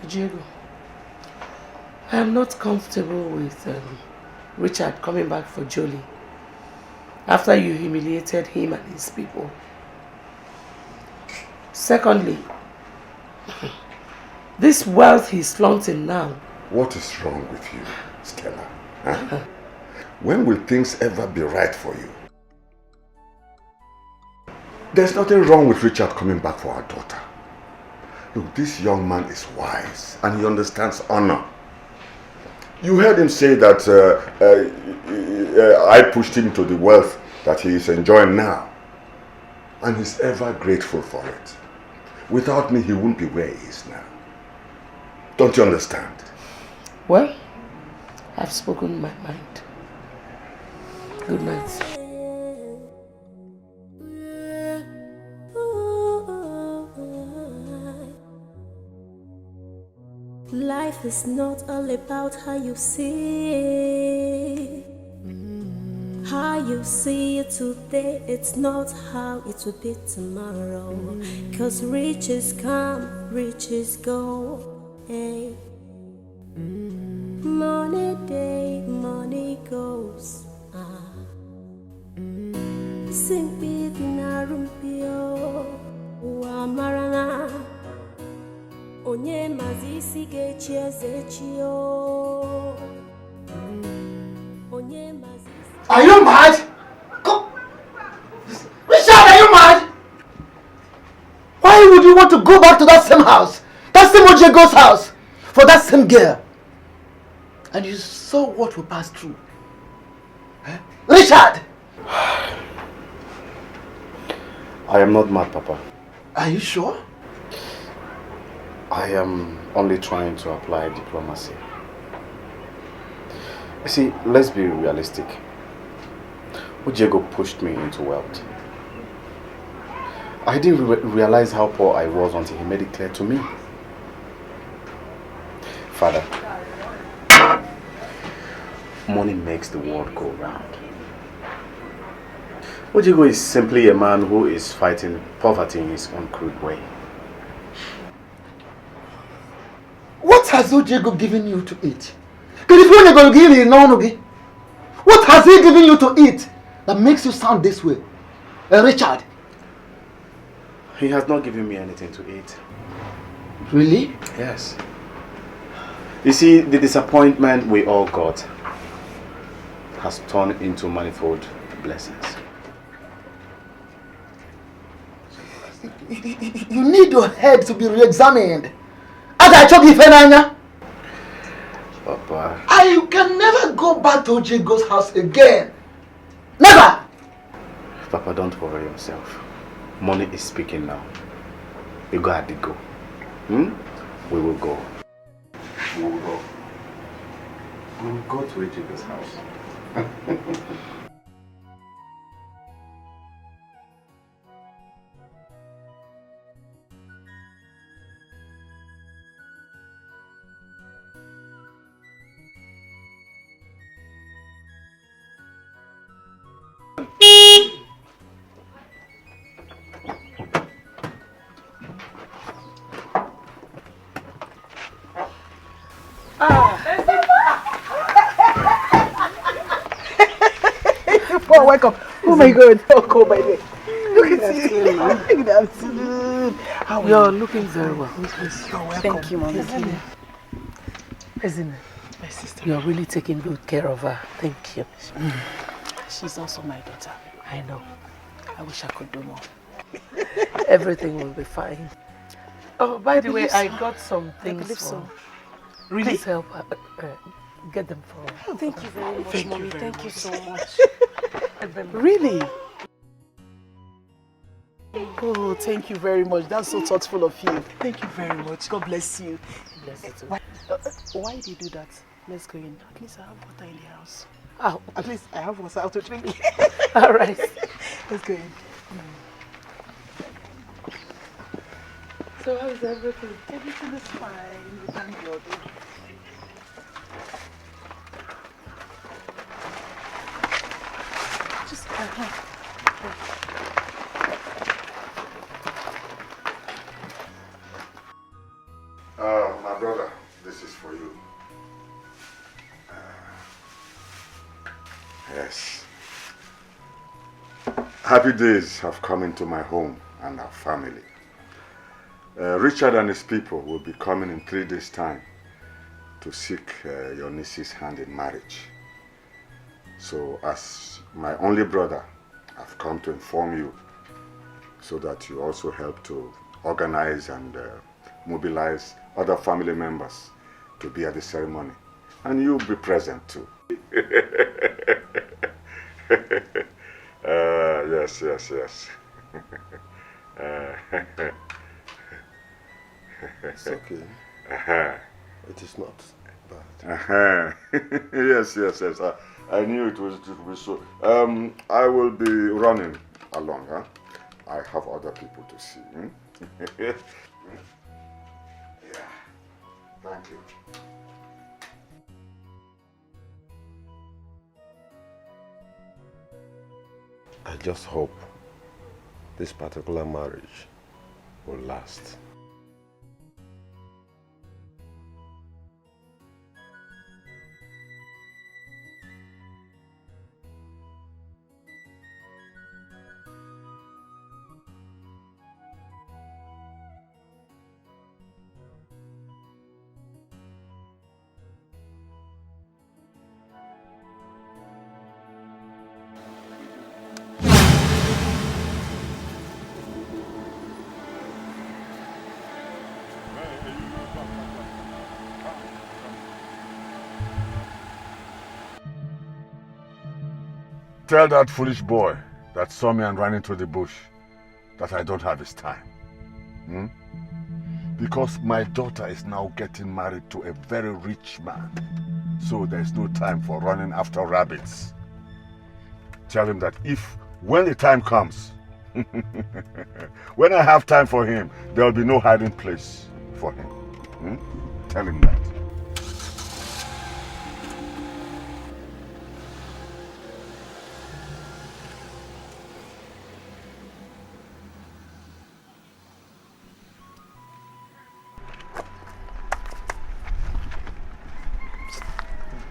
Diego, I am not comfortable with Richard coming back for Jolie after you humiliated him and his people. Secondly, this wealth he's flaunting now. What is wrong with you, Stella? Huh? When will things ever be right for you? There's nothing wrong with Richard coming back for our daughter. Look, this young man is wise and he understands honor. You heard him say that I pushed him to the wealth that he is enjoying now. And he's ever grateful for it. Without me, he wouldn't be where he is now. Don't you understand? Well, I've spoken my mind. Good night. Life is not all about how you see. How you see it today, it's not how it will be tomorrow. 'Cause riches come, riches go. Hey. Money day, money goes. Sing it in a rumpio. Wamarana. Onye mazisi gechi ezechio. Onye mazisi. Are you mad? Richard, are you mad? Why would you want to go back to that same house? That same Ojego's house? For that same girl? And you saw what we passed through. Eh? Richard! I am not mad, Papa. Are you sure? I am only trying to apply diplomacy. You see, let's be realistic. Ojego pushed me into wealth. I didn't realize how poor I was until he made it clear to me. Father, money makes the world go round. Ojego is simply a man who is fighting poverty in his own crude way. What has Ojego given you to eat? What has he given you to eat that makes you sound this way? Richard? He has not given me anything to eat. Really? Yes. You see, the disappointment we all got has turned into manifold blessings. You need your head to be re-examined. As I told you, Fenanya. Papa. You can never go back to Ojego's house again. Never! Papa, don't worry yourself. Money is speaking now. You got to go. We will go. We will go. We will go to Ojego's house. Oh, wake up. Oh my God. Oh, go by the way. Look at you. Look at that. You're looking very well. Thank you, Mommy. Isn't it? My sister. You're really taking good care of her. Thank you. She's also my daughter. I know. I wish I could do more. Everything will be fine. Oh, by the way, I got some things for... So. Really? Please help her. Get them for her. Oh, thank you very much, Mommy. Thank you so much. Really? Really? Oh, thank you very much. That's so thoughtful of you. Thank you very much. God bless you. Bless you too. Why did you do that? Let's go in. At least I have water in the house. Oh, at least I have water to drink. All right. Let's go in. So how's everything? Everything is fine. We thank God. Just my brother, this is for you. Yes. Happy days have come into my home and our family. Richard and his people will be coming in 3 days' time to seek your niece's hand in marriage. So as my only brother, I've come to inform you so that you also help to organize and mobilize other family members to be at the ceremony. And you'll be present too. Yes. It's okay. It is not bad. Yes. I knew it would be so. I will be running along. Huh? I have other people to see. Yeah. Thank you. I just hope this particular marriage will last. Tell that foolish boy that saw me and ran into the bush that I don't have his time. Because my daughter is now getting married to a very rich man. So there's no time for running after rabbits. Tell him that when the time comes, when I have time for him, there'll be no hiding place for him. Tell him that.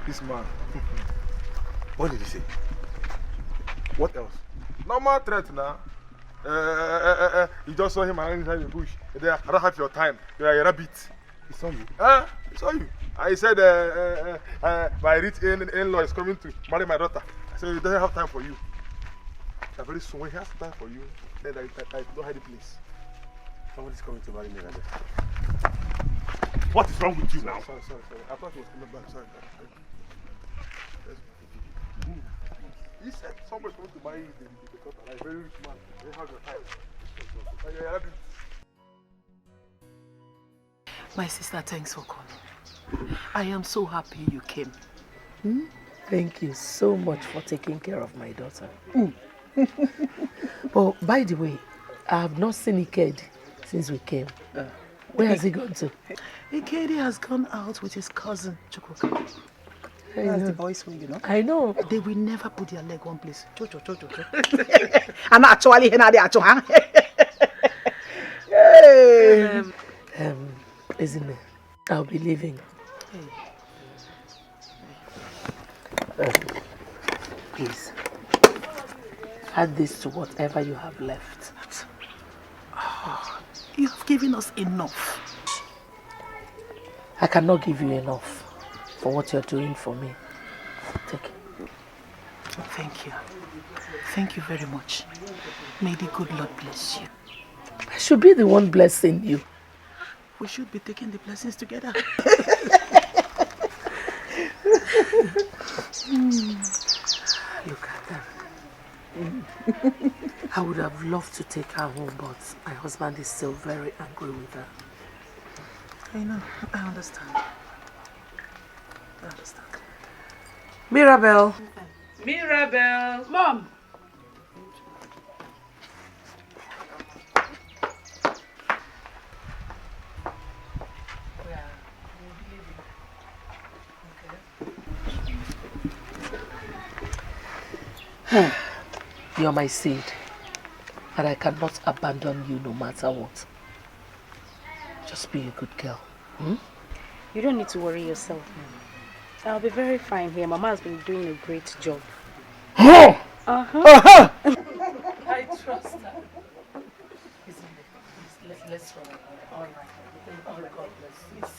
This man. What did he say? What else? Normal threat now. You just saw him around inside the bush. I don't have your time. You are a rabbit. He saw you? He saw you. I said my rich in-law is coming to marry my daughter. I said he doesn't have time for you. Very soon when he has time for you, then I don't hide the place. Somebody's coming to marry me like that. What is wrong with you now? Sorry. I thought he was coming back. Sorry. He said somebody's coming to marry the daughter. Like a very rich man. They have your time. My sister, thanks for coming. I am so happy you came. Thank you so much for taking care of my daughter. But by the way, I have not seen Iked since we came. Where has he gone to? Ikedi has gone out with his cousin, Chukwuka. That's the boys' way, you know. I know. They will never put their leg one place. I'm actually here. Isn't it? I'll be leaving. Please, add this to whatever you have left. You have given us enough. I cannot give you enough for what you're doing for me. Take it. Thank you. Thank you very much. May the good Lord bless you. I should be the one blessing you. We should be taking the blessings together. Look at them. I would have loved to take her home, but my husband is still very angry with her. I know. I understand. Mirabel. Mirabel. Mom. You're my seed, and I cannot abandon you no matter what. Just be a good girl. You don't need to worry yourself, Mom. I'll be very fine here. Mama has been doing a great job. I trust her. Let's run. All right. God bless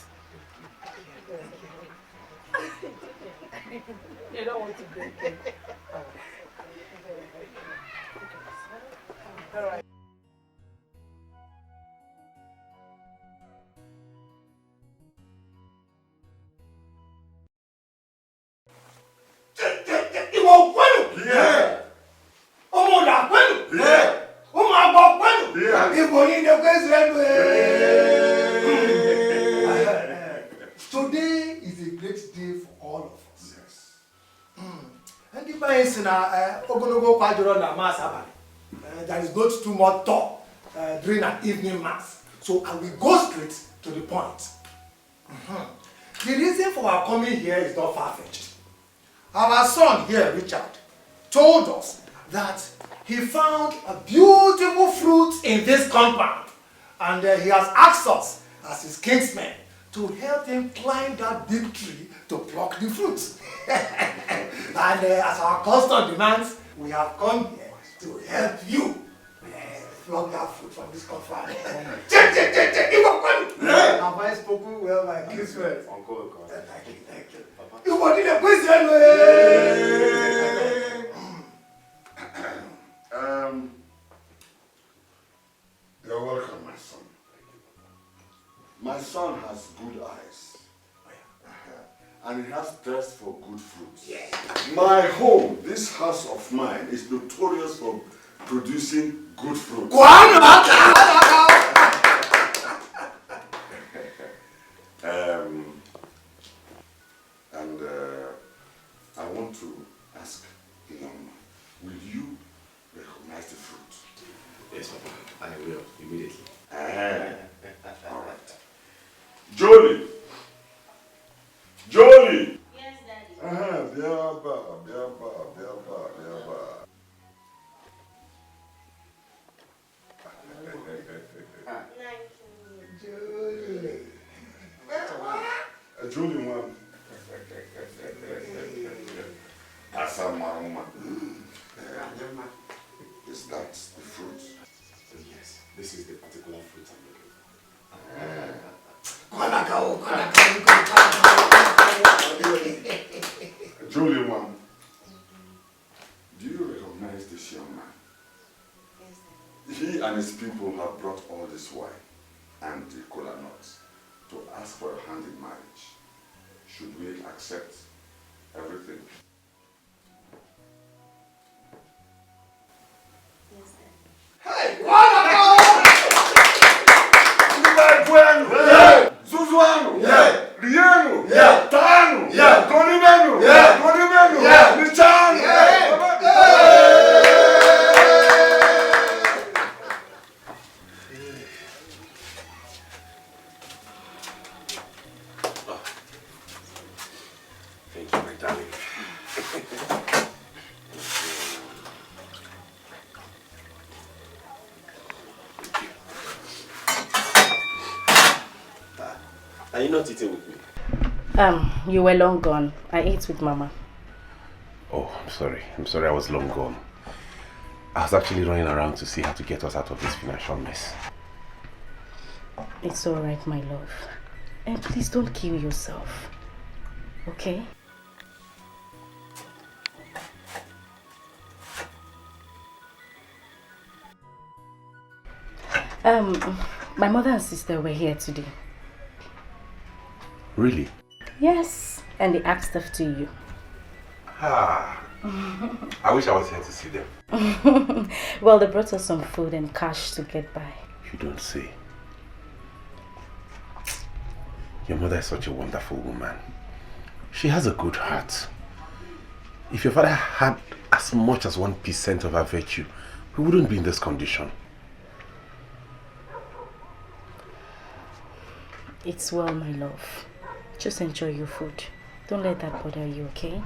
you. You don't want to go again. All right. Today is a great day for all of us. Yes. And the there is not too much talk during an evening mass. So I will go straight to the point. The reason for our coming here is not far-fetched. Our son here, Richard, told us that he found a beautiful fruit in this compound, and he has asked us as his kinsmen to help him climb that big tree to pluck the fruit. And as our custom demands, we have come here to help you pluck that fruit from this compound. Have I spoken well, my kinsmen? Uncle, thank you. You wanted a question? You're welcome, my son. My son has good eyes. And he has thirst for good fruits. Yeah. My home, this house of mine, is notorious for producing good fruits. I want to ask the young man, will you recognize the fruit? Yes, Papa. I will, immediately. All right. Jolie! Jolie! Yes, Daddy. Biaba. Julie, man. Asamaruma. Is that the fruit? Yes, this is the particular fruit I'm looking for. Julie, man. Do you recognize this young man? Yes, He and his people have brought all this wine and the cola nuts to ask for a hand in marriage. Should we accept everything? Yes, Daddy. Hey! Zuzuano! Rieno! Tano! Tonimeno! Nichano! Thank you, my darling. Are you not eating with me? You were long gone. I ate with Mama. Oh, I'm sorry. I was long gone. I was actually running around to see how to get us out of this financial mess. It's alright, my love. And please don't kill yourself. Okay? My mother and sister were here today. Really? Yes, and they asked after you. Ah, I wish I was here to see them. Well, they brought us some food and cash to get by. You don't say. Your mother is such a wonderful woman. She has a good heart. If your father had as much as 1% of her virtue, we wouldn't be in this condition. It's well, my love. Just enjoy your food. Don't let that bother you, okay?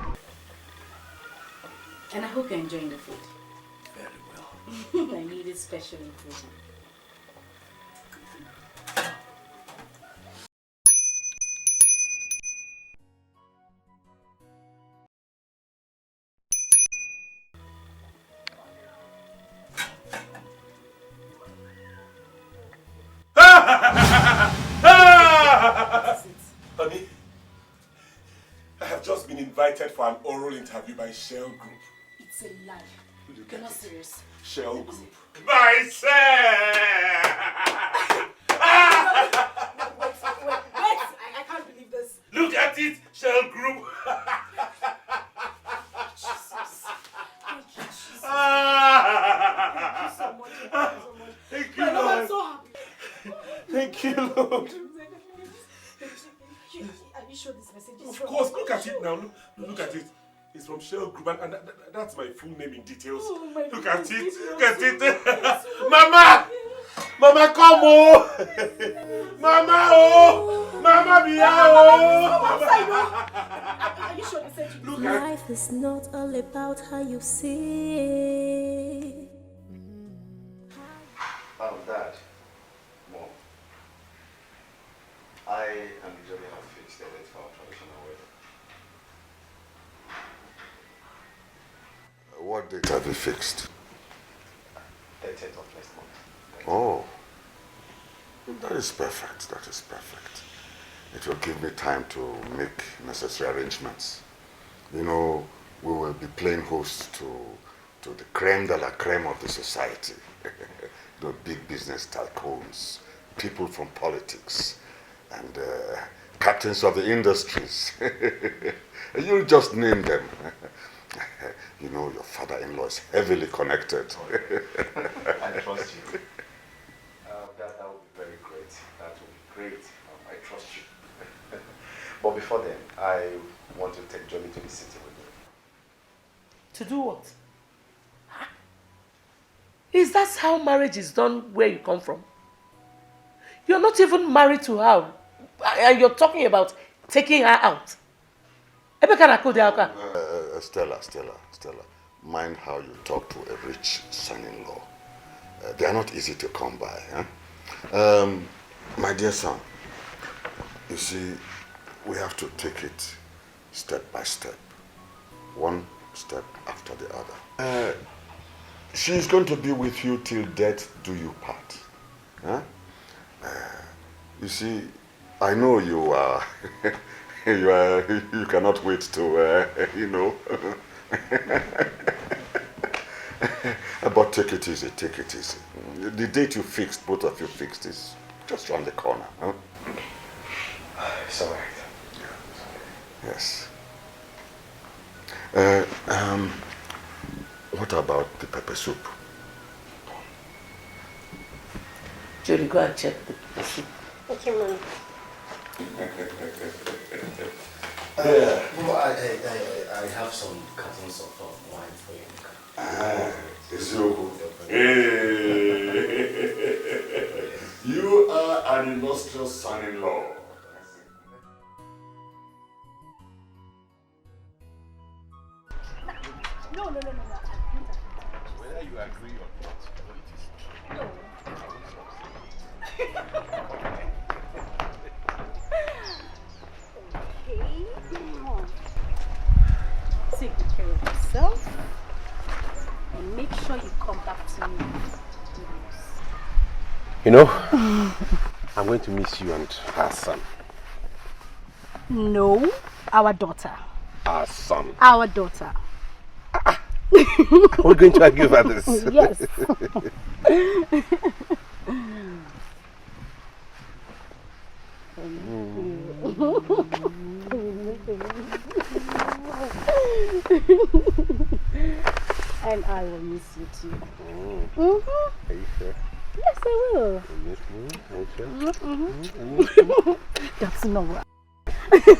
And I hope you're enjoying the food. Very well. I need it specially for you. Honey, I have just been invited for an oral interview by Shell Group. It's a lie. You're not serious. Shell Group. Myself! Wait! I can't believe this. Look at it, Shell Group. Thank you, Lord. I'm so happy. Thank you, Lord. Are you sure this message is Of from... course, look at it now. Look at it. It's from Shell Group, and that's my full name in details. Oh, my look at goodness, it. Look at it. Mama! Mama, come on! Mama, oh! Mama, Mia, oh! Are you sure they said you... Life is not all about how you see. Dad, Mom, I and Johnny have fixed the date for our traditional wedding. What date have you fixed? 30th of next month. Oh, that is perfect. That is perfect. It will give me time to make necessary arrangements. You know, we will be playing host to the creme de la creme of the society. The big business tycoons, people from politics, and captains of the industries. You just name them. You know, your father-in-law is heavily connected. I trust you. That would be very great. That would be great. I trust you. But before then, I want to take Johnny to the city with me. To do what? Is that how marriage is done where you come from? You're not even married to her. And you're talking about taking her out. Stella, mind how you talk to a rich son-in-law. They are not easy to come by. Huh? My dear son, you see, we have to take it step by step. One step after the other. She's going to be with you till death do you part. Huh? You see, I know you are, you cannot wait to, you know. But take it easy, take it easy. The date you fixed, both of you fixed, is just around the corner. Huh? It's all right. Yes. What about the pepper soup? Julie, go and check the pepper soup. Okay, Mommy. Well, I have some cartons of wine for you. It's so good. Hey. You are an illustrious son-in-law. No. Whether you agree or not, it is true. No. Okay, come on. Take good care of yourself and make sure you come back to me. You know, I'm going to miss you and our son. No, our daughter. Our son. Our daughter. We're going to argue about this. Yes. And I will miss you too. Are you sure? Yes, I will. You miss me? Are you sure? That's not right.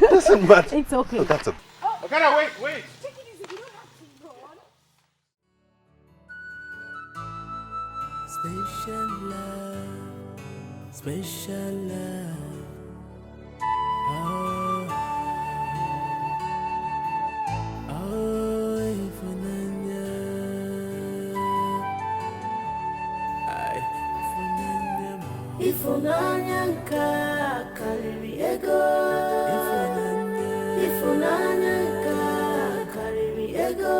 Doesn't matter. It's okay. Oh, that's a... Okay, wait. Special love, special love. Ifunanya nka kariri ego. Ifunanya nka kariri ego.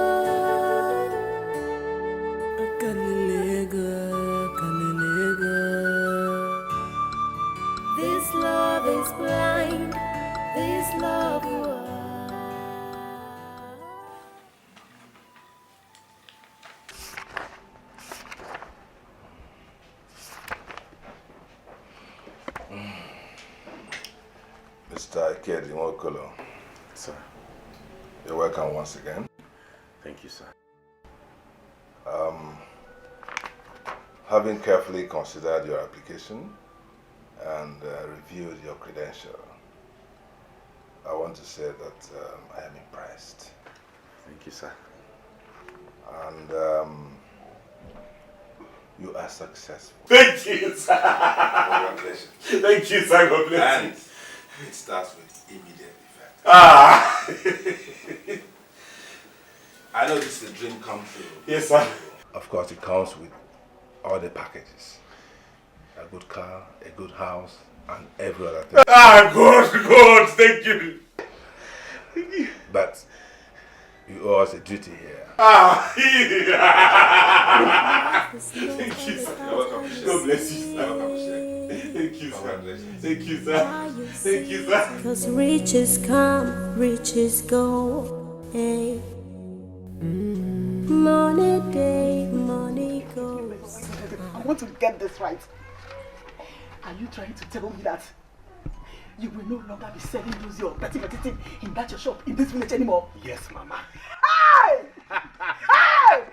This love is blind. This love Mr. Ikedi Nwokolo. Sir. You're welcome once again. Thank you, sir. Having carefully considered your application and reviewed your credential, I want to say that I am impressed. Thank you, sir. And you are successful. Thank you, sir. Congratulations. Thank you, sir. God bless you. And it starts with immediate effect. Ah! I know this is a dream come true. Yes, sir. Of course, it comes with all the packages. A good car, a good house, and every other thing. Ah, good. Thank you. But you owe us a duty here. Ah! Thank you, sir. God bless you, sir. Thank you, sir. Thank you, sir. Thank you, sir. 'Cause riches come, riches go. Hey. Money day, money goes. I want to get this right. Are you trying to tell me that you will no longer be selling those your petty thing in that your shop in this village anymore? Yes, Mama. Hey! Hey!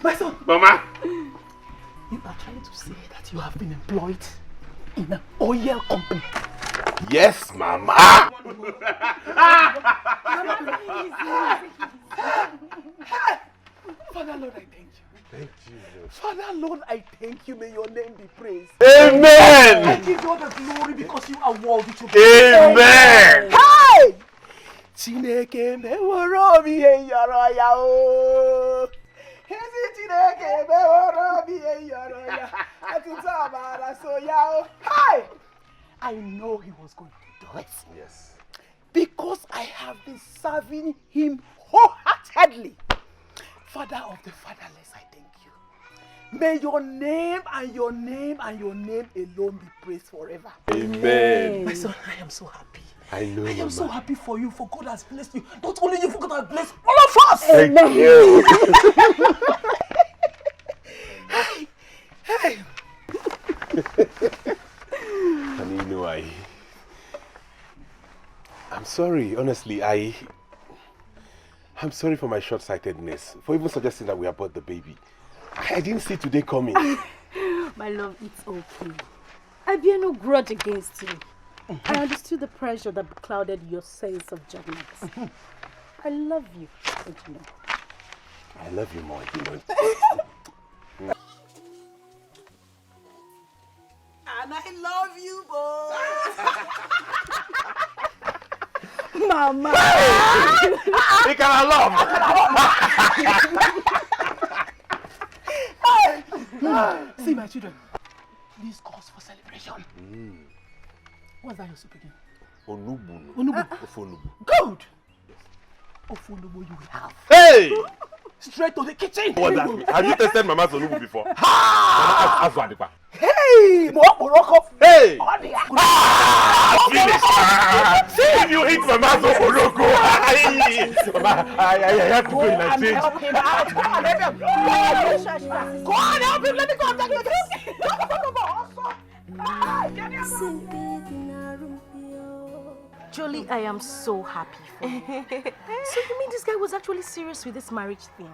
My son! Mama! You are trying to say that you have been employed in an oil company. Yes, Mama. Father Lord, I thank you. Thank you. Father Lord, I thank you. May your name be praised. Amen. I give you all the glory because you are worthy to be praised. Amen. Hey! Chineke meworo mi yoro ya o. Hezi Chineke meworo mi yoro ya. Atuta mara so ya o. Hey! I know he was going to do it. Yes. Because I have been serving him wholeheartedly. Father of the fatherless, I thank you. May your name and your name and your name alone be praised forever. Amen. My son, I am so happy. I know, I am Mama. so happy for you, for God has blessed you. Not only you, for God has blessed all of us. Thank you. Hey. And you know, I'm sorry, honestly, I'm sorry for my short-sightedness, for even suggesting that we abort the baby. I didn't see today coming. My love, it's okay. I bear no grudge against you. I understood the pressure that clouded your sense of judgment. I love you, don't you know? I love you more, you know. And I love you, boy. Mama. He can love. See, my children, this calls for celebration. What's that you're speaking? Onubu. Onubu. Ofonubu. Good. Ofonubu you will have. Hey! Straight to the kitchen. What that mean? Have you tasted Mama's Onubu before? Ha! Hey! Morocco. Hey! Finish. See if you eat Mama's Onubu. Mama, I have to go in and change. Help him out. Come on, help him. Go on, help him. Let me go and take the Jolie, I am so happy for you. So you mean this guy was actually serious with this marriage thing?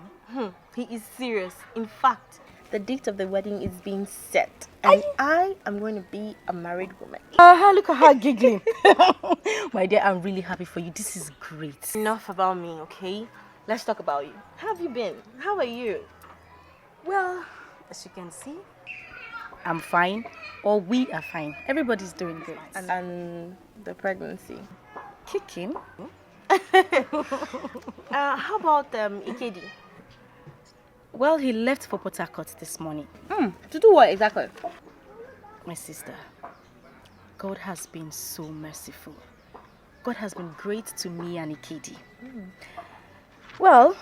He is serious. In fact, the date of the wedding is being set. And I am going to be a married woman. Look at her giggling. My dear, I'm really happy for you. This is great. Enough about me, okay? Let's talk about you. How have you been? How are you? Well, as you can see, I'm fine. Or we are fine. Everybody's doing great. And the pregnancy. Kicking? How about Ikedi? Well, he left for Port Harcourt this morning. To do what exactly? My sister, God has been so merciful. God has been great to me and Ikedi. Well,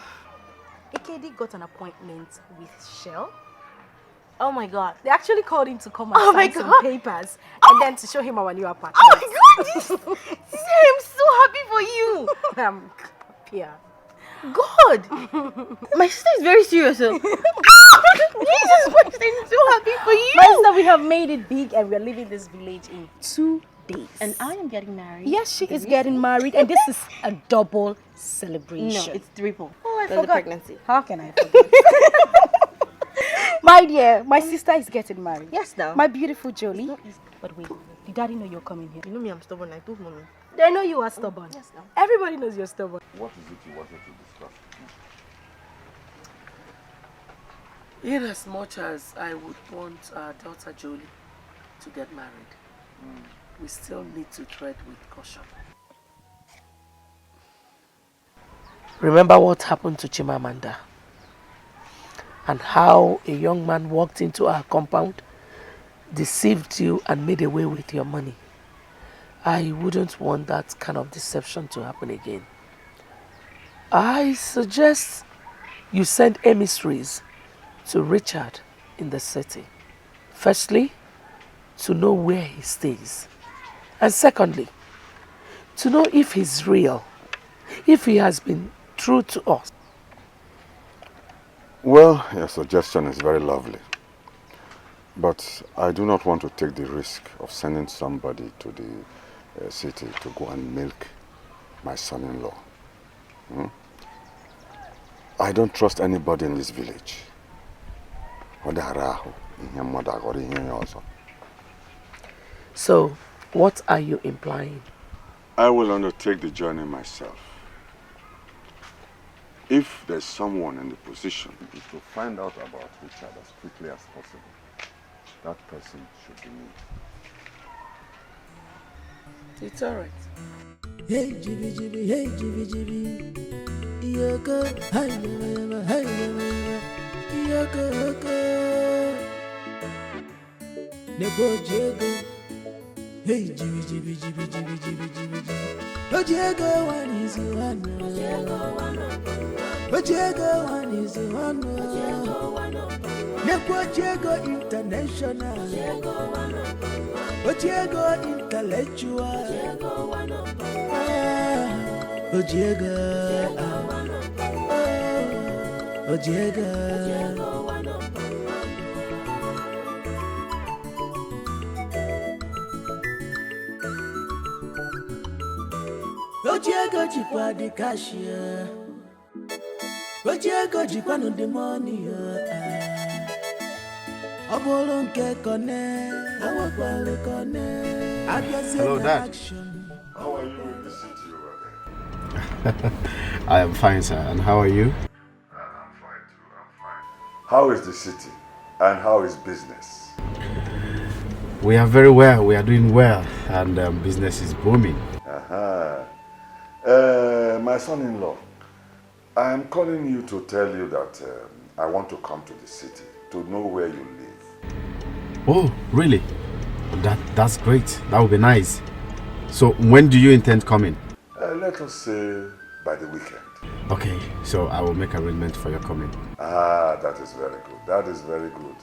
Ikedi got an appointment with Shell. Oh my God. They actually called him to come and sign some papers and then to show him our new apartment. Oh my God! I'm so happy for you. I'm happy. God! My sister is very serious. Jesus Christ, I'm so happy for you. My sister, we have made it big and we are leaving this village in 2 days. And I am getting married. Yes, she is getting married and this is a double celebration. No, it's triple. Oh, I There's forgot. the pregnancy. How can I forget? My dear, my sister is getting married. Yes, now. My beautiful Jolie. But wait, did daddy know you're coming here? You know me, I'm stubborn. I told mommy. They know you are stubborn. Yes, now. Everybody knows you're stubborn. What is it you wanted to discuss? In as much as I would want our daughter Jolie to get married, we still need to tread with caution. Remember what happened to Chimamanda? And how a young man walked into our compound, deceived you and made away with your money. I wouldn't want that kind of deception to happen again. I suggest you send emissaries to Richard in the city. Firstly, to know where he stays. And secondly, to know if he's real, if he has been true to us. Well, your suggestion is very lovely. But I do not want to take the risk of sending somebody to the city to go and milk my son-in-law. I don't trust anybody in this village. So, what are you implying? I will undertake the journey myself. If there's someone in the position to find out about Richard as quickly as possible, that person should be me. It's all right. Hey, Jibby, Jibby, hey, Jibby, Jibby. Yoko, hi, yama, hi, yama, yoko, yoko. Nebo Diego. Hey, Jibby, Jibby, Jibby, Jibby, Jibby, Jibby, Jibby. Oh, Diego, one is you, one. Oh, Diego, one is you, one. Nebo Diego International. Oh, Diego Intellectual. Oh, Diego. Oh, Diego. Diego jikwa the cashier. Diego jikwa no the money. Obolonke kone, awakwa kone. Hello, Dad. How are you in the city over there? I am fine, sir. And how are you? I'm fine too, I'm fine. How is the city? And how is business? We are very well. We are doing well. And business is booming. My son-in-law, I am calling you to tell you that I want to come to the city to know where you live. Oh, really? That's great. That would be nice. So when do you intend coming? Let us say by the weekend. Okay, so I will make arrangements for your coming. That is very good. That is very good.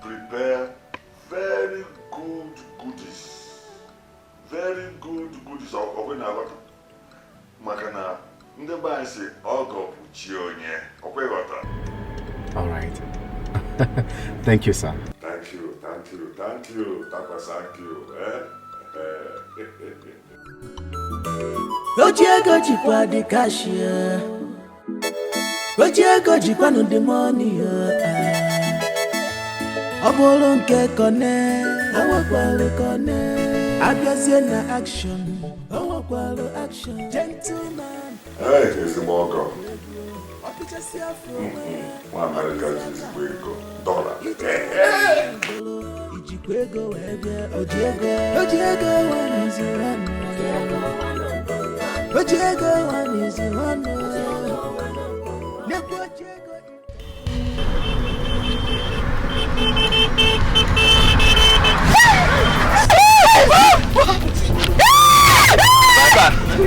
Prepare very good goodies. Very good goodies. Makana, ndeba say ogo puchionye. All right. Thank you, sir. Thank you. you. Thank you. Ojiego jikwa the cashier. Ojiego jikwa no the money. Obolo nke kone, awakwalo kone. Abiazie na action, awakwalo action. Gentleman. Hey, it's the Morgan. One American is Ijiko. Dollar. Ijiko Ojiego one is one. Ojiego one is one.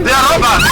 They are robbers!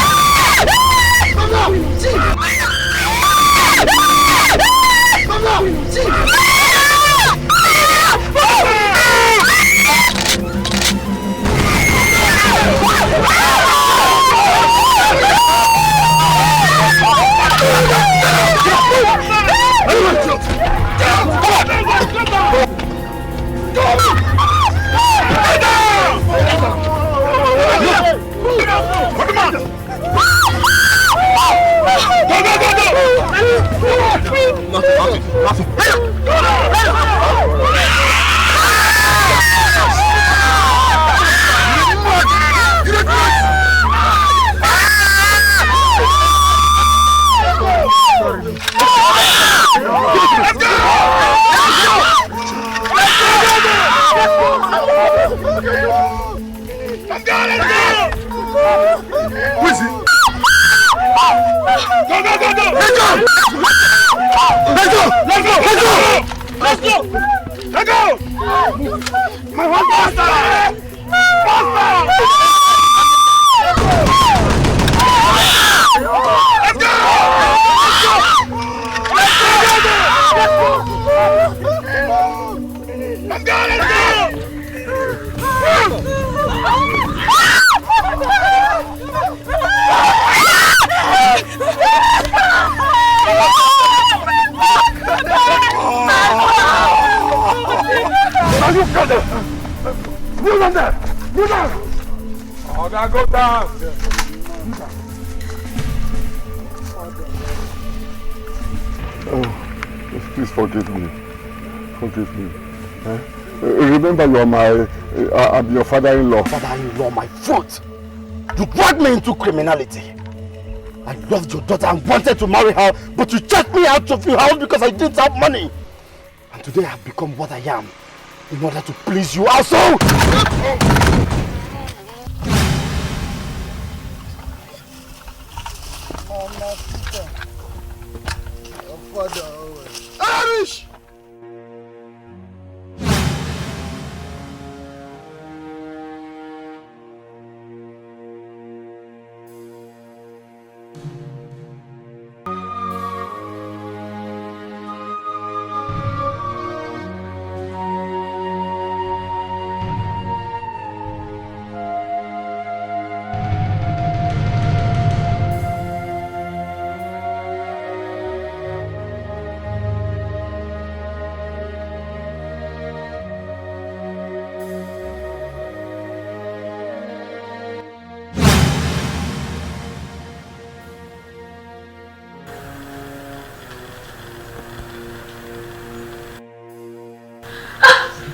Forgive me. Remember, I'm your father-in-law. Father-in-law, my foot! You brought me into criminality. I loved your daughter and wanted to marry her, but you checked me out of your house because I didn't have money. And today I've become what I am in order to please you also. Irish!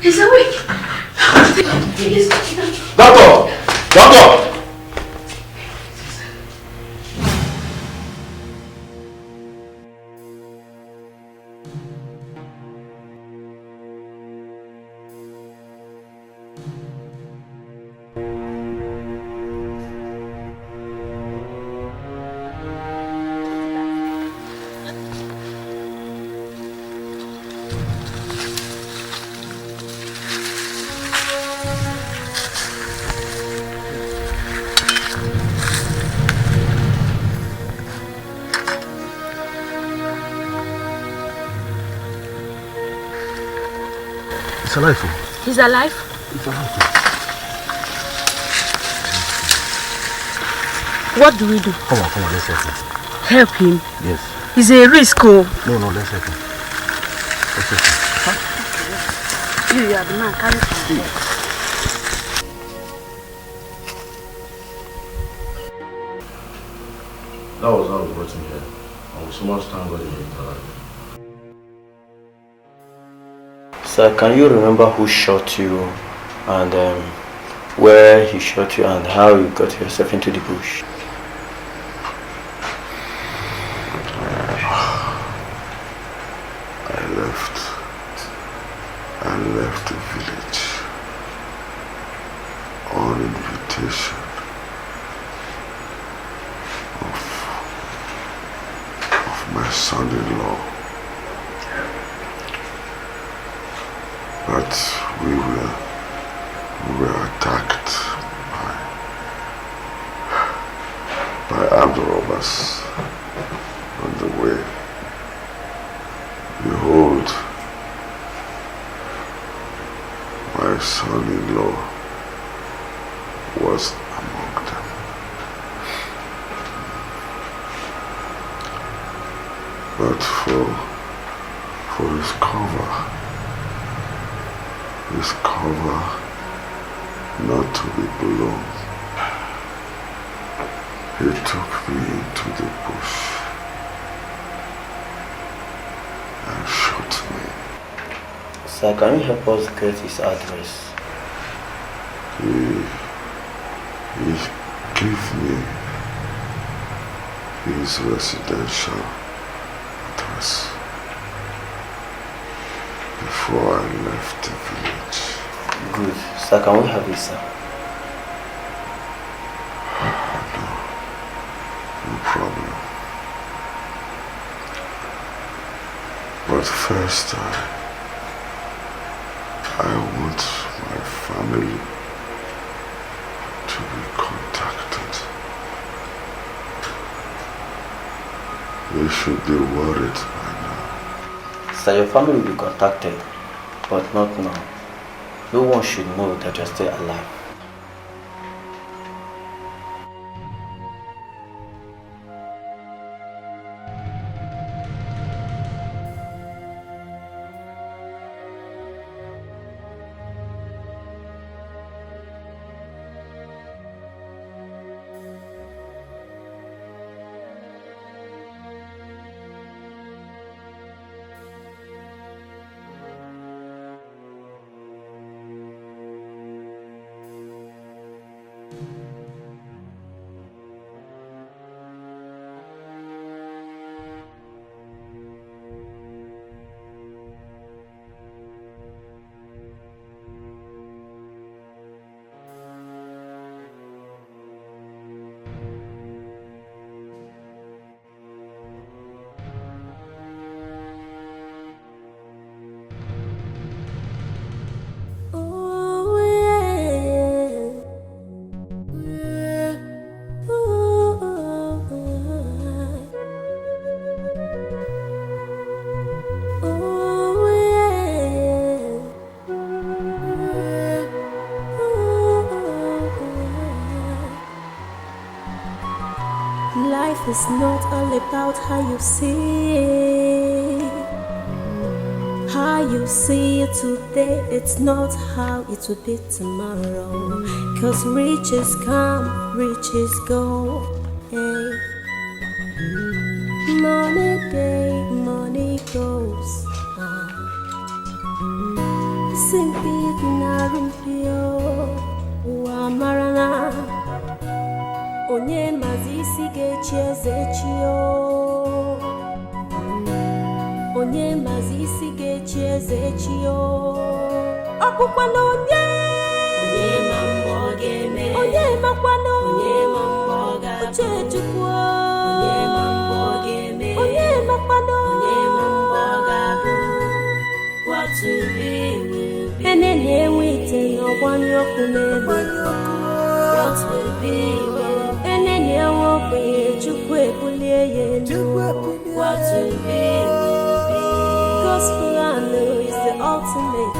He's awake. Doctor! Doctor! He's alive. He's alive? He's alive. What do we do? Come on, let's help him. Help him? Yes. He's a risk, oh. No, let's help him. Let's help him. You are the man, carry from. That was how we brought him here. And we so much thank God he made it alive. Sir, can you remember who shot you and where he shot you and how you got yourself into the bush? I left the village on invitation of my son-in-law. But we were attacked by armed robbers on the way. Behold, my son-in-law was among them. But for his cover not to be blown, he took me into the bush and shot me. Sir, can you help us get his address? He gave me his residential address before I left the village. Good. Sir, can we have it, sir? No problem. But first, I want my family to be contacted. They should be worried by now. Sir, your family will be contacted, but not now. No one should know that you're still alive. Life is not all about how you see it. How you see it today, it's not how it will be tomorrow. Cause riches come, riches go. Hey. Money day, money goes. Simpi dinarumpio, Wamarana. Onye mazisi gechezechio. Onye mazisi gechezechio. Okukwano onye. Onye mambo geme. Onye makwano. Onye mambo ga. Uchechukwo. Onye mambo geme. Onye makwano. Onye mambo ga. What will be will be. Enene wite no wanyo kunebe. What will be will be. What will be, God's plan is the ultimate.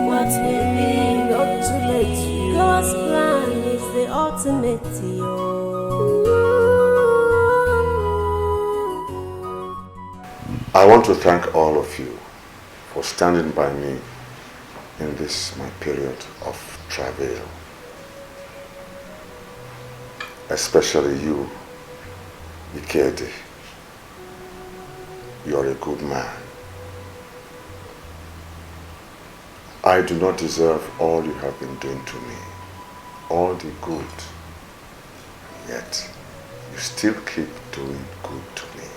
What will be, ultimate. God's plan is the ultimate. I want to thank all of you for standing by me in this my period of travail. Especially you, Ikedi. You're a good man. I do not deserve all you have been doing to me, all the good. Yet, you still keep doing good to me.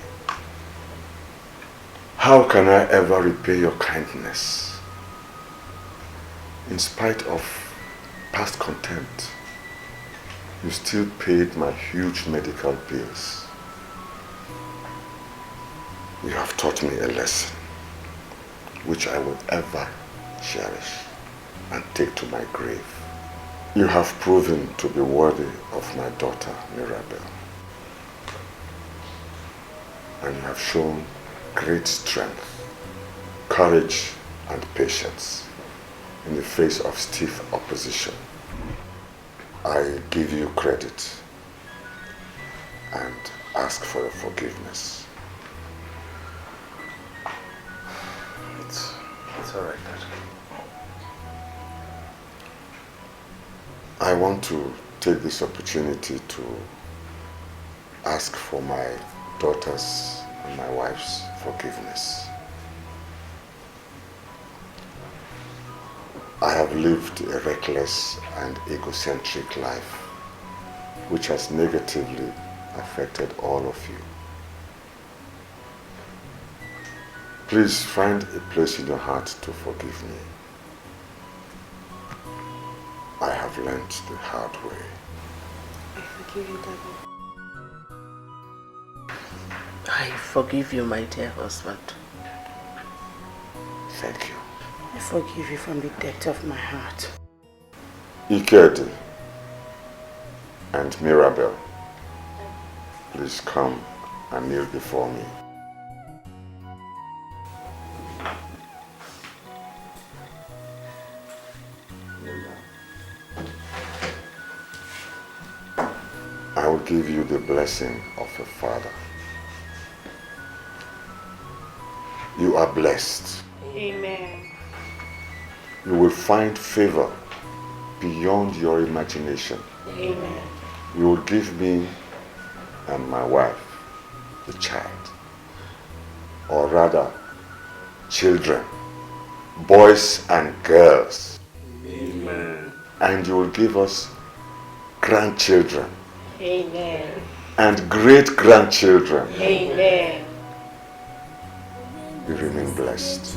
How can I ever repay your kindness? In spite of past contempt, you still paid my huge medical bills. You have taught me a lesson which I will ever cherish and take to my grave. You have proven to be worthy of my daughter, Mirabel. And you have shown great strength, courage, and patience in the face of stiff opposition. I give you credit and ask for your forgiveness. It's all right, Dad. I want to take this opportunity to ask for my daughter's and my wife's forgiveness. I have lived a reckless and egocentric life which has negatively affected all of you. Please find a place in your heart to forgive me. I have learned the hard way. I forgive you, Daddy. I forgive you, my dear husband. Thank you. I forgive you from the depth of my heart. Ikedi and Mirabel, please come and kneel before me. I will give you the blessing of a father. You are blessed. Amen. You will find favor beyond your imagination. Amen. You will give me and my wife a child, or rather, children, boys and girls. Amen. And you will give us grandchildren. Amen. And great-grandchildren. Amen. You remain blessed.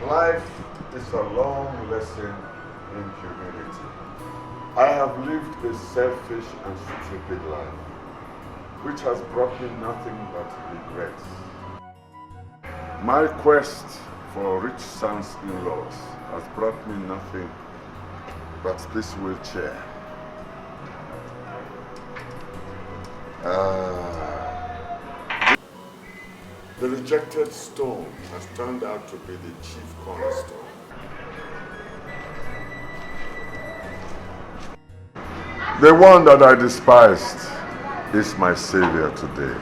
Life is a long lesson in humility. I have lived a selfish and stupid life, which has brought me nothing but regrets. My quest for rich sons in-laws has brought me nothing but this wheelchair. The rejected stone has turned out to be the chief cornerstone. The one that I despised is my savior today.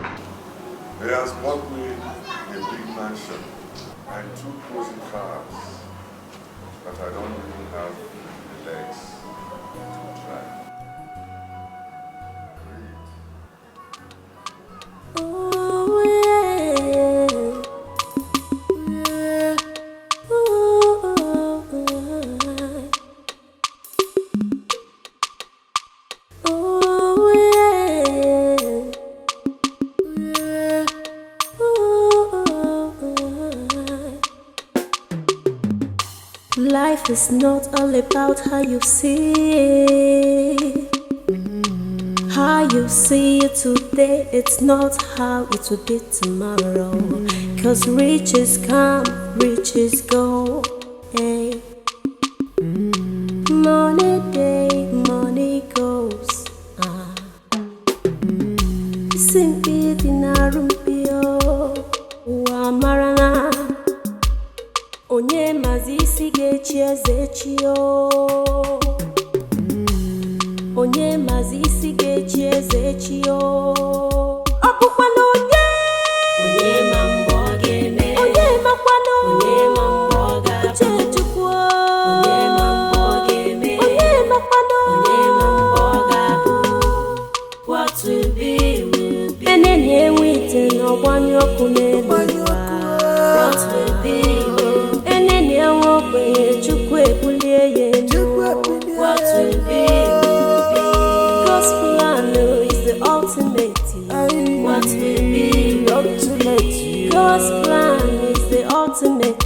He has bought me a big mansion and 2 cruising cars that I don't even have the legs to drive. Life is not all about how you see it. How you see it today, it's not how it will be tomorrow. 'Cause riches come, riches go. Hey. Money day, money goes. onye mazi isi ga-echi eze echi o. Ọbụkwana onye ma mbọ ọ ga-eme, onye makwana onye ma mbọ ọ ga-abụ, uche Chukwu onye ma mbọ ọ ga-eme, onye makwana onye ma mbọ ọ ga-abụ. What will be will be. Eneni enwe ite n'ọgbanyụ ọkụ n'elu ụwa. What will be will be. Eneni enwe ogbenye Chukwu ebulie ya elu. What will be will be. God's plan is the ultimate. What will be ultimate. God's plan is the ultimate.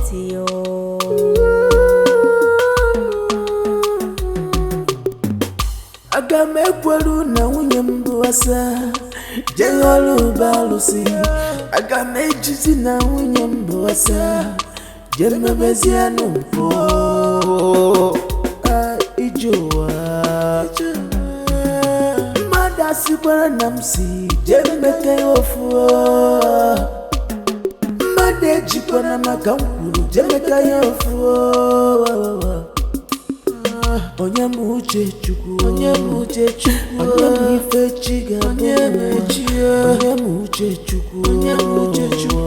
Aga m ekweru na nwunye m bụ asa jee ọrụ balụsi. Aga m ejizi na nwunye m bụ asa jee mebezienụ mpụ ije ụwa. Mmadụ asịkwara na m si jee mmeke ya ofu. Mmadụ ejikwana maka m kwuru jee meka ya ofu. Onye m uche Chukwu, onye m uche Chukwu, onye m ife chi ga-abụ, onye m echi, onye m uche Chukwu, onye m uche Chukwu.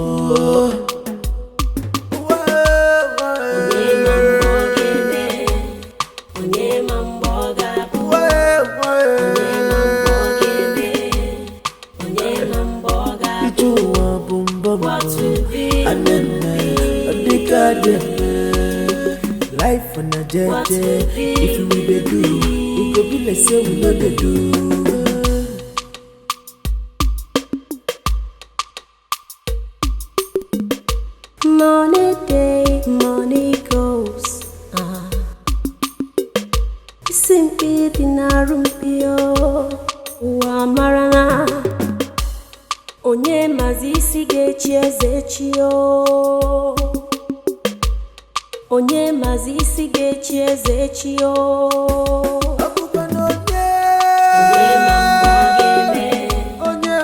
Onye ma mbọ ọ ga-eme, onye ma mbọ ọ ga-abụ, onye ma mbọ ọ ga-eme, onye ma mbọ ọ ga-abụ. Ije ụwa bụ mbọ anene dịka dị life on a jet. If we dey do, it go be like say we no dey do. Money day, money goes. Simpi dinarumpio, wa marana. Onye mazi isi ga-echi eze echi o. Onye mazi isi ga-echi eze echi o. Ọbụkwana onye ma mbọ ọ ga-eme, onye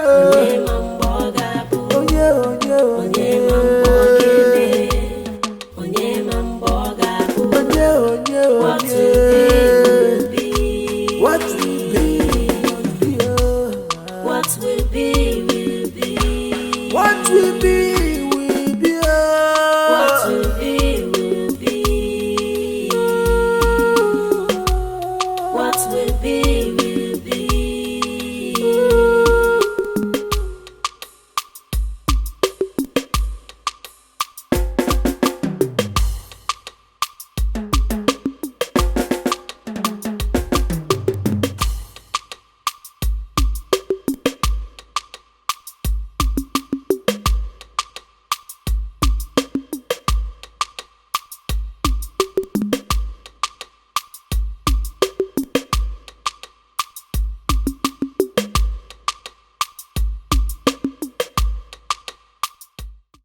ma mbọ ọ ga-abụ, onye ma mbọ ọ ga-eme, onye ma mbọ ọ ga-abụ. What will be will be. What will be will be. What will be